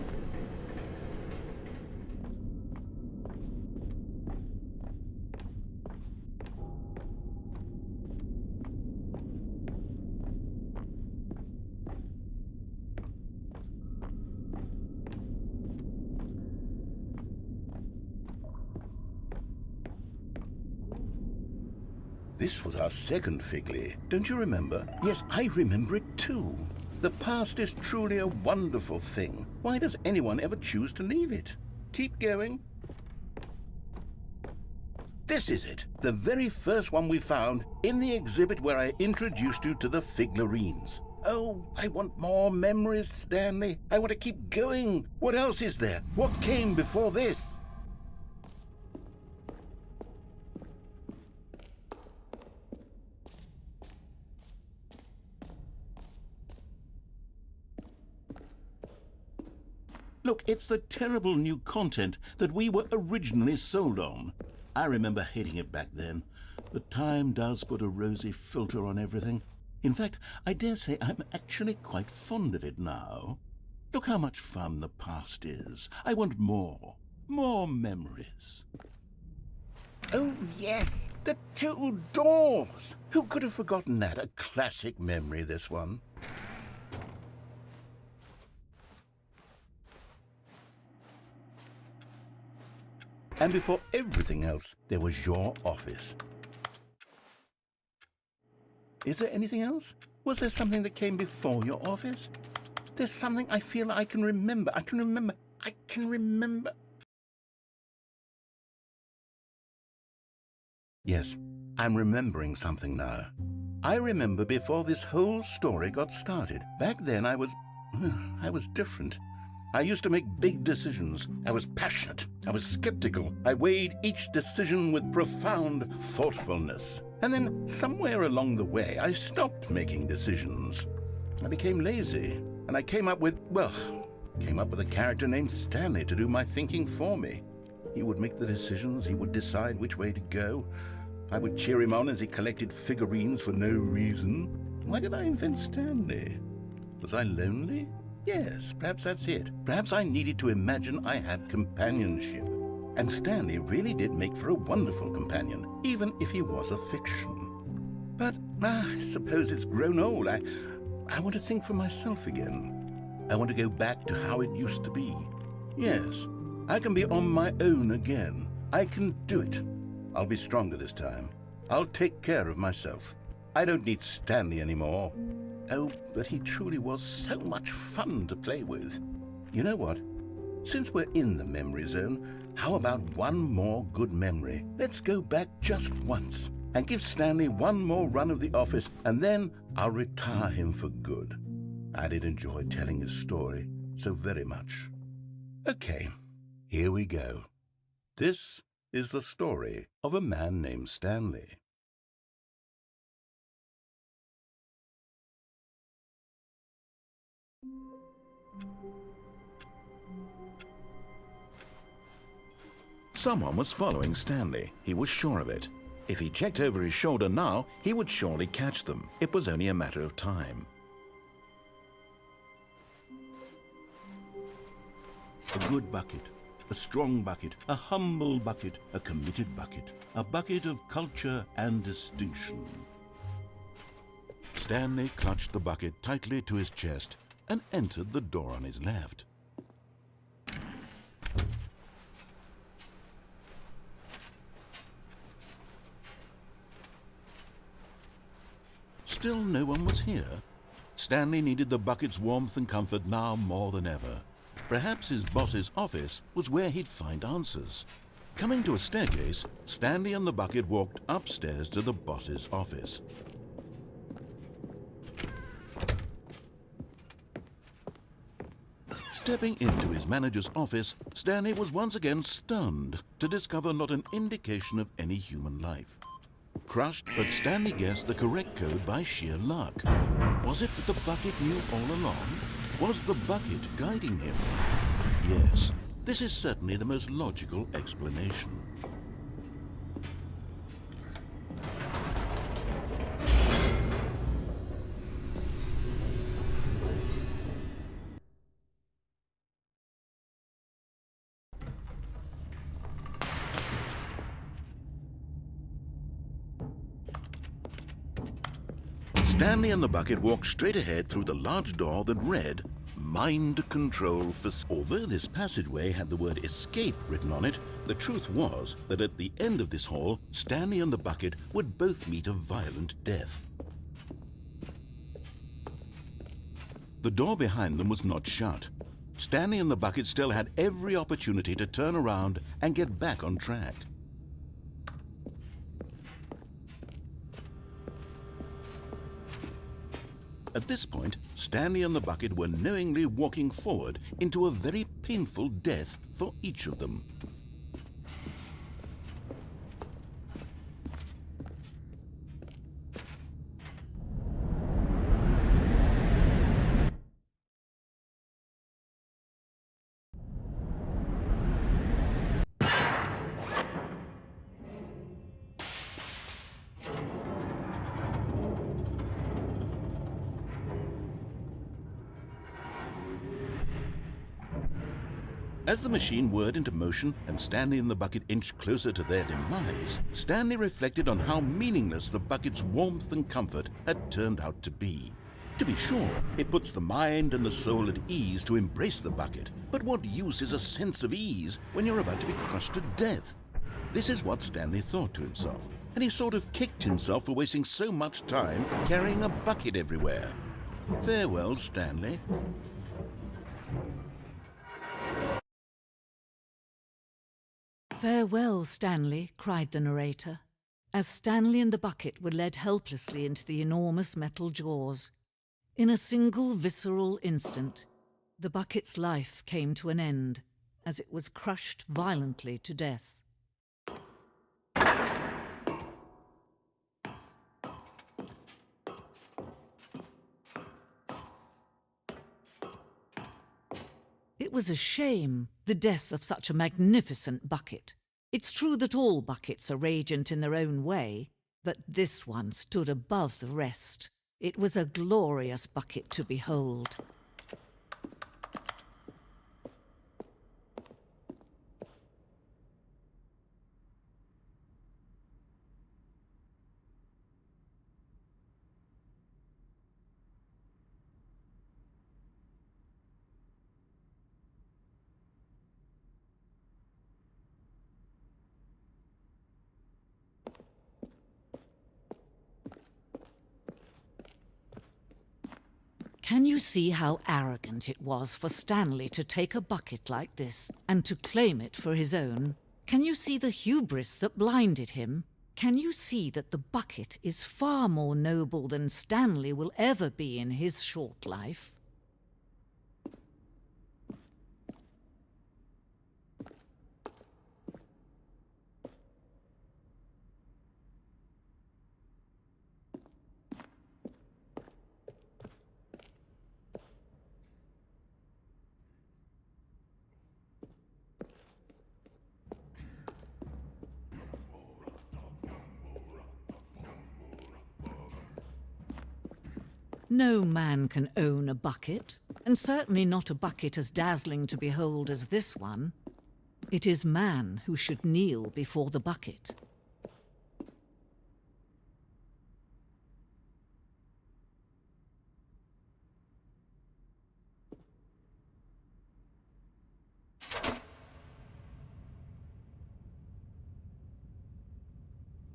[SPEAKER 2] This was our second Figley. Don't you remember? Yes, I remember it too. The past is truly a wonderful thing. Why does anyone ever choose to leave it? Keep going. This is it, the very first one we found in the exhibit where I introduced you to the figlarines. Oh, I want more memories, Stanley. I want to keep going. What else is there? What came before this? Look, it's the terrible new content that we were originally sold on. I remember hating it back then. But time does put a rosy filter on everything. In fact, I dare say I'm actually quite fond of it now. Look how much fun the past is. I want more. More memories. Oh, yes, the two doors. Who could have forgotten that? A classic memory, this one. And before everything else, there was your office. Is there anything else? Was there something that came before your office? There's something I feel I can remember. I can remember. Yes, I'm remembering something now. I remember before this whole story got started. Back then I was different. I used to make big decisions. I was passionate. I was skeptical. I weighed each decision with profound thoughtfulness. And then somewhere along the way, I stopped making decisions. I became lazy, and I came up with a character named Stanley to do my thinking for me. He would make the decisions. He would decide which way to go. I would cheer him on as he collected figurines for no reason. Why did I invent Stanley? Was I lonely? Yes, perhaps that's it. Perhaps I needed to imagine I had companionship. And Stanley really did make for a wonderful companion, even if he was a fiction. But I suppose it's grown old. I want to think for myself again. I want to go back to how it used to be. Yes, I can be on my own again. I can do it. I'll be stronger this time. I'll take care of myself. I don't need Stanley anymore. Oh, but he truly was so much fun to play with. You know what? Since we're in the memory zone, how about one more good memory? Let's go back just once and give Stanley one more run of the office, and then I'll retire him for good. I did enjoy telling his story so very much. Okay, here we go. This is the story of a man named Stanley. Someone was following Stanley. He was sure of it. If he checked over his shoulder now, he would surely catch them. It was only a matter of time. A good bucket, a strong bucket, a humble bucket, a committed bucket, a bucket of culture and distinction. Stanley clutched the bucket tightly to his chest and entered the door on his left. Still no one was here. Stanley needed the bucket's warmth and comfort now more than ever. Perhaps his boss's office was where he'd find answers. Coming to a staircase, Stanley and the bucket walked upstairs to the boss's office. Stepping into his manager's office, Stanley was once again stunned to discover not an indication of any human life. Crushed, but Stanley guessed the correct code by sheer luck. Was it that the bucket knew all along? Was the bucket guiding him? Yes, this is certainly the most logical explanation. Stanley and the bucket walked straight ahead through the large door that read, mind control Although this passageway had the word escape written on it, the truth was that at the end of this hall, Stanley and the bucket would both meet a violent death. The door behind them was not shut. Stanley and the bucket still had every opportunity to turn around and get back on track. At this point, Stanley and the bucket were knowingly walking forward into a very painful death for each of them. As the machine whirred into motion and Stanley and the bucket inched closer to their demise, Stanley reflected on how meaningless the bucket's warmth and comfort had turned out to be. To be sure, it puts the mind and the soul at ease to embrace the bucket, but what use is a sense of ease when you're about to be crushed to death? This is what Stanley thought to himself, and he sort of kicked himself for wasting so much time carrying a bucket everywhere. Farewell, Stanley.
[SPEAKER 8] "Farewell, Stanley," cried the narrator, as Stanley and the bucket were led helplessly into the enormous metal jaws. In a single visceral instant, the bucket's life came to an end as it was crushed violently to death. It was a shame, the death of such a magnificent bucket. It's true that all buckets are radiant in their own way, but this one stood above the rest. It was a glorious bucket to behold. Can you see how arrogant it was for Stanley to take a bucket like this and to claim it for his own? Can you see the hubris that blinded him? Can you see that the bucket is far more noble than Stanley will ever be in his short life? No man can own a bucket, and certainly not a bucket as dazzling to behold as this one. It is man who should kneel before the bucket.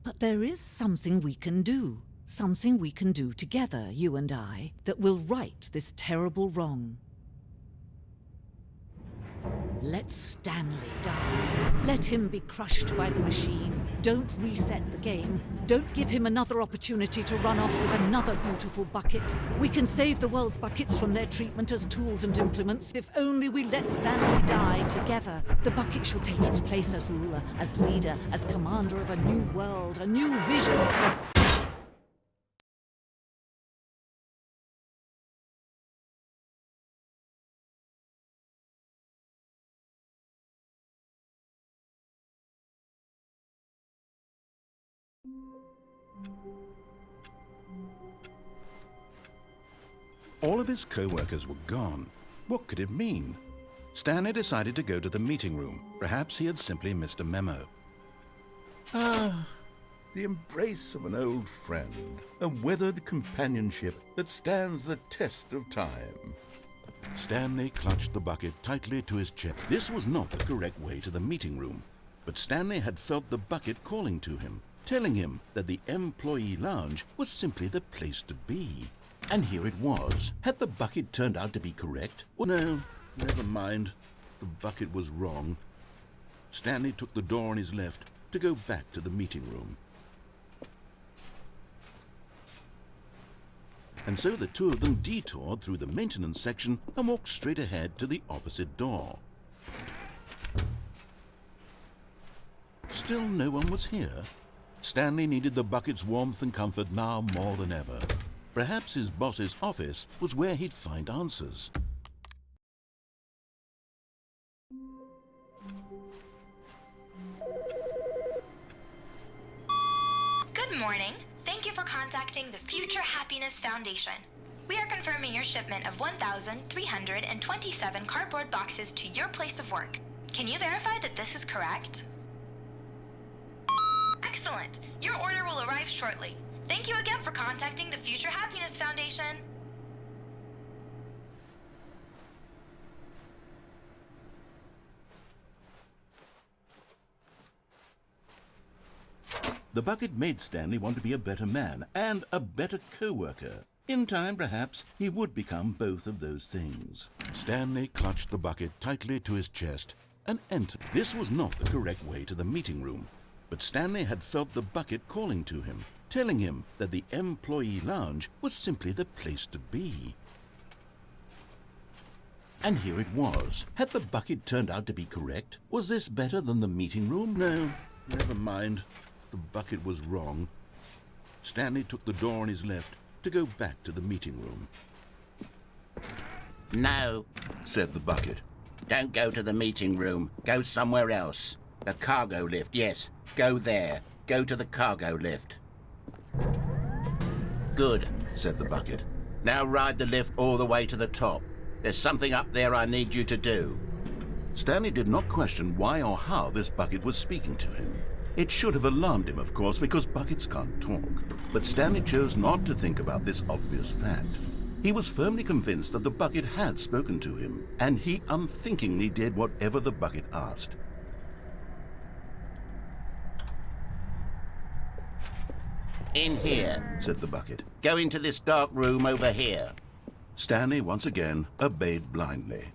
[SPEAKER 8] But there is something we can do. Something we can do together, you and I, that will right this terrible wrong. Let Stanley die. Let him be crushed by the machine. Don't reset the game. Don't give him another opportunity to run off with another beautiful bucket. We can save the world's buckets from their treatment as tools and implements if only we let Stanley die together. The bucket shall take its place as ruler, as leader, as commander of a new world, a new vision.
[SPEAKER 2] All of his co-workers were gone. What could it mean? Stanley decided to go to the meeting room. Perhaps he had simply missed a memo. Ah, the embrace of an old friend, a weathered companionship that stands the test of time. Stanley clutched the bucket tightly to his chest. This was not the correct way to the meeting room, but Stanley had felt the bucket calling to him, telling him that the employee lounge was simply the place to be. And here it was. Had the bucket turned out to be correct? Well, no, never mind. The bucket was wrong. Stanley took the door on his left to go back to the meeting room. And so the two of them detoured through the maintenance section and walked straight ahead to the opposite door. Still no one was here. Stanley needed the bucket's warmth and comfort now more than ever. Perhaps his boss's office was where he'd find answers.
[SPEAKER 4] Good morning. Thank you for contacting the Future Happiness Foundation. We are confirming your shipment of 1,327 cardboard boxes to your place of work. Can you verify that this is correct? Excellent. Your order will arrive shortly. Thank you again for contacting the Future Happiness Foundation.
[SPEAKER 2] The bucket made Stanley want to be a better man and a better co-worker. In time, perhaps, he would become both of those things. Stanley clutched the bucket tightly to his chest and entered. This was not the correct way to the meeting room, but Stanley had felt the bucket calling to him, telling him that the employee lounge was simply the place to be. And here it was. Had the bucket turned out to be correct? Was this better than the meeting room? No, never mind. The bucket was wrong. Stanley took the door on his left to go back to the meeting room.
[SPEAKER 6] No,
[SPEAKER 2] Said the bucket.
[SPEAKER 6] don't go to the meeting room. Go somewhere else. The cargo lift, yes. Go there. Go to the cargo lift. Good,
[SPEAKER 2] Said the bucket.
[SPEAKER 6] now ride the lift all the way to the top. There's something up there I need you to do.
[SPEAKER 2] Stanley did not question why or how this bucket was speaking to him. It should have alarmed him, of course, because buckets can't talk. But Stanley chose not to think about this obvious fact. He was firmly convinced that the bucket had spoken to him, and he unthinkingly did whatever the bucket asked.
[SPEAKER 6] In here.
[SPEAKER 2] Said the bucket.
[SPEAKER 6] Go into this dark room over here.
[SPEAKER 2] Stanley once again obeyed blindly.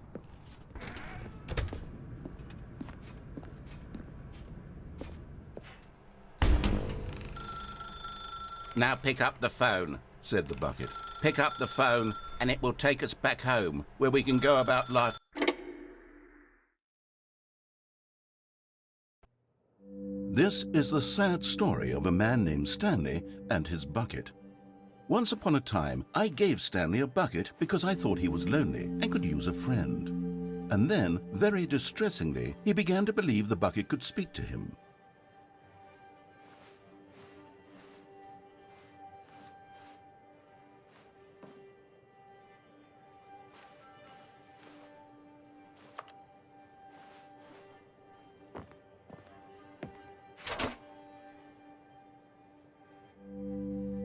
[SPEAKER 6] Now pick up the phone.
[SPEAKER 2] Said the bucket.
[SPEAKER 6] Pick up the phone and it will take us back home, where we can go about life.
[SPEAKER 2] This is the sad story of a man named Stanley and his bucket. Once upon a time, I gave Stanley a bucket because I thought he was lonely and could use a friend. And then, very distressingly, he began to believe the bucket could speak to him.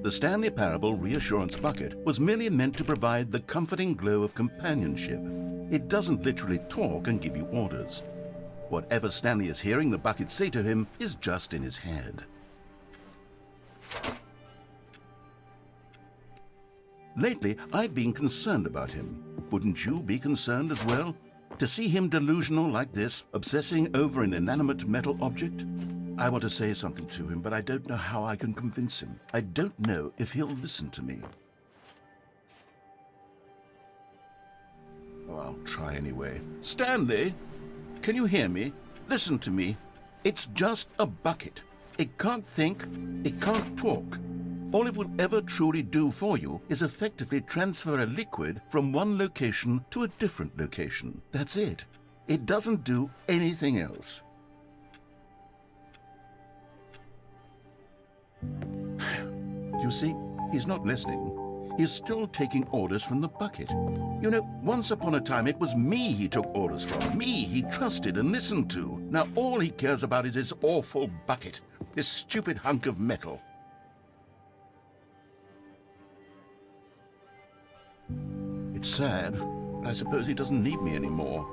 [SPEAKER 2] The Stanley Parable Reassurance Bucket was merely meant to provide the comforting glow of companionship. It doesn't literally talk and give you orders. Whatever Stanley is hearing the bucket say to him is just in his head. Lately, I've been concerned about him. Wouldn't you be concerned as well? To see him delusional like this, obsessing over an inanimate metal object? I want to say something to him, but I don't know how I can convince him. I don't know if he'll listen to me. Oh, I'll try anyway. Stanley, can you hear me? Listen to me. It's just a bucket. It can't think, it can't talk. All it will ever truly do for you is effectively transfer a liquid from one location to a different location. That's it. It doesn't do anything else. You see, he's not listening. He's still taking orders from the bucket. You know, once upon a time it was me he took orders from. Me he trusted and listened to. Now all he cares about is his awful bucket. This stupid hunk of metal. It's sad, But I suppose he doesn't need me anymore.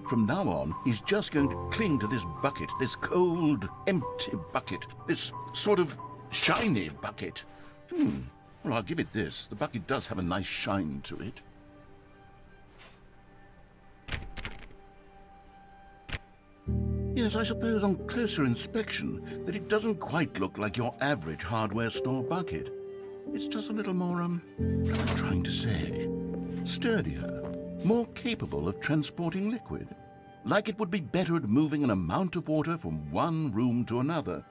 [SPEAKER 2] From now on, he's just going to cling to this bucket, this cold, empty bucket, this sort of shiny bucket. Well, I'll give it this. The bucket does have a nice shine to it. Yes, I suppose on closer inspection that it doesn't quite look like your average hardware store bucket. It's just a little more, what am I trying to say? Sturdier, more capable of transporting liquid. Like it would be better at moving an amount of water from one room to another.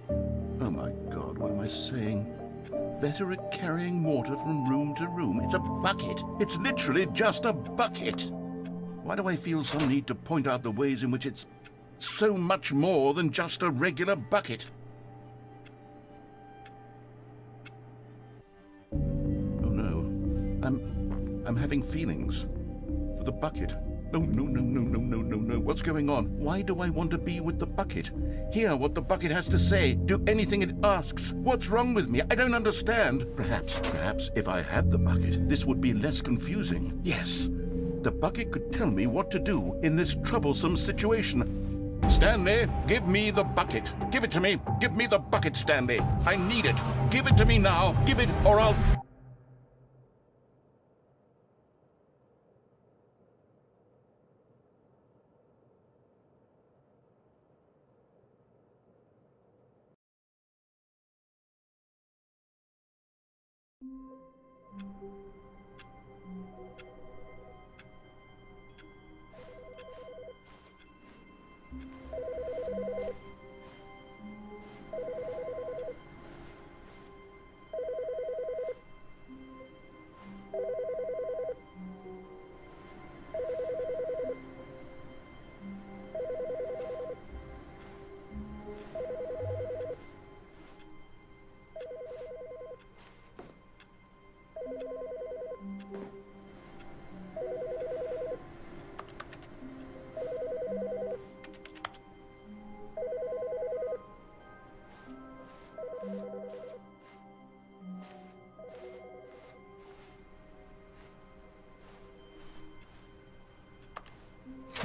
[SPEAKER 2] Oh my God, what am I saying? Better at carrying water from room to room. It's a bucket. It's literally just a bucket. Why do I feel some need to point out the ways in which it's so much more than just a regular bucket? Oh no, I'm having feelings for the bucket. No, no. What's going on? Why do I want to be with the bucket? Hear what the bucket has to say. Do anything it asks. What's wrong with me? I don't understand. Perhaps if I had the bucket, this would be less confusing. Yes, the bucket could tell me what to do in this troublesome situation. Stanley, give me the bucket. Give it to me. Give me the bucket, Stanley. I need it. Give it to me now. Give it or I'll...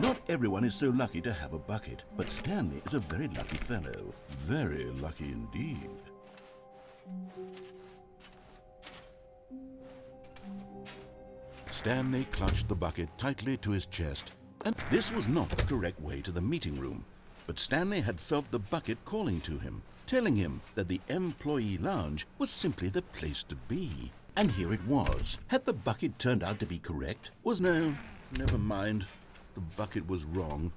[SPEAKER 2] Not everyone is so lucky to have a bucket, but Stanley is a very lucky fellow. Very lucky indeed. Stanley clutched the bucket tightly to his chest, and this was not the correct way to the meeting room. But Stanley had felt the bucket calling to him, telling him that the employee lounge was simply the place to be. And here it was. Had the bucket turned out to be correct? No, never mind. The bucket was wrong.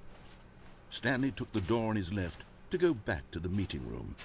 [SPEAKER 2] Stanley took the door on his left to go back to the meeting room.